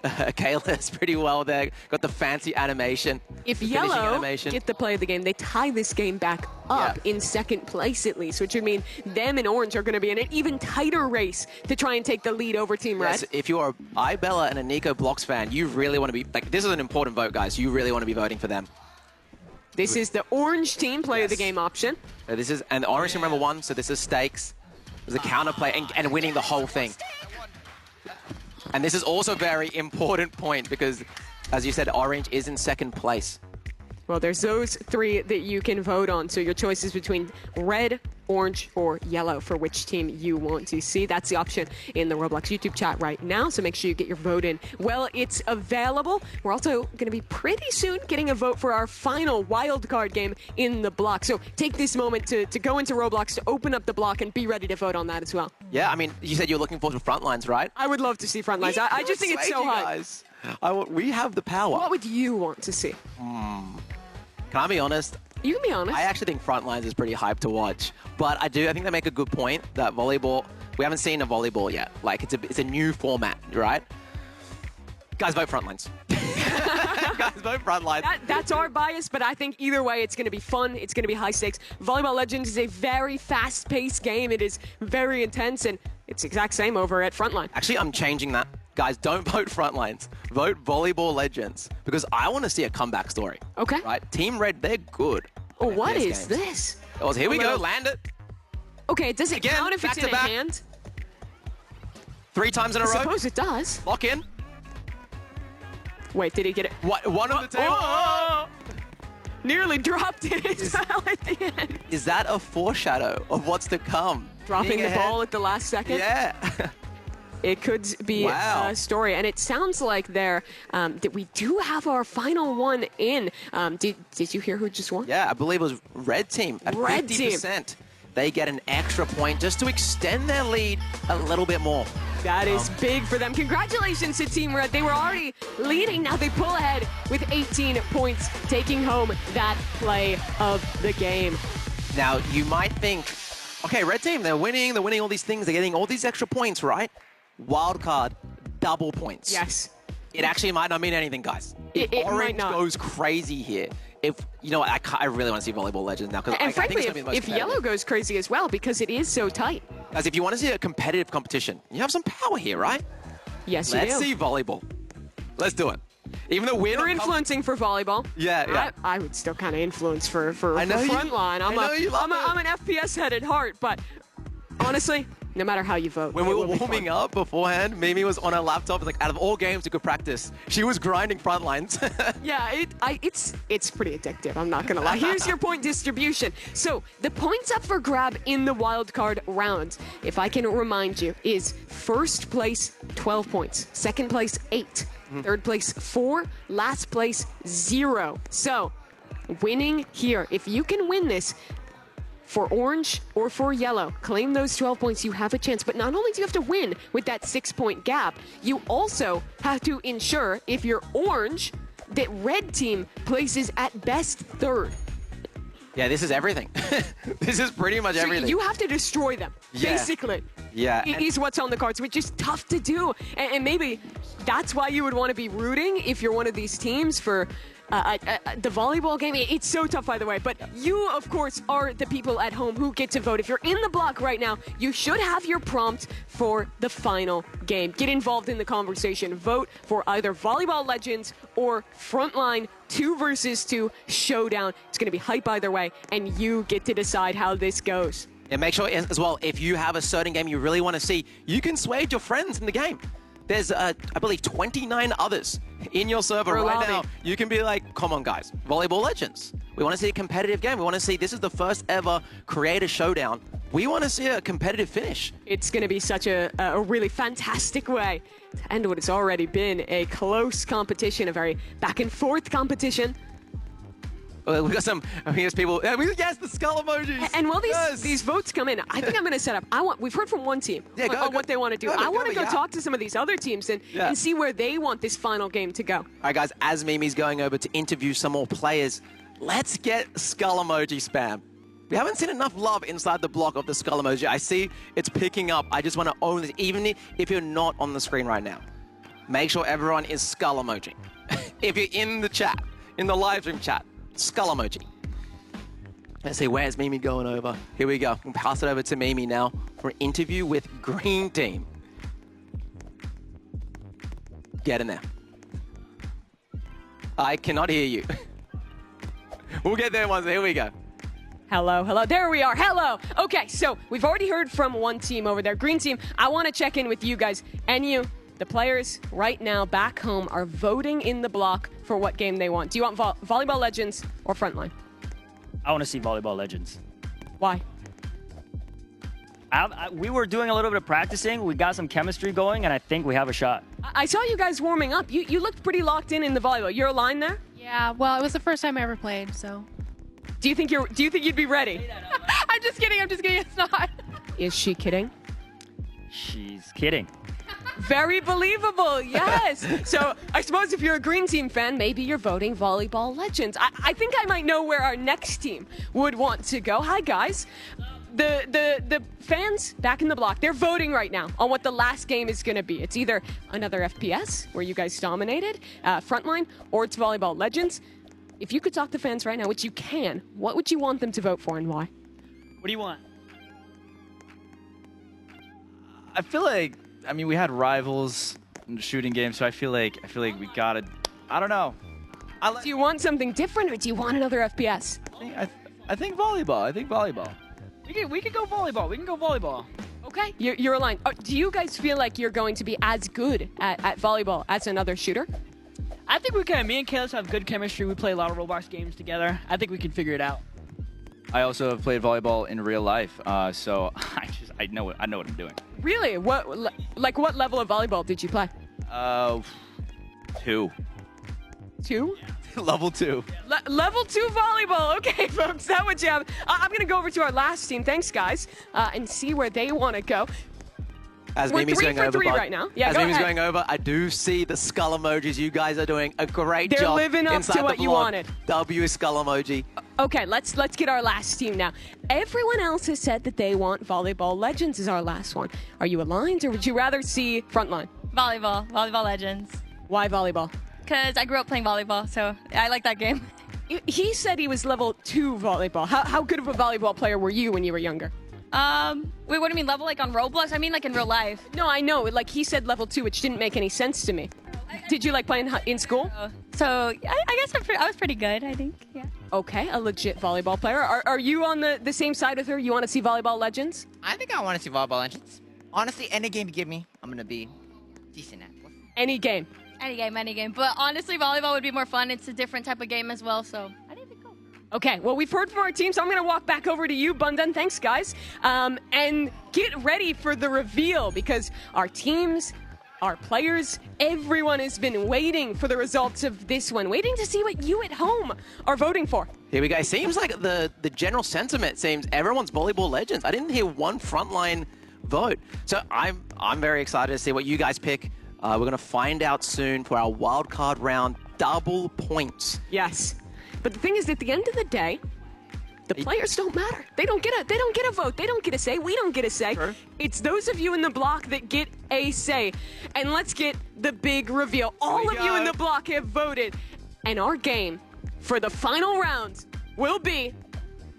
Kalis pretty well there. Got the fancy animation. If the finishing Yellow animation. get the play of the game, they tie this game back up in second place at least, which would mean them and Orange are going to be in an even tighter race to try and take the lead over Team Red. Yes, if you're a iBella and a Nico Blocks fan, you really want to be, like, this is an important vote, guys. You really want to be voting for them. This is the Orange Team play of the game option. So this is, and the Orange Team number one, so this is stakes. There's a counter play and winning the whole thing. And this is also a very important point because, as you said, Orange is in second place. Well, there's those three that you can vote on. So your choice is between red, orange, or yellow for which team you want to see. That's the option in the Roblox YouTube chat right now. So make sure you get your vote in. Well, it's available. We're also going to be pretty soon getting a vote for our final wildcard game in the block. So take this moment to go into Roblox to open up the block and be ready to vote on that as well. Yeah, I mean, you said you're looking forward to Frontlines, right? I would love to see Frontlines. I just think it's so high. Guys. We have the power. What would you want to see? Can I be honest? You can be honest. I actually think Frontlines is pretty hyped to watch. But I think they make a good point that volleyball, we haven't seen a volleyball yet. Like, it's a new format, right? Guys, vote Frontlines. Guys, vote Frontlines. That's our bias, but I think either way, it's going to be fun. It's going to be high stakes. Volleyball Legends is a very fast-paced game. It is very intense, and it's the exact same over at Frontline. Actually, I'm changing that. Guys, don't vote Frontlines. Vote Volleyball Legends because I want to see a comeback story. Okay. Right? Team Red, they're good. Oh, what is games. this? Oh, here we go. Land it. Okay, does it Again, count if it's in a back-to-back. hand? 3 times in a I row. suppose it does. Lock in. Wait, did he get it? What? One on the table. Oh! Nearly dropped it as well at the end. Is that a foreshadow of what's to come? Dropping Being the ahead? ball at the last second? Yeah. It could be a story, and it sounds like that we do have our final one in. Did you hear who just won? Yeah, I believe it was Red Team at Red 50%. They get an extra point just to extend their lead a little bit more. That is big for them. Congratulations to Team Red. They were already leading. Now they pull ahead with 18 points, taking home that play of the game. Now, you might think, okay, Red Team, they're winning all these things, they're getting all these extra points, right? Wildcard, double points. Yes. It actually might not mean anything, guys. If It might Orange not. goes crazy here, if, you know what, I really want to see Volleyball Legends now. Because And I think frankly, it's gonna be the most if Yellow competitive. goes crazy as well, because it is so tight. Guys, if you want to see a competitive competition, you have some power here, right? Yes, Let's you do. see volleyball. Let's do it. Even though we're You're influencing for volleyball. Yeah. I would still kind of influence for I know you- Frontline. I know you love I'm an FPS head at heart, but honestly, no matter how you vote, When we it were will be warming fun. up beforehand, Mimi was on her laptop. Like, out of all games you could practice, she was grinding front lines. Yeah, it's pretty addictive. I'm not gonna lie. Here's your point distribution. So the points up for grab in the wildcard round, if I can remind you, is first place 12 points, second place 8, third place 4, last place 0. So winning here, if you can win this. For orange or for yellow, claim those 12 points, you have a chance. But not only do you have to win with that 6-point gap, you also have to ensure, if you're orange, that red team places at best third. Yeah, this is everything. This is pretty much So everything. you have to destroy them, Yeah. basically. Yeah. Is what's on the cards, which is tough to do. And maybe that's why you would want to be rooting if you're one of these teams for the volleyball game. It's so tough, by the way. But you, of course, are the people at home who get to vote. If you're in the block right now, you should have your prompt for the final game. Get involved in the conversation. Vote for either Volleyball Legends or Frontline 2 versus 2 Showdown. It's going to be hype either way, and you get to decide how this goes. And make sure as well, if you have a certain game you really want to see, you can sway your friends in the game. There's, I believe, 29 others in your server right now. You can be like, come on, guys, Volleyball Legends. We want to see a competitive game. We want to see this is the first ever creator showdown. We want to see a competitive finish. It's going to be such a really fantastic way to end what has already been a close competition, a very back and forth competition. We got some, here's people, yes, the skull emojis. And while these votes come in, I think I'm going to set up, we've heard from one team on what they want to do. I want to go talk to some of these other teams and see where they want this final game to go. All right, guys, as Mimi's going over to interview some more players, let's get skull emoji spam. We haven't seen enough love inside the block of the skull emoji. I see it's picking up. I just want to own it, even if you're not on the screen right now. Make sure everyone is skull emoji. If you're in the chat, in the live stream chat, skull emoji. Let's see, where's Mimi going over? Here we go. We'll pass it over to Mimi now for an interview with Green Team. Get in there. I cannot hear you. We'll get there once. Here we go. Hello, hello. There we are. Hello. Okay, so we've already heard from one team over there. Green Team, I want to check in with you guys. And you, the players right now back home are voting in the block for what game they want. Do you want Volleyball Legends or Frontline? I want to see Volleyball Legends. Why? We were doing a little bit of practicing. We got some chemistry going, and I think we have a shot. I saw you guys warming up. You looked pretty locked in the volleyball. You're aligned there? Yeah, well, it was the first time I ever played, so. Do you think you'd be ready? I'm just kidding. It's not. Is she kidding? She's kidding. Very believable, yes. So I suppose if you're a Green Team fan, maybe you're voting Volleyball Legends. I think I might know where our next team would want to go. Hi, guys. The fans back in the block, they're voting right now on what the last game is going to be. It's either another FPS, where you guys dominated, Frontline, or it's Volleyball Legends. If you could talk to fans right now, which you can, what would you want them to vote for and why? What do you want? I feel like, I mean, we had rivals in the shooting game, so I feel like we gotta, I don't know. Do you want something different, or do you want another FPS? I think volleyball. I think volleyball. We could go volleyball. We can go volleyball. Okay, you're aligned. Do you guys feel like you're going to be as good at volleyball as another shooter? I think we can. Me and Kalis have good chemistry. We play a lot of Roblox games together. I think we can figure it out. I also have played volleyball in real life, so I know what I'm doing. Really? What level of volleyball did you play? 2. 2? Level 2. Level 2 volleyball. Okay, folks, that what you have. I'm going to go over to our last team. Thanks, guys, and see where they want to go. As We're Mimi's 3 going for over, 3 right now. Yeah, as Mimi's going over, I do see the skull emojis. You guys are doing a great job. They're living up inside to what the you vlog. wanted. W skull emoji. Okay, let's get our last team now. Everyone else has said that they want Volleyball Legends as our last one. Are you aligned, or would you rather see Frontline? Volleyball Legends. Why volleyball? Because I grew up playing volleyball, so I like that game. He said he was level 2 volleyball. How good of a volleyball player were you when you were younger? Wait, what do you mean, level like on Roblox? I mean like in real life. No, I know. Like he said level 2, which didn't make any sense to me. Did you like playing in school? So I guess I was pretty good, I think, yeah. Okay, a legit volleyball player. Are you on the same side with her? You want to see Volleyball Legends? I think I want to see Volleyball Legends. Honestly, any game you give me, I'm going to be decent at. Any game? Any game. But honestly, volleyball would be more fun. It's a different type of game as well, so I think it'd be cool. Okay, well, we've heard from our team, so I'm going to walk back over to you, Bundan. Thanks, guys. And get ready for the reveal, because our teams, our players, everyone has been waiting for the results of this one, waiting to see what you at home are voting for. Here we go. Seems like the general sentiment seems everyone's Volleyball Legends. I didn't hear one Frontline vote. So I'm very excited to see what you guys pick. We're going to find out soon for our wildcard round double points. Yes. But the thing is, at the end of the day, the players don't matter. They don't get a vote. They don't get a say. We don't get a say. Sure. It's those of you in the block that get a say. And let's get the big reveal. All of you in the block have voted. And our game for the final round will be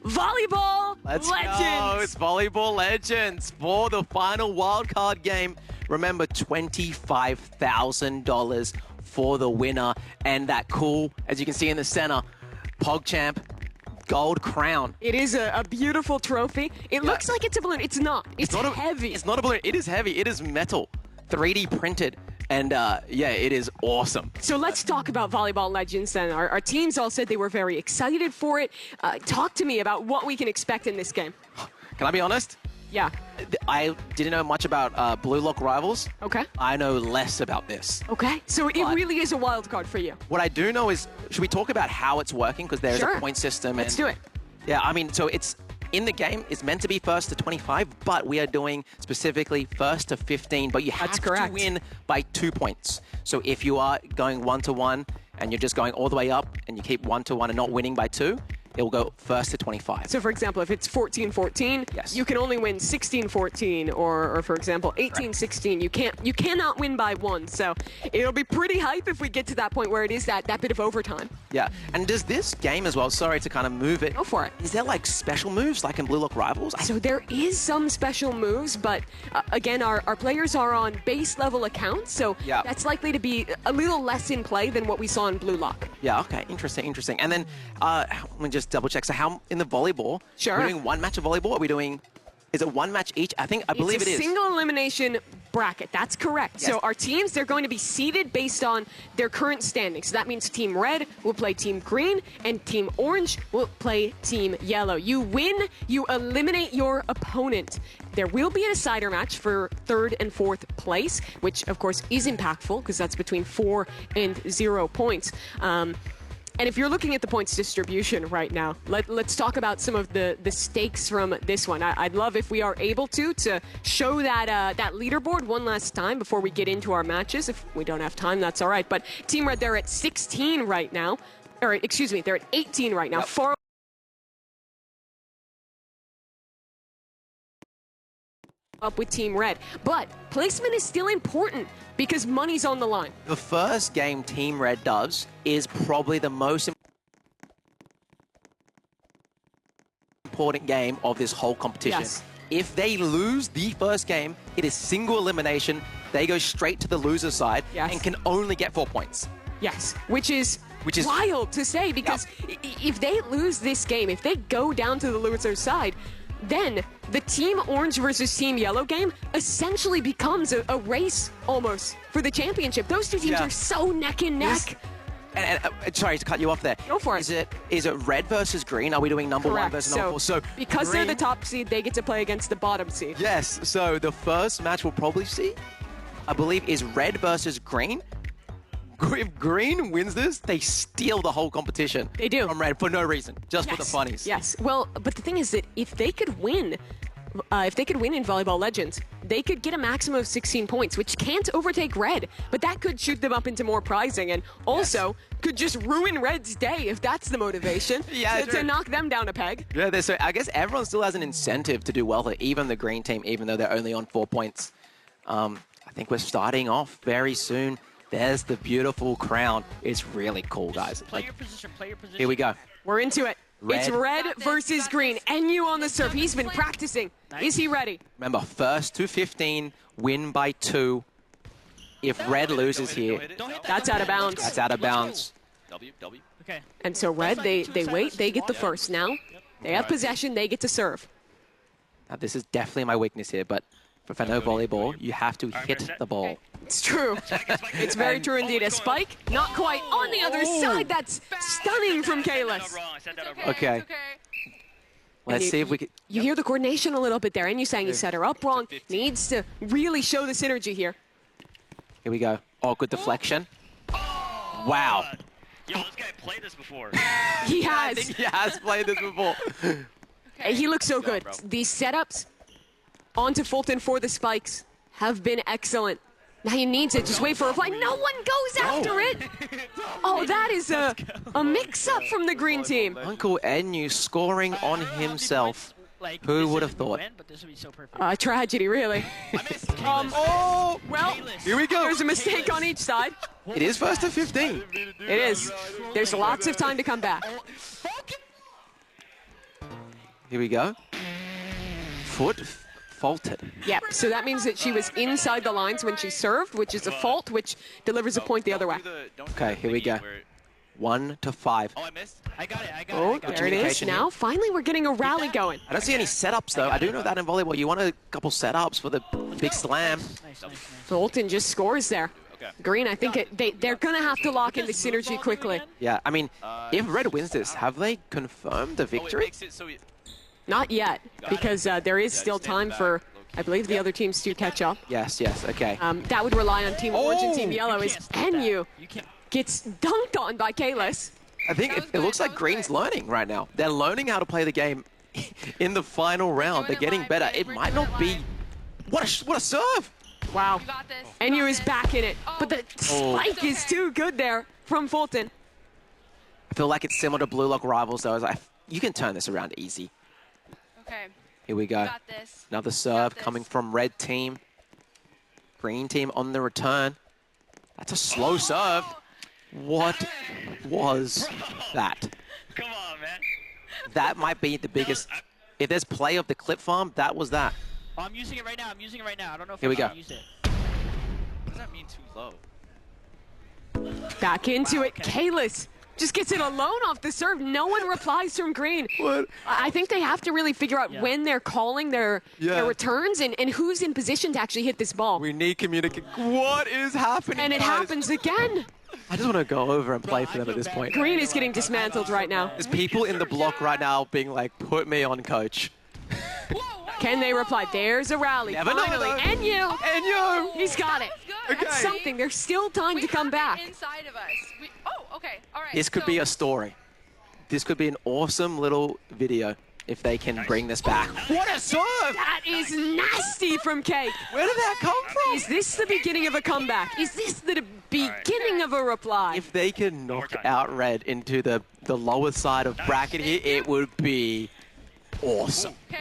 Volleyball Let's Legends. go. It's Volleyball Legends for the final wildcard game. Remember, $25,000 for the winner. And that cool, as you can see in the center, PogChamp gold crown. It is a beautiful trophy. It looks like it's a balloon. It's not. It's not heavy. It's not a balloon. It is heavy. It is metal, 3D printed. And yeah, it is awesome. So let's talk about Volleyball Legends then. Our teams all said they were very excited for it. Talk to me about what we can expect in this game. Can I be honest? Yeah. I didn't know much about Blue Lock Rivals. Okay. I know less about this. Okay. So it really is a wild card for you. What I do know is, should we talk about how it's working? Because there's Sure. a point system. Let's do it. Yeah, I mean, so it's in the game, it's meant to be first to 25, but we are doing specifically first to 15, but you have to win by 2 points. So if you are going 1-1 and you're just going all the way up and you keep 1-1 and not winning by 2, it will go first to 25. So for example, if it's 14-14, yes, you can only win 16-14, or for example, 18-16. You cannot win by 1. So it'll be pretty hype if we get to that point where it is that bit of overtime. Yeah, and does this game as well, sorry to kind of move it. Go for it. Is there like special moves like in Blue Lock Rivals? So there is some special moves, but again, our players are on base level accounts, so that's likely to be a little less in play than what we saw in Blue Lock. Yeah, okay, interesting. And then, let me just double check. So how, in the volleyball, Sure. we're doing one match of volleyball? Are we doing, is it one match each? I believe it is. It's a single elimination bracket. That's correct. Yes. So our teams, they're going to be seeded based on their current standing. So that means Team Red will play Team Green, and Team Orange will play Team Yellow. You win, you eliminate your opponent. There will be a decider match for 3rd and 4th place, which of course is impactful because that's between 4 and 0 points. And if you're looking at the points distribution right now, let's talk about some of the stakes from this one. I'd love if we are able to show that leaderboard one last time before we get into our matches. If we don't have time, that's all right. But Team Red, they're at 16 right now. Or excuse me, they're at 18 right now. Far up with Team Red. But placement is still important because money's on the line. The first game Team Red does is probably the most important game of this whole competition. Yes. If they lose the first game, it is single elimination. They go straight to the loser side and can only get 4 points. Yes, which is wild to say because if they lose this game, if they go down to the loser side, then the Team Orange versus Team Yellow game essentially becomes a race almost for the championship. Those two teams are so neck and neck. And sorry to cut you off there. Go for it. Is it red versus green? Are we doing number Correct. one versus number 4? So because they're the top seed, they get to play against the bottom seed. Yes. So the first match we'll probably see, I believe, is red versus green. If green wins this, they steal the whole competition. They do. From red for no reason, just for the funnies. Yes. Well, but the thing is that if they could win in Volleyball Legends, they could get a maximum of 16 points, which can't overtake Red, but that could shoot them up into more prizing and also could just ruin Red's day if that's the motivation to knock them down a peg. Yeah, so I guess everyone still has an incentive to do well here, even the green team, even though they're only on 4 points. I think we're starting off very soon. There's the beautiful crown. It's really cool, guys. Play your position, play your position. Here we go. We're into it. It's Red. Red versus green. NU on the serve. He's been practicing. Is he ready? Remember, first to 15, win by 2. If Red loses here, that's out of bounds. That's out of bounds. Okay. And so Red, they wait. They get the first now. They have possession. They get to serve. Now, this is definitely my weakness here, but for Fano volleyball, you have to hit the ball. It's true. It's very true indeed. A spike, not quite on the other side. That's stunning from Kalis. Okay. Let's see if we can. You hear the coordination a little bit there, and you saying he set her up wrong. Needs to really show the synergy here. Here we go. Oh, good deflection. Wow. Yo, this guy played this before. He has. I think he has played this before. He looks so good. These setups onto Fulton for the spikes have been excellent. Now you need to just wait for a reply. No one goes after it. Oh, that is a mix-up from the green team. Uncle Enyu scoring on himself. Who would have thought? But this would be so perfect. Tragedy, really. Oh, well, here we go. There's a mistake on each side. It is first to 15. It is. There's lots of time to come back. Here we go. Foot faulted. Yep, so that means that she was inside the lines when she served, which is a fault, which delivers a point the other way. Okay, here we go. 1 to 5. Oh, I missed. I got it. Oh, there it is. Now, finally, we're getting a rally going. I don't see any setups, though. I do know that in volleyball, you want a couple setups for the big slam. Nice. Fulton just scores there. Green, I think they're going to have to lock in the synergy quickly. Yeah, I mean, if Red wins this, have they confirmed the victory? Not yet, because there is still time for, I believe, the other teams to catch up. Yes, okay. That would rely on Team Orange and Team Yellow as Enyu gets dunked on by Kalis. I think it looks like Green's learning right now. They're learning how to play the game in the final round. They're getting better. It might not be... What a serve! Wow. Enyu is back in it, but the spike is too good there from Fulton. I feel like it's similar to Blue Lock Rivals, though. You can turn this around easy. Okay. Here we go. Got this. Another serve coming from Red Team. Green Team on the return. That's a slow serve. What was that? Come on, man. That might be the biggest... If there's play of the clip farm, that was that. Oh, I'm using it right now. I don't know if Here we go. use it. What does that mean too low? Back into it. Kalis just gets it alone off the serve. No one replies from Green. What? I think they have to really figure out when they're calling their returns and who's in position to actually hit this ball. We need communication. What is happening, And it happens again. I just want to go over and play for them at this point. Green is getting dismantled right now. There's people in the block right now being like, put me on, coach. Can they reply? There's a rally. Never know, Finally. though. Enyu! He's got it. Okay. That's something. There's still time to come back. Inside of us. Okay. All right. This could be a story. This could be an awesome little video if they can bring this back. What a serve! That is nasty from Cake. Where did that come from? Is this the beginning of a comeback? Is this the beginning of a reply? If they can knock out Red into the lower side of bracket here, it would be awesome. Okay.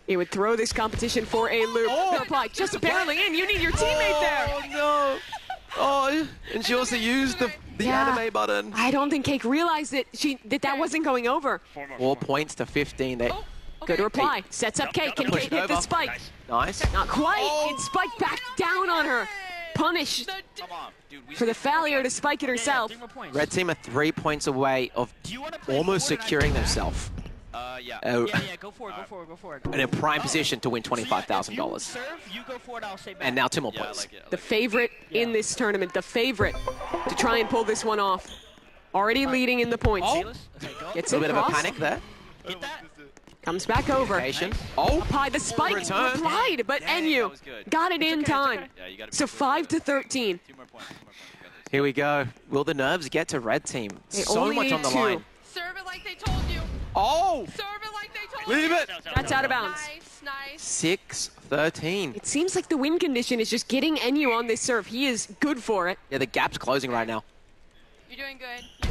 It would throw this competition for a loop. The reply just barely in. You need your teammate there. Oh, no. Oh, and she also used the anime button. I don't think Cake realized that wasn't going over. 4 points to 15. Good reply. Sets up Cake. Can Cake hit the spike? Nice. Not quite. It spiked back down on her. Punished for the failure to spike it herself. Red team are 3 points away of almost securing themselves. Yeah. Go for it. In a prime position to win $25,000. Serve, you go for it, I'll say back. And now 2 more points. The favorite in this tournament, the favorite to try and pull this one off. Already leading in the points. Gets A little bit of a across. panic there. Get that. Comes back over. Oh, Up high, the spike return. replied, but Enyu got it in time. So 5 to 13. 2 more points. Here we go. Will the nerves get to Red team? They So only much need on the 2. line. Serve it like they told you. Oh! Serve it like they told you. Leave it! That's out of bounds. Nice. 6-13. It seems like the win condition is just getting Enyu on this serve. He is good for it. Yeah, the gap's closing right now. You're doing good.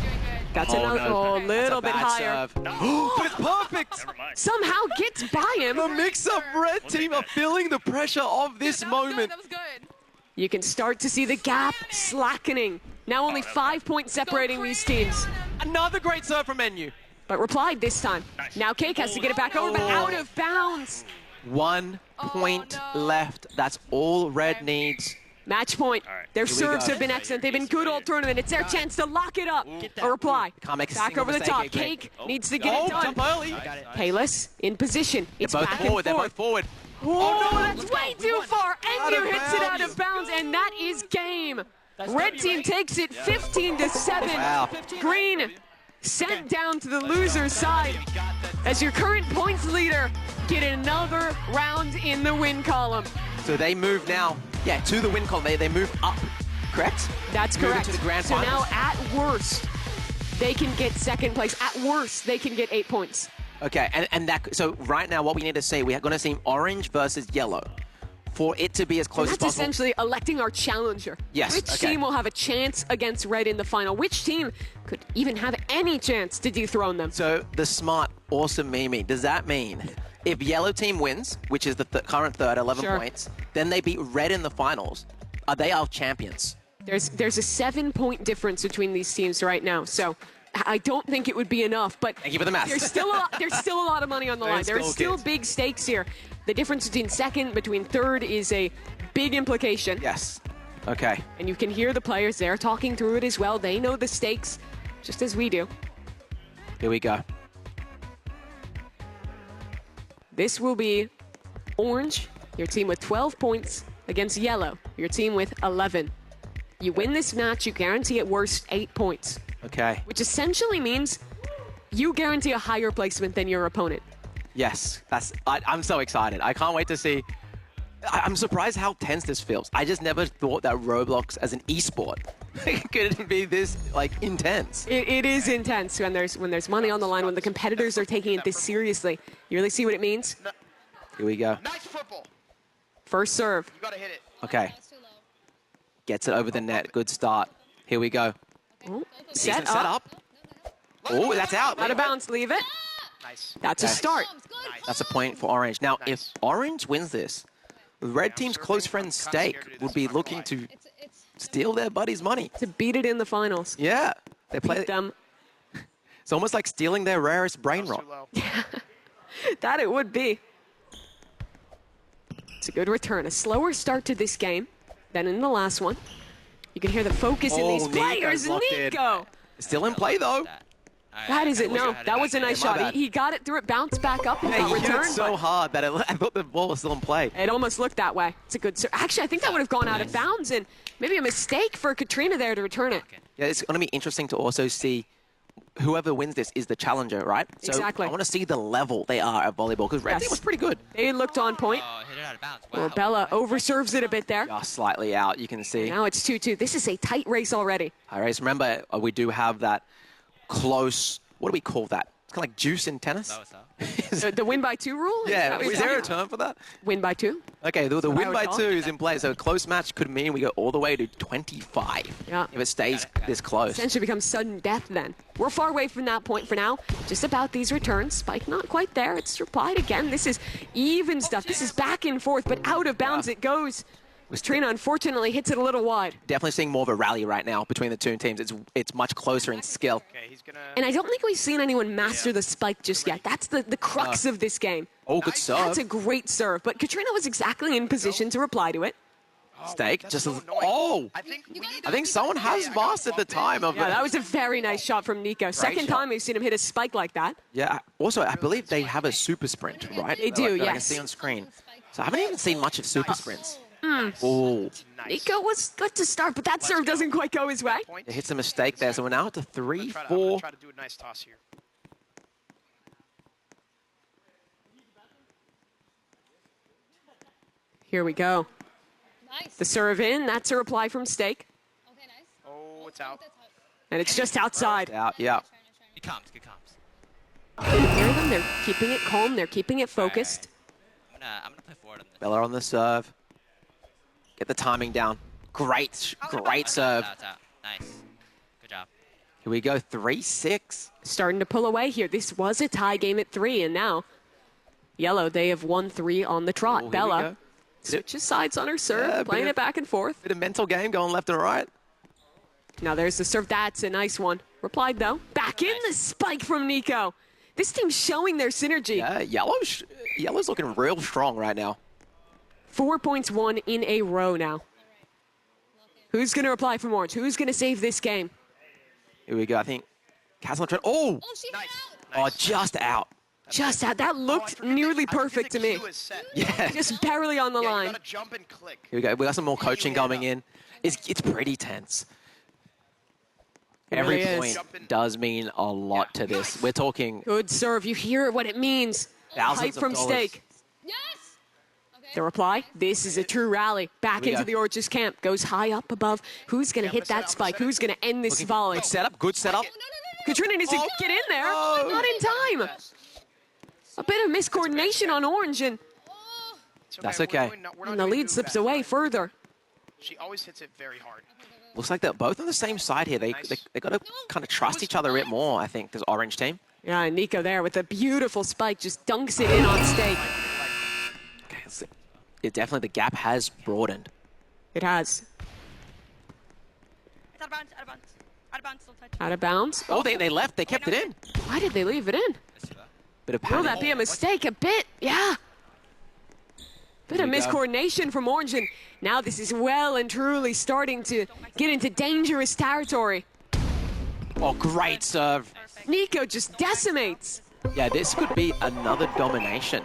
That's Oh, another no. a little bit Bad higher. serve. But it's perfect! Somehow gets by him. The mix-up Red team are feeling the pressure of this moment. That was good. You can start to see the gap slackening. Now only 5 points separating these teams. Another great serve from Enyu. But replied this time. Now Cake has to get it back over, but out of bounds. 1 point left. That's all Red needs. Match point. Their Here we serves go. have been excellent. They've been good all tournament. It's their chance to lock it up. A reply. Can't make a Back single over the mistake, top. AK. Cake needs to get it done. Jump early. Kalis in position. It's Both back forward. and They're forth. both forward. Oh, no, that's way too far. Out Enyu of hits it out bounds. of bounds, and that is game. Red team takes it 15 to 7. Wow. Green sent down to the loser's side as your current points leader get another round in the win column. So they move now, to the win column. They move up, correct? That's Moving correct. to the grand so finals. now, at worst, they can get second place. At worst, they can get 8 points. Okay, and that. So right now, what we need to see, we're going to see orange versus yellow for it to be as close And as that's possible. essentially electing our challenger. Yes, Which okay. team will have a chance against Red in the final? Which team could even have any chance to dethrone them? So the smart, awesome Mimi, does that mean if yellow team wins, which is the current third, 11 Sure. points, then they beat red in the finals? Are they our champions? There's a 7-point difference between these teams right now, so I don't think it would be enough. But Thank you for the math. There's still a lot of money on the line. There's still kids. big stakes here. The difference between second, between third, is a big implication. Yes. Okay. And you can hear the players there talking through it as well. They know the stakes, just as we do. Here we go. This will be orange, your team with 12 points, against yellow, your team with 11. You win this match, you guarantee at worst 8 points, Okay. which essentially means you guarantee a higher placement than your opponent. Yes. I'm so excited. I can't wait to see. I'm surprised how tense this feels. I just never thought that Roblox as an esport could be this intense. It is intense when there's money on the line, when the competitors are taking it this seriously. You really see what it means? Here we go. Nice football. First serve. You gotta hit it. Okay. Gets it over the net. Good start. Here we go. Oh, Decent set up. Oh, that's out. Out of bounds, leave it. Nice. That's a Okay. start. That's a point for Orange. Now, if Orange wins this, the Red Team's close friend Stake would be looking to steal their buddy's money. To beat it in the finals. Yeah. They play Beat them. It's almost like stealing their rarest brain rot. That it would be. It's a good return. A slower start to this game than in the last one. You can hear the focus in these Nico's players. locked in. Nico! Still in play, though. That is it. No, that was a nice My shot. bad. He got it through it, bounced back up, and Yeah, got he hit it returned. so but hard that I thought the ball was still in play. it almost looked that way. It's a good serve. Actually, I think that would have gone out of bounds, and maybe a mistake for Katrina there to return it. Yeah, it's going to be interesting to also see whoever wins this is the challenger, right? So Exactly. I want to see the level they are at volleyball because Red Yes. Team was pretty good. They looked on point. hit it out of bounds. Well, Bella overserves it a bit there. Just slightly out, you can see. Now it's 2-2. This is a tight race already. All right, so remember, we do have that close, what do we call that? It's kind of like juice in tennis. The win by 2 rule? Yeah, what you're is there a talking term for that? about? Win by 2? Okay, the what I win would by call 2 it. is in play, so a close match could mean we go all the way to 25 Yeah. if it stays this close. Essentially becomes sudden death then. We're far away from that point for now. Just about these returns. Spike not quite there. It's replied again. This is even stuff. This is back and forth, but out of bounds it goes. Trina unfortunately hits it a little wide. Definitely seeing more of a rally right now between the two teams. It's much closer in skill. Okay, he's gonna. And I don't think we've seen anyone master the spike just yet. That's the crux of this game. Oh, good serve. That's a great serve. But Katrina was exactly in position to reply to it. Stake just I think someone has mastered the time of Yeah, it. that was a very nice shot from Nico. Second shot. time we've seen him hit a spike like that. Yeah. Also, I believe they have a super sprint, right? They do, that I can yes. see on screen. So I haven't even seen much of super sprints. Mm. Oh, Nico was good to start, but that serve doesn't quite go his way. it hits a mistake there. So we're now at the 3, I'm 4. gonna try to do a nice toss here. Here we go. The serve in. That's a reply from Stake. Oh, it's out. And it's just outside. Out, yeah. Good comms, good comms. You can hear them. They're keeping it calm. They're keeping it focused. I'm gonna play forward on this. Bella on the serve. Get the timing down. Great serve. It's out. Nice. Good job. Here we go, 3-6. Starting to pull away here. This was a tie game at 3, and now Yellow, they have won 3 on the trot. Oh, here we Bella go. switches sides on her serve, Yeah, playing it back and forth. Bit of mental game going left and right. Now there's the serve. That's a nice one. Replied, though. Back in the spike from Nico. This team's showing their synergy. Yeah, Yellow's looking real strong right now. 4 points won in a row now. Who's going to reply from Orange? Who's going to save this game? Here we go. I think Castle trying. Oh, oh, just out. Just out. That looked nearly perfect to me. Yeah. Just barely on the line. Jump and click. Here we go. We got some more coaching coming in. It's pretty tense. Every really point does mean a lot to this. We're talking Good serve. You hear what it means. Thousands Hype of from dollars. Stake. The reply, this is a true rally. Back Here we into go. the Orange's camp. Goes high up above. Who's going to hit that spike? Who's going to end this volley? good setup. Good setup. Katrina needs to get in there. Not in time. A bit of miscoordination on Orange, and That's okay. And the lead slips away further. She always hits it very hard. Looks like they're both on the same side here. They got to kind of trust each other a bit more, I think, this orange team. Yeah, and Nico there with a beautiful spike just dunks it in on stake. Okay, let's see. Yeah, definitely the gap has broadened. It has. It's out of bounds, out of bounds. Out of bounds, still touch. Out of bounds. Oh, they left. They kept it in. Why did they leave it in? Bit of Will panic. that be a mistake? A bit, yeah. Bit of miscoordination from Orange, and now this is well and truly starting to get into dangerous territory. Oh, great serve. Nico just decimates. Yeah, this could be another domination.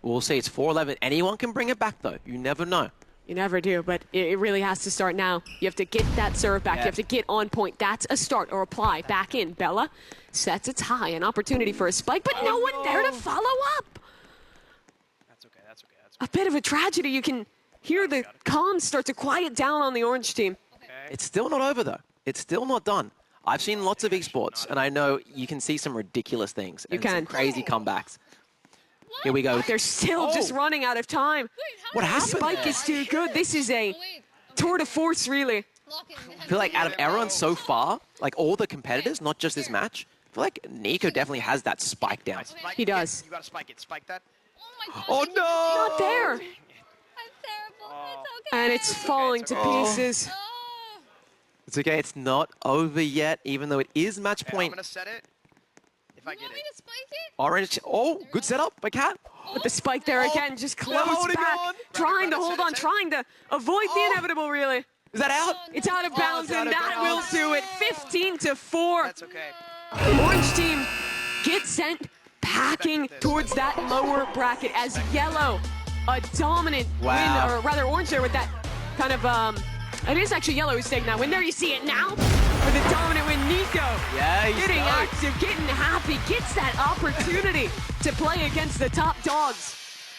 We'll see. It's 4-11. Anyone can bring it back, though. You never know. You never do, but it really has to start now. You have to get that serve back. Yeah. You have to get on point. That's a start or apply. Back in. Bella sets it high. An opportunity for a spike, but no one there to follow up. That's okay. That's okay. That's A bit of a tragedy. You can hear the comms start to quiet down on the Orange team. It's still not over, though. It's still not done. I've seen lots of esports, and I know you can see some ridiculous things. You and some can. crazy comebacks. Here we go. They're still just running out of time. What happened The spike there? is too good. This is a tour de force, really. I feel like out of everyone so far, like all the competitors, not just this match, I feel like Nico definitely has that spike down. He does. You gotta spike it. Spike that. Oh no! Not there. I'm terrible. It's okay. And it's falling to pieces. It's okay. It's not over yet, even though it is match Okay, I'm point. gonna set it. If I get it. Orange. Oh, good setup by Cat. With the spike there again, just close holding back. on. Trying to hold on, trying to avoid the inevitable, really. Is that out? It's out of bounds, it's out and of that bounds. will do it. 15-4. That's okay. The Orange team gets sent packing towards that lower bracket as Yellow, a dominant Wow. win, or rather Orange there with that kind of, it is actually Yellow who's taking that win there. You see it now with a dominant win. Nico Yeah, he's getting stoked. active, getting happy, gets that opportunity to play against the top dogs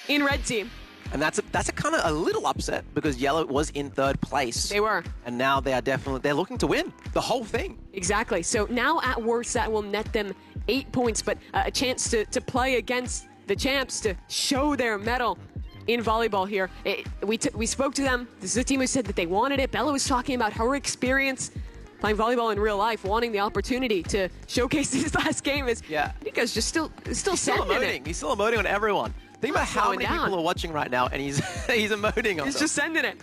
in Red Team. And that's a kind of a little upset because Yellow was in third place. They were. And now they're looking to win the whole thing. Exactly. So now at worst, that will net them 8 points, but a chance to play against the champs, to show their mettle in volleyball here. We spoke to them. This is a team who said that they wanted it. Bella was talking about her experience playing volleyball in real life, wanting the opportunity to showcase this last game. As Nico's just still He's still sending emoting. it. He's still emoting on everyone. Think about how slowing many down. people are watching right now, and he's he's emoting on He's them. just sending it.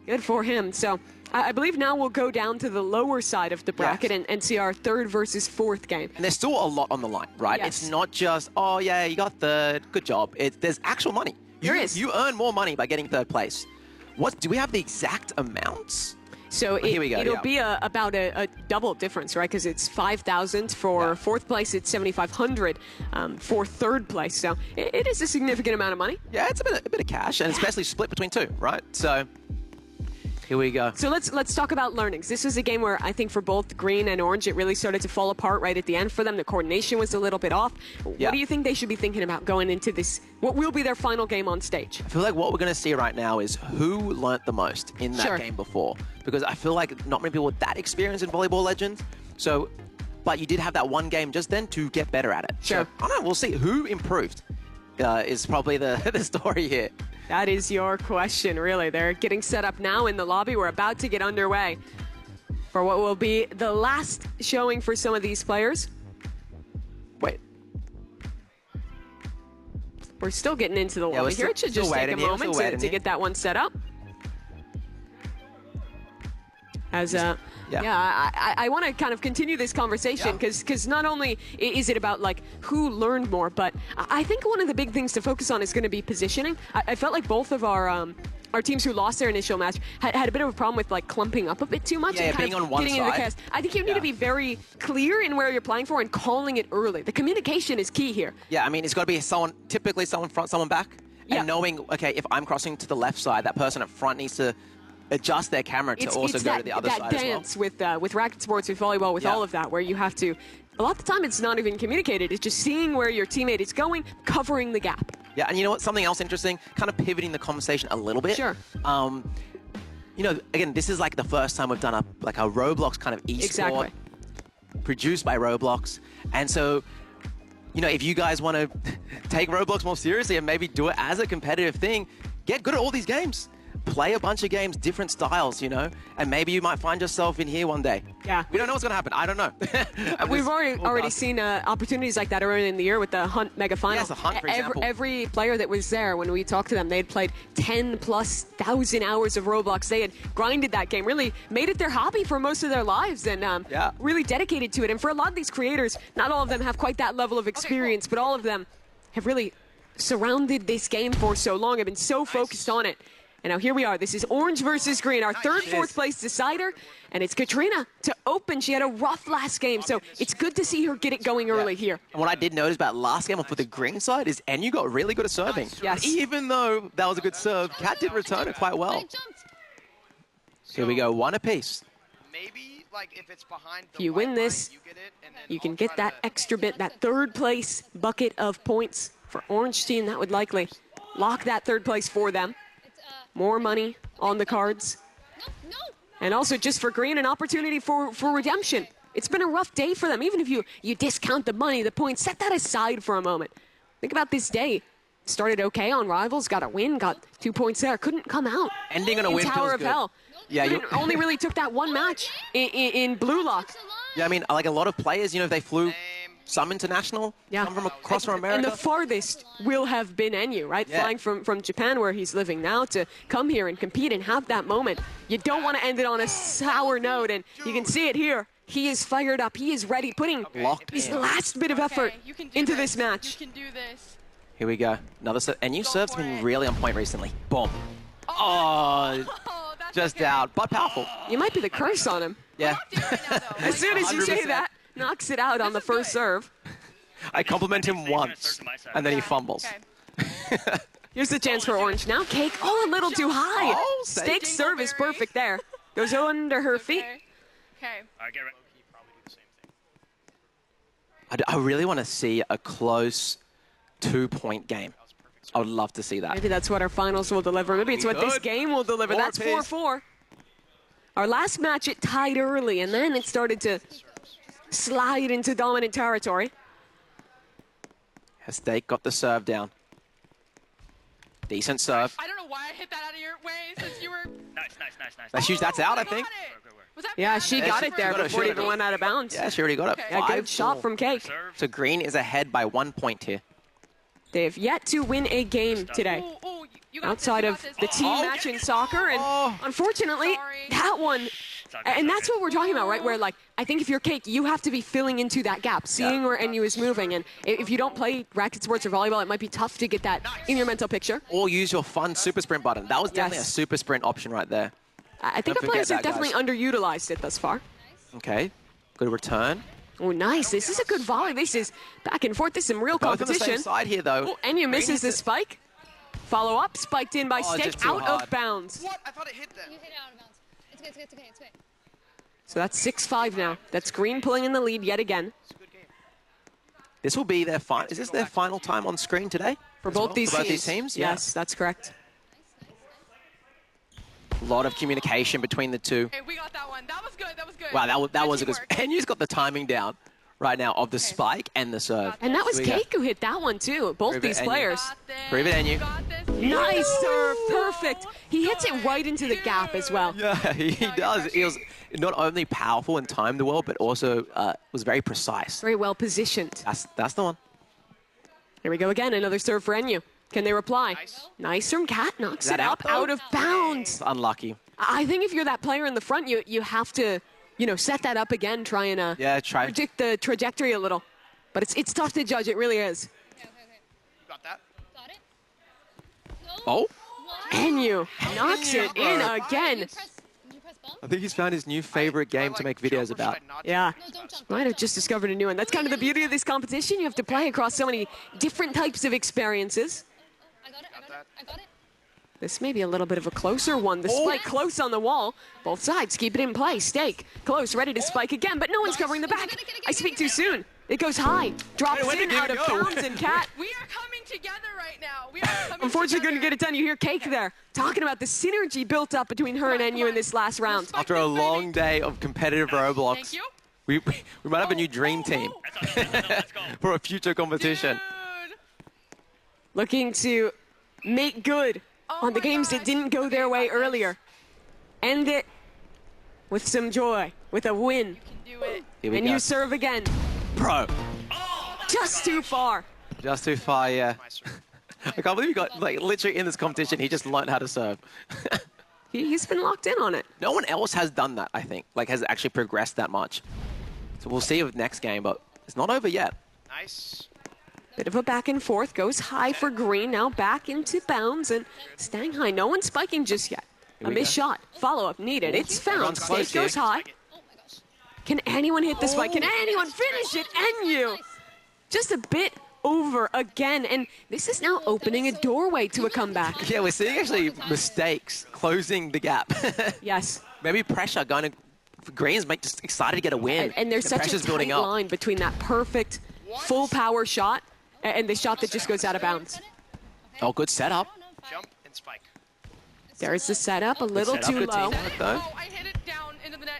Good for him. So I believe now we'll go down to the lower side of the bracket and see our third versus fourth game. And there's still a lot on the line, right? Yes. It's not just, oh yeah, you got third, good job. There's actual money. There is. You earn more money by getting third place. Do we have the exact amounts? So Here we go, it'll yeah. be about a double difference, right? Because it's 5,000 for fourth place, it's 7,500 for third place. So it is a significant amount of money. Yeah, it's a bit of cash, and especially split between two, right? So here we go. So let's talk about learnings. This is a game where I think for both Green and Orange, it really started to fall apart right at the end for them. The coordination was a little bit off. Yeah. What do you think they should be thinking about going into this, what will be their final game on stage? I feel like what we're going to see right now is who learnt the most in that Sure. game before. Because I feel like not many people with that experience in Volleyball Legends. So, but you did have that one game just then to get better at it. Sure. So, I don't know, we'll see. Who improved is probably the story here. That is your question, really. They're getting set up now in the lobby. We're about to get underway for what will be the last showing for some of these players. Wait. We're still getting into the Yeah, lobby we're here. It should still just take a waiting here, moment still waiting to here. get that one set up. As I want to kind of continue this conversation because not only is it about like who learned more, but I think one of the big things to focus on is going to be positioning. I felt like both of our teams who lost their initial match had a bit of a problem with like clumping up a bit too much and kind being of on one getting into the side. chaos. I think you need to be very clear in where you're playing for and calling it early. The communication is key here. Yeah, I mean, it's got to be typically someone front, someone back. And knowing, okay, if I'm crossing to the left side, that person up front needs to adjust their camera to also go to the other side as well. That dance with racket sports, with volleyball, with all of that, where you have to, a lot of the time it's not even communicated. It's just seeing where your teammate is going, covering the gap. Yeah, and you know what? Something else interesting, kind of pivoting the conversation a little bit. Sure. You know, again, this is like the first time we've done a Roblox kind of esport Exactly. produced by Roblox. And so, you know, if you guys want to take Roblox more seriously and maybe do it as a competitive thing, get good at all these games. Play a bunch of games, different styles, you know, and maybe you might find yourself in here one day. Yeah. We don't know what's going to happen. I don't know. We've already seen opportunities like that earlier in the year with the Hunt Mega Final. Yes, the Hunt, for example. Every player that was there, when we talked to them, they'd played 10,000+ hours of Roblox. They had grinded that game, really made it their hobby for most of their lives, and really dedicated to it. And for a lot of these creators, not all of them have quite that level of experience, but all of them have really surrounded this game for so long, have been so focused on it. And now here we are. This is orange versus green, our third, fourth place decider. And it's Katrina to open. She had a rough last game, so it's good to see her get it going early here. And what I did notice about last game for the green side is Enyu got really good at serving. Yes. Even though that was a good serve, Kat did return it quite well. Here we go, one apiece. Maybe, like, if it's behind the If you win this, you can get that extra bit, that third place bucket of points for orange team. That would likely lock that third place for them. More money on the cards. And also just for green, an opportunity for redemption. It's been a rough day for them. Even if you discount the money, the points, set that aside for a moment. Think about this day. Started okay on Rivals, got a win, got 2 points there. Couldn't come out. Ending on a win Tower feels of good. Hell. Yeah, you only really took that one match in Blue Lock. Yeah, I mean, like a lot of players, you know, if they flew some international, some from across from America. And the farthest will have been Enyu, right? Yeah. Flying from Japan, where he's living now, to come here and compete and have that moment. You don't want to end it on a sour note, and you can see it here. He is fired up. He is ready, putting his last bit of effort into this match. You can do this. Here we go. Another serve. Enyu serve's been really on point recently. Boom. Oh, just out, but powerful. You might be the curse on him. Yeah. As soon as you say 100%. that, knocks it out on the first serve. I compliment him once, and then he fumbles. Here's the chance for orange. Now Cake, a little too high. Oh, Steak's serve is perfect there. Goes under her feet. Okay. I really want to see a close 2-point game. I would love to see that. Maybe that's what our finals will deliver. Maybe it's what this game will deliver. That's 4-4. Our last match, it tied early, and then it started to slide into dominant territory. Steak got the serve down. Decent serve. I don't know why I hit that out of your way since you were... Nice. That's out, I think. Yeah, she got it there got it, before it she even got it. went out of bounds. Yeah, she already got it. Yeah, good shot from Cake. So green is ahead by 1 point here. They have yet to win a game today. Outside of the team match in soccer, and unfortunately, that one, and that's what we're talking about, right? Where, like, I think if you're Cake, you have to be filling into that gap, seeing where Enyu is moving, and if you don't play racket sports or volleyball, it might be tough to get that in your mental picture. Or use your fun super sprint button. That was definitely a super sprint option right there. I think our players have definitely underutilized it thus far. Okay, good return. Oh, nice. This is a good volley. This is back and forth. This is some real Both on competition. the same side here, though. Oh, Enyu misses the spike. Follow up, spiked in by Steak, just too out hard. of bounds. What? I thought it hit that. You hit it out of bounds. It's good, it's good, it's good. So that's 6-5 now. That's green pulling in the lead yet again. This will be their final. Is this their final time on screen today? For both these teams. teams? Yes, that's correct. A lot of communication between the two. Hey, we got that one. That was good. That was good. Wow, that was a good. teamwork. Enyu's got the timing down right now of the spike and the serve. And that was Here we go. Cake who hit that one too. Both Prove these it, Enyu. players. Prove it, Enyu. Nice serve, perfect. He hits it right into the gap as well. Yeah, he does. He was not only powerful and timed well, but also was very precise. Very well positioned. That's the one. Here we go again. Another serve for Enyu. Can they reply? Nice from Kat. Knocks Is that it up out, though? out of bounds. It's unlucky. I think if you're that player in the front, you have to, set that up again, try and try. predict the trajectory a little. But it's tough to judge. It really is. Got that? Got it? Oh. Enyu knocks it in again. Did you press bump? I think he's found his new favorite game to make videos about. Yeah. No, don't jump. Might have just discovered a new one. That's kind of the beauty of this competition. You have to play across so many different types of experiences. I got it, I got it, I got it. This may be a little bit of a closer one. The spike close on the wall. Both sides keep it in play. Steak close, ready to spike again, but no one's covering the back. I speak too soon. It goes high, drops in out of bounds, and Kat. We are coming together right now. We are coming Unfortunately, together. couldn't get it done. You hear Cake there talking about the synergy built up between her and Enyu in this last round. After a long day of competitive Roblox. Thank you. We might have a new dream team for a future competition. Looking to make good on the games that didn't go their way earlier. End it with some joy, with a win. Here we And go. you serve again. Bro. Just too far. Just too far, yeah. I can't believe you got, like, literally in this competition, he just learned how to serve. He's been locked in on it. No one else has done that, I think. Like, has actually progressed that much. So we'll see with next game, but it's not over yet. Nice. Bit of a back and forth. Goes high for green. Now back into bounds and staying high. No one spiking just yet. A missed shot. Follow-up needed. It's found. Everyone's close Stake goes here. high. Can anyone hit the spike? Can anyone finish it? And you. Just a bit over again. And this is now opening a doorway to a comeback. Yeah, we're seeing actually mistakes closing the gap. Yes. Maybe pressure going to Greens, just excited to get a win. And there's The such a pressure's tight building up. line between that perfect full power shot and the shot that just goes out of bounds. Oh, good setup. Jump and spike. There's the setup, a little setup, too good low. teamwork, though.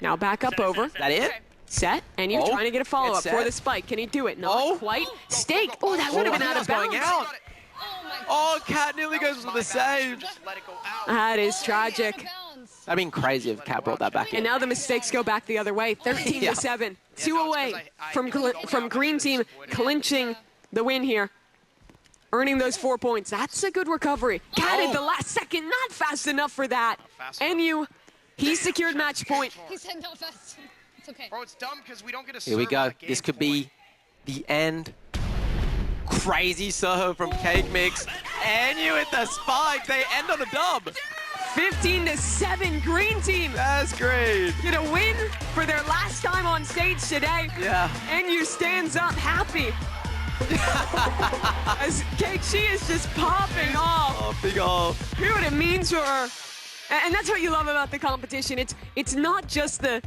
Now back up over. That it? Set, and you're Oh, trying to get a follow-up it's for set. the spike. Can he do it? Not quite. Stake. Oh, that would have been out of bounds. going out. Oh, Cat nearly goes for the save. That is tragic. That'd been crazy if Cat brought that back And in. now the mistakes go back the other way. 13 Yeah. to 7. 2 away from Green Team clinching the win here. Earning those 4 points. That's a good recovery. Cat at the last second. Not fast enough for that. And he secured match point. He said not fast. It's okay. Bro, it's dumb because we don't get a Here we serve go. on a game This could point. be the end. Crazy serve from Cake Mix. And you hit the spike. They end on a dub. 15 to 7. Green Team. That's great. Get a win for their last time on stage today. Yeah. And you stands up happy. As Cake, she is just popping off. Oh, big off. Hear what it means for her. And that's what you love about the competition. It's not just the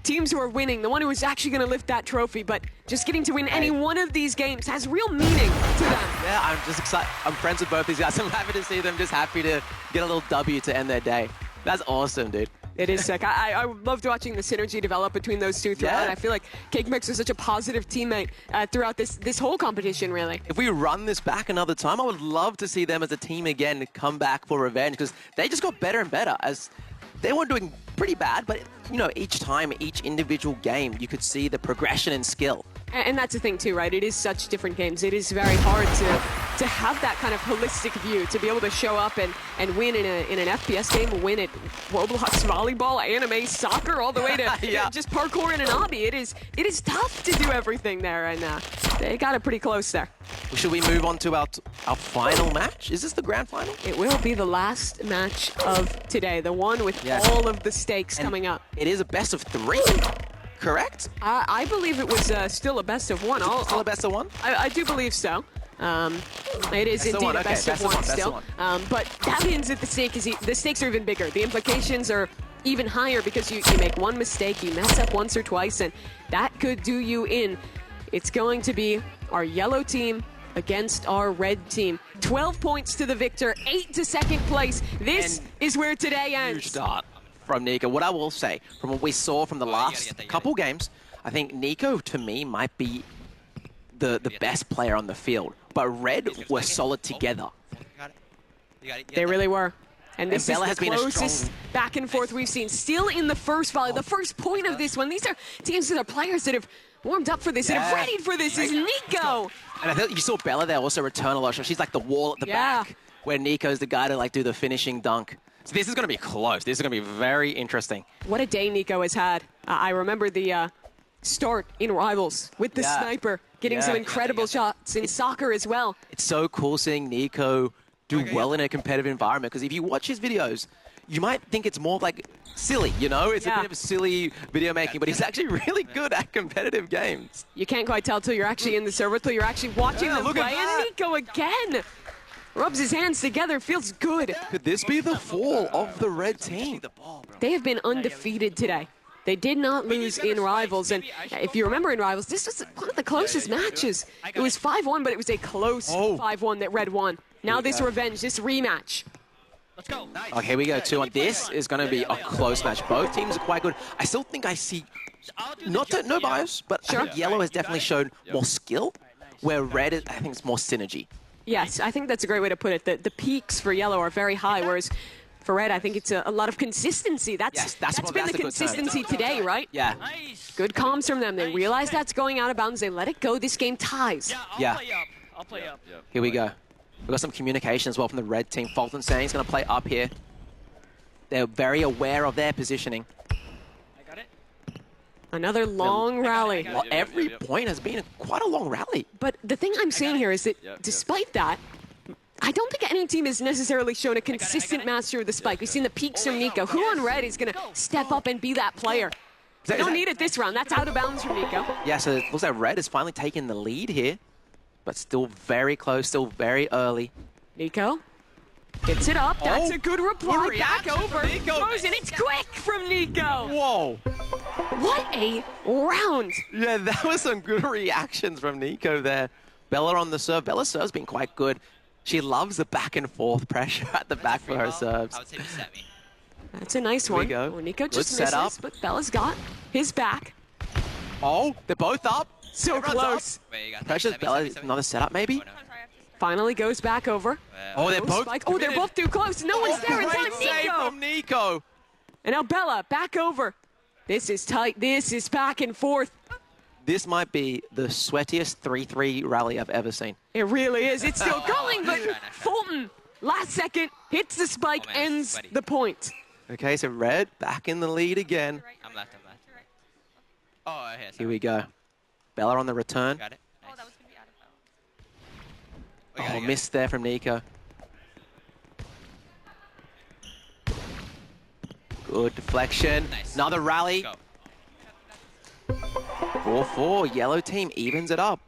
teams who are winning, the one who is actually going to lift that trophy, but just getting to win any one of these games has real meaning to them. Yeah, I'm just excited. I'm friends with both these guys. I'm happy to see them, just happy to get a little W to end their day. That's awesome, dude. It is sick. I loved watching the synergy develop between those two throughout. Yeah. I feel like Cake Mix was such a positive teammate throughout this whole competition, really. If we run this back another time, I would love to see them as a team again come back for revenge, because they just got better and better as they were doing pretty bad, but you know, each time, each individual game, you could see the progression and skill. And that's the thing too, right? It is such different games. It is very hard to have that kind of holistic view, to be able to show up and win in an FPS game, win at Roblox volleyball, anime, soccer, all the way to Yeah. just parkour in an obby. It is tough to do everything there, and they got it pretty close there. Should we move on to our final match? Is this the grand final? It will be the last match of today, the one with Yes. all of the stakes And coming up. It is a best of 3, correct? I believe it was still a best of one. Still a best of 1? I do believe so. It is Best of indeed one, a okay, best of best of one one, best of still. one. But that means that the stakes are even bigger. The implications are even higher because you make one mistake, you mess up once or twice, and that could do you in. It's going to be our yellow team against our red team. 12 points to the victor, 8 to second place. This is where today ends. Huge start from Nico. What I will say, from what we saw from the last couple games, I think Nico, to me, might be the best player on the field. But Red were solid together. They really were. And this Bella is has the been a closest strong- back and forth we've seen. Still in the first volley, the first point of this one. These are teams that are players that have warmed up for this, that have Yeah. readied for this. Is Nico. And I think you saw Bella there also return a lot. She's like the wall at the Yeah. back, where Nico's the guy to like do the finishing dunk. So this is going to be close. This is going to be very interesting. What a day Nico has had. I remember the start in Rivals with the Yeah. sniper, getting some incredible shots in soccer as well. It's so cool seeing Nico do well in a competitive environment, because if you watch his videos, you might think it's more like silly, you know? It's a bit of a silly video making, but he's actually really good at competitive games. You can't quite tell till you're actually in the server, till you're actually watching them look at play. And that. Nico again rubs his hands together, feels good. Could this be the fall of the red team? They have been undefeated today. They did not lose in Rivals, and if you remember in Rivals, this was one of the closest matches. It was 5-1, but it was a close 5-1 that Red won. Now this revenge, this rematch. Let's go. Okay, here we go, 2-1. This is going to be a close match. Both teams are quite good. I still think I see No bias, but I think yellow has definitely shown more skill, where red, I think, is more synergy. Yes, I think that's a great way to put it. The peaks for yellow are very high, whereas for red, I think it's a lot of consistency. That's been the consistency today, right? Yeah. Good comms from them. They realize that's going out of bounds. They let it go. This game ties. Yeah. I'll play up. Here we go. We've got some communication as well from the red team. Fulton saying he's going to play up here. They're very aware of their positioning. I got it. Another long rally. Well, every point has been quite a long rally. But the thing I'm seeing here is that despite that, I don't think any team has necessarily shown a consistent mastery of the spike. We've seen the peaks from Nico. Who on red is going to step up and be that player? They don't need it this round. That's out of bounds from Nico. Yeah, so it looks like red is finally taking the lead here, but still very close, still very early. Nico gets it up. That's a good reply. Back over. Goes in. It's quick from Nico. Whoa. What a round. Yeah, that was some good reactions from Nico there. Bella on the serve. Bella's serve's been quite good. She loves the back and forth pressure at the back for her serves. I would say just set me. That's a nice one. Here we go. Well, Nico Good just misses, setup. but Bella's got his back. Oh, they're both up. So close. Wait, you got Pressure's Bella. Another setup, maybe? Finally goes back over. Oh, they're both. Oh, they're both too close. No one's there. It's Great on save Nico. from Nico. And now Bella back over. This is tight. This is back and forth. This might be the sweatiest 3-3 rally I've ever seen. It really is. It's still going, but Fulton, last second, hits the spike, ends the point. Okay, so red back in the lead again. I'm left. Oh, Here we go. Bella on the return. Got it. Oh, that was going to be out of bounds. Oh, missed there from Nico. Good deflection. Nice. Another rally. 4-4. Yellow team evens it up.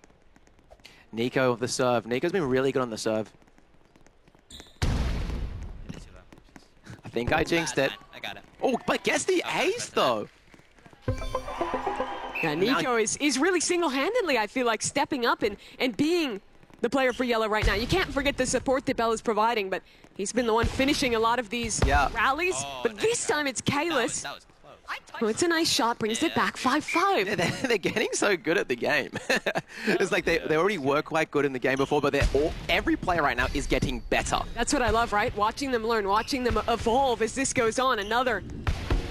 Nico of the serve. Nico's been really good on the serve. I think I jinxed it. I got it. Oh, but guess the ace, though. Yeah, Nico is really single-handedly, I feel like, stepping up and being the player for yellow right now. You can't forget the support that Bella's providing, but he's been the one finishing a lot of these rallies. But this time it's Kalis. That was close. Oh, it's a nice shot, brings it back 5-5. Yeah, they're getting so good at the game. It's like they already were quite good in the game before, but every player right now is getting better. That's what I love, right? Watching them learn, watching them evolve as this goes on. Another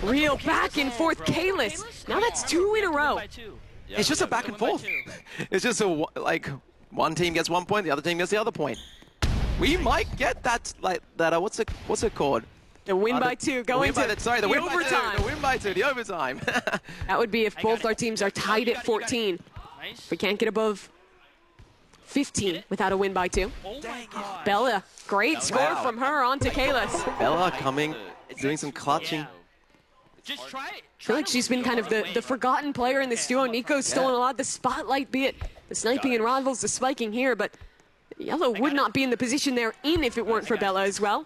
real back and forth Kalis. Now that's 2 in a row. It's just a back and forth. It's just like one team gets 1 point, the other team gets the other point. We might get that what's it called? The win by 2 going to the win overtime. The win by 2, the overtime. That would be if both our teams are tied at 14. If we can't get above 15 without a win by 2. Oh my God. Bella, great score from her onto Kalis. Bella coming, doing some clutching. Just try it. I feel like she's been kind of the forgotten player in this duo. Nico's stolen a lot of the spotlight, be it the sniping and rivals, the spiking here, but yellow would not be in the position they're in if it weren't for Bella as well.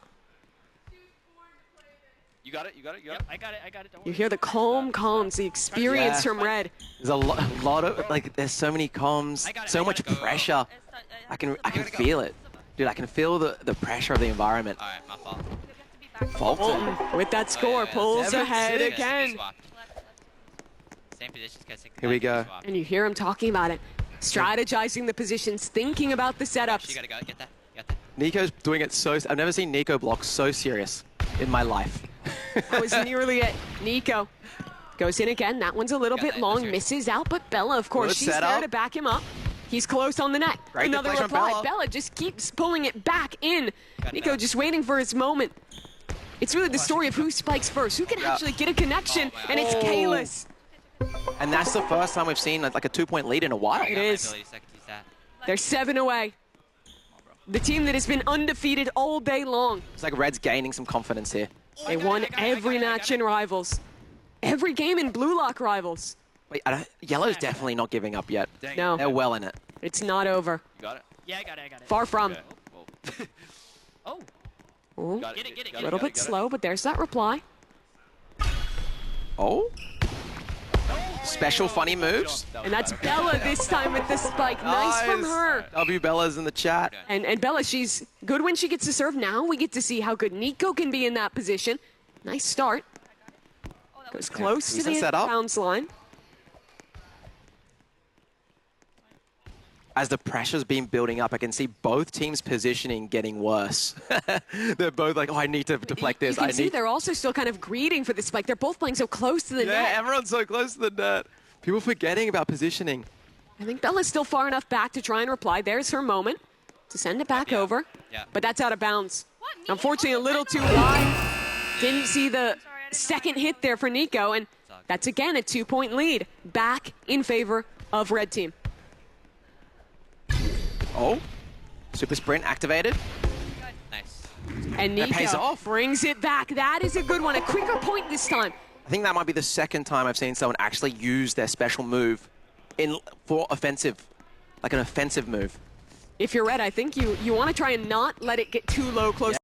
You got it. I got it. Don't You worry. hear the calm comms, the experience from red. There's a lot of there's so many comms, so much pressure. I can feel it, dude. I can feel the pressure of the environment. All right, my fault. Fulton With that score, pulls ahead again. Same positions, guys. Here we go. And you hear him talking about it, strategizing the positions, thinking about the setups. You gotta go. Get that. Get that. Nico's doing it so. I've never seen Nico block so serious in my life. That was nearly it. Nico goes in again. That one's a little bit long, misses out, but Bella, of course, Good she's setup. there to back him up. He's close on the net. Great Another deflection from reply. Bella. Bella just keeps pulling it back in. Nico just waiting for his moment. It's really the story of who spikes first, who can actually get a connection, and it's Kalis. And that's the first time we've seen like a 2-point lead in a while. It is. They're 7 away. The team that has been undefeated all day long. It's like Red's gaining some confidence here. They won every match in Rivals. Every game in Blue Lock Rivals. Wait, Yellow's definitely not giving up yet. No. They're well in it. It's not over. You got it. Yeah, I got it. Far from. Oh. Ooh. Got it. Get it. A little bit slow, but there's that reply. Oh. Special funny moves. And that's Bella this time with the spike. Nice from her. W Bella's in the chat. And Bella, she's good when she gets to serve. Now we get to see how good Nico can be in that position. Nice start. Goes close to Decent the setup. bounce line. as the pressure's been building up, I can see both teams' positioning getting worse. They're both like, oh, I need to deflect this. You can see they're also still kind of greeting for the spike. They're both playing so close to the net. Yeah, everyone's so close to the net. People forgetting about positioning. I think Bella's still far enough back to try and reply. There's her moment to send it back over. Yeah. But that's out of bounds. Unfortunately, a little too wide. Didn't see the second hit there for Nico, and that's again a 2-point lead back in favor of Red Team. Oh, super sprint activated. Nice. And That pays Nico off. brings it back. That is a good one. A quicker point this time. I think that might be the second time I've seen someone actually use their special move for offensive, like an offensive move. If you're Red, I think you want to try and not let it get too low close. Yeah.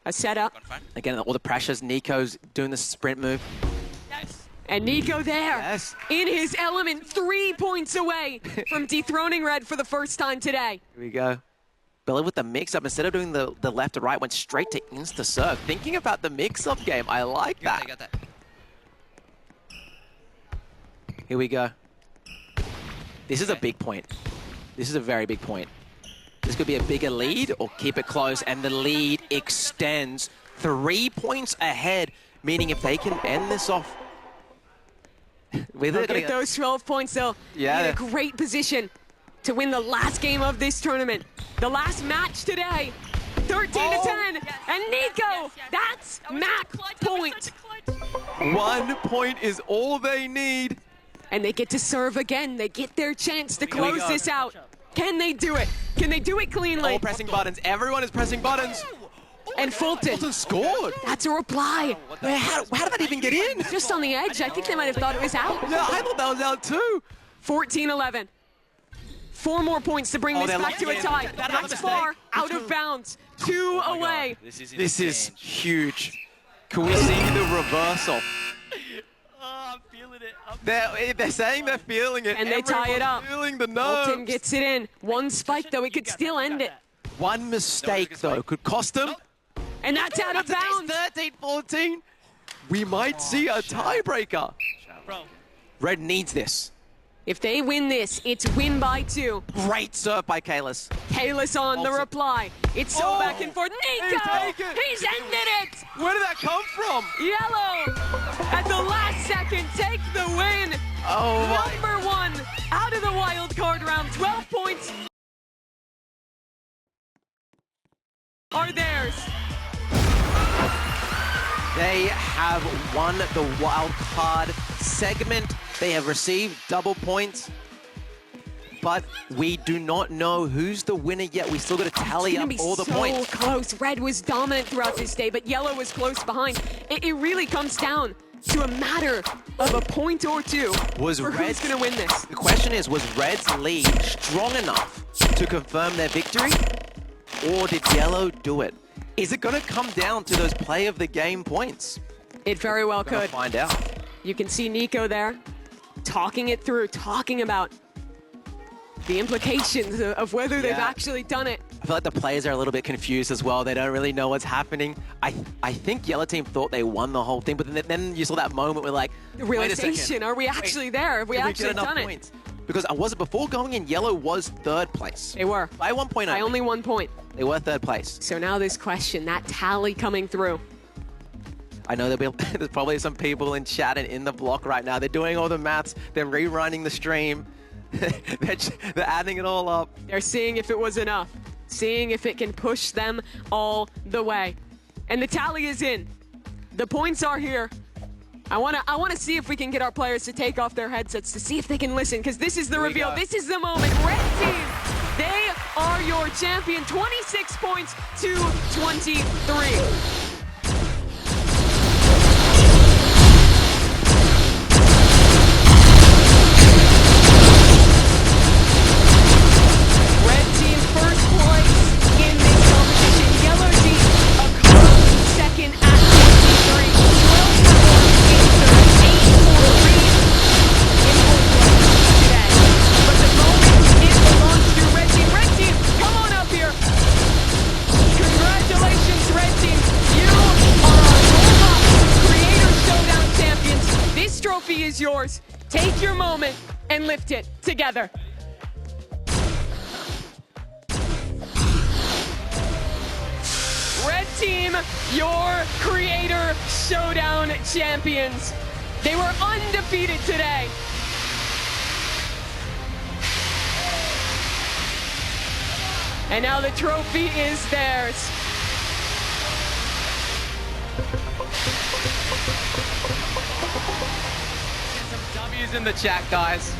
A setup. Again, all the pressures. Nico's doing the sprint move. And Nico there, Yes. in his element, 3 points away from dethroning Red for the first time today. Here we go. Bella with the mix-up, instead of doing the left to right, went straight to insta-serve. Thinking about the mix-up game, I like that. Got that. Here we go. This is a big point. This is a very big point. This could be a bigger lead or keep it close, and the lead extends 3 points ahead, meaning if they can end this off with Look at those 12 points, though. Yeah. In a great position to win the last game of this tournament. The last match today, 13 to 10. And Nico, that's match point. 1 point is all they need. And they get to serve again. They get their chance to close go. this out. Can they do it? Can they do it cleanly? All pressing buttons. Everyone is pressing buttons. And Fulton. Fulton scored. That's a reply. How did that even get in? Just on the edge. I think they might have thought it was out. Yeah, I thought that was out too. 14-11. 4 more points to bring this they're back to a lucky. tie. That's That's a far mistake. out of bounds. 2 away. This is huge. Can we see the reversal? I'm feeling it. They're saying they're feeling it. And they tie it up. Everyone's feeling the Fulton nerves. gets it in. One spike, though. It could still end it. One mistake, though, could cost them. And that's out of bounds. 13-14. We might see a tiebreaker. Bro. Red needs this. If they win this, it's win by 2. Great serve by Kalis. Kalis on the reply. It's so back and forth. Nico! taken. He's ended it! Where did that come from? Yellow, at the last second, take the win. Oh my. Number 1 out of the wild card round. 12 points are theirs. They have won the wild card segment. They have received double points. But we do not know who's the winner yet. We still got to tally up all the points. Close. Red was dominant throughout this day, but Yellow was close behind. It really comes down to a matter of a point or two Was for Red's who's going to win this. The question is, was Red's lead strong enough to confirm their victory? Or did Yellow do it? Is it going to come down to those play of the game points? It very well We're gonna could. find out. You can see Nico there talking it through, talking about the implications of whether they've Yeah. actually done it. I feel like the players are a little bit confused as well. They don't really know what's happening. I think Yellow Team thought they won the whole thing, but then you saw that moment where like, The wait a second. realization, are we actually there? Have we Did we actually get enough done points? Because was it before going in, Yellow was third place. They were. By 1 point By only 1 point. They were third place. So now this question, that tally coming through. I know there's probably some people in chat and in the block right now. They're doing all the maths. They're rerunning the stream. They're adding it all up. They're seeing if it was enough, seeing if it can push them all the way. And the tally is in. The points are here. I wanna see if we can get our players to take off their headsets to see if they can listen, because this is the reveal. This is the moment. Red team, they are your champion. 26 points to 23. Is yours. Take your moment and lift it together. Red team, your Creator Showdown champions. They were undefeated today. And now the trophy is theirs. W's in the chat, guys.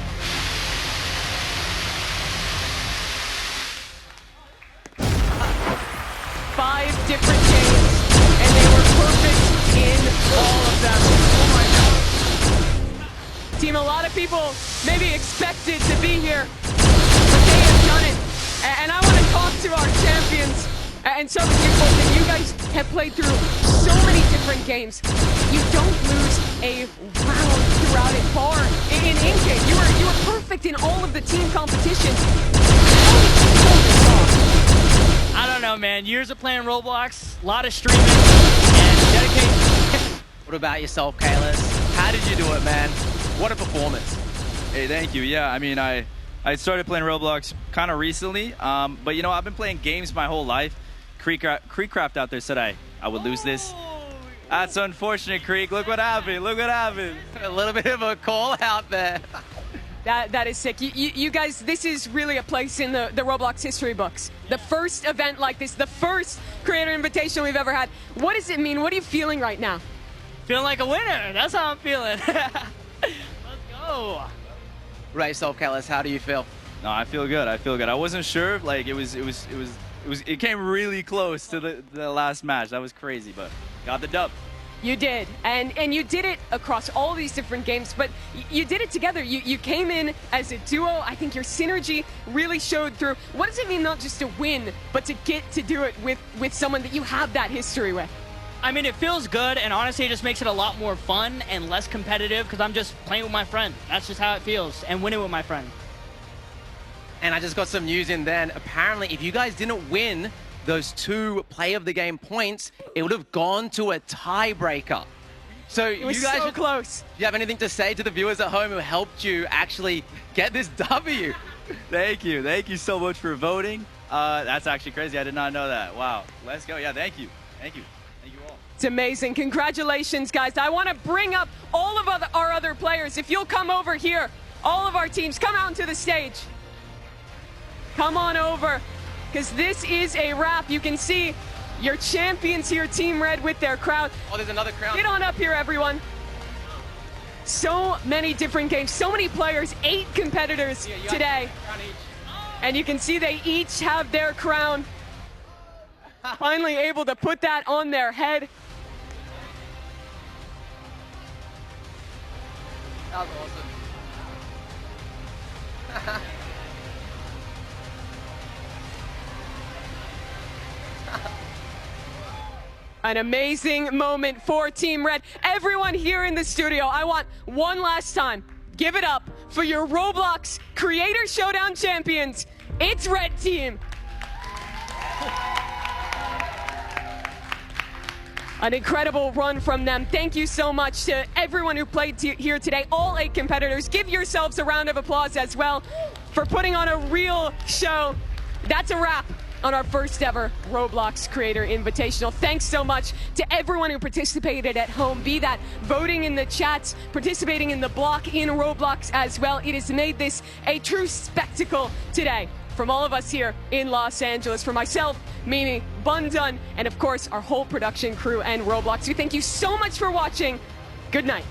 Five different games, and they were perfect in all of them. Oh my God. Team, a lot of people maybe expected to be here, but they have done it. And I want to talk to our champions. And so with you both, you guys have played through so many different games. You don't lose a round throughout it. Bar in in-game, you were perfect in all of the team competitions. I don't know, man. Years of playing Roblox, a lot of streaming, and dedication. What about yourself, Kalis? How did you do it, man? What a performance. Hey, thank you. Yeah, I mean, I started playing Roblox kind of recently, but you know, I've been playing games my whole life. Creekcraft out there said I would lose this. That's unfortunate, Creek. Look what happened. Look what happened. A little bit of a call out there. That is sick. You guys, this is really a place in the Roblox history books. The first event like this, the first Creator Invitation we've ever had. What does it mean? What are you feeling right now? Feeling like a winner. That's how I'm feeling. Let's go. Right, yourself, Kalis. How do you feel? No, I feel good. I feel good. I wasn't sure. Like it came really close to the last match. That was crazy, but got the dub. You did, and you did it across all these different games, but you did it together. You came in as a duo. I think your synergy really showed through. What does it mean not just to win, but to get to do it with someone that you have that history with? I mean, it feels good, and honestly, it just makes it a lot more fun and less competitive because I'm just playing with my friend. That's just how it feels, and winning with my friend. And I just got some news in then. Apparently, if you guys didn't win those 2 play of the game points, it would have gone to a tiebreaker. So it was you guys so close. Do you have anything to say to the viewers at home who helped you actually get this W? Thank you. Thank you so much for voting. That's actually crazy. I did not know that. Wow. Let's go. Yeah, thank you. Thank you. Thank you all. It's amazing. Congratulations, guys. I want to bring up all of our other players. If you'll come over here, all of our teams, come out into the stage. Come on over, because this is a wrap. You can see your champions here, Team Red, with their crowd. Oh, there's another crowd. Get on up here, everyone. So many different games, so many players, 8 competitors today. And you can see they each have their crown. Finally able to put that on their head. That was awesome. An amazing moment for Team Red. Everyone here in the studio, I want one last time, give it up for your Roblox Creator Showdown champions. It's Red Team. An incredible run from them. Thank you so much to everyone who played here today, all 8 competitors. Give yourselves a round of applause as well for putting on a real show. That's a wrap. on our first ever Roblox Creator Invitational. Thanks so much to everyone who participated at home, be that voting in the chats, participating in the block in Roblox as well. It has made this a true spectacle today. From all of us here in Los Angeles, for myself, Mimi, Bundun, and of course our whole production crew and Roblox, we thank you so much for watching. Good night.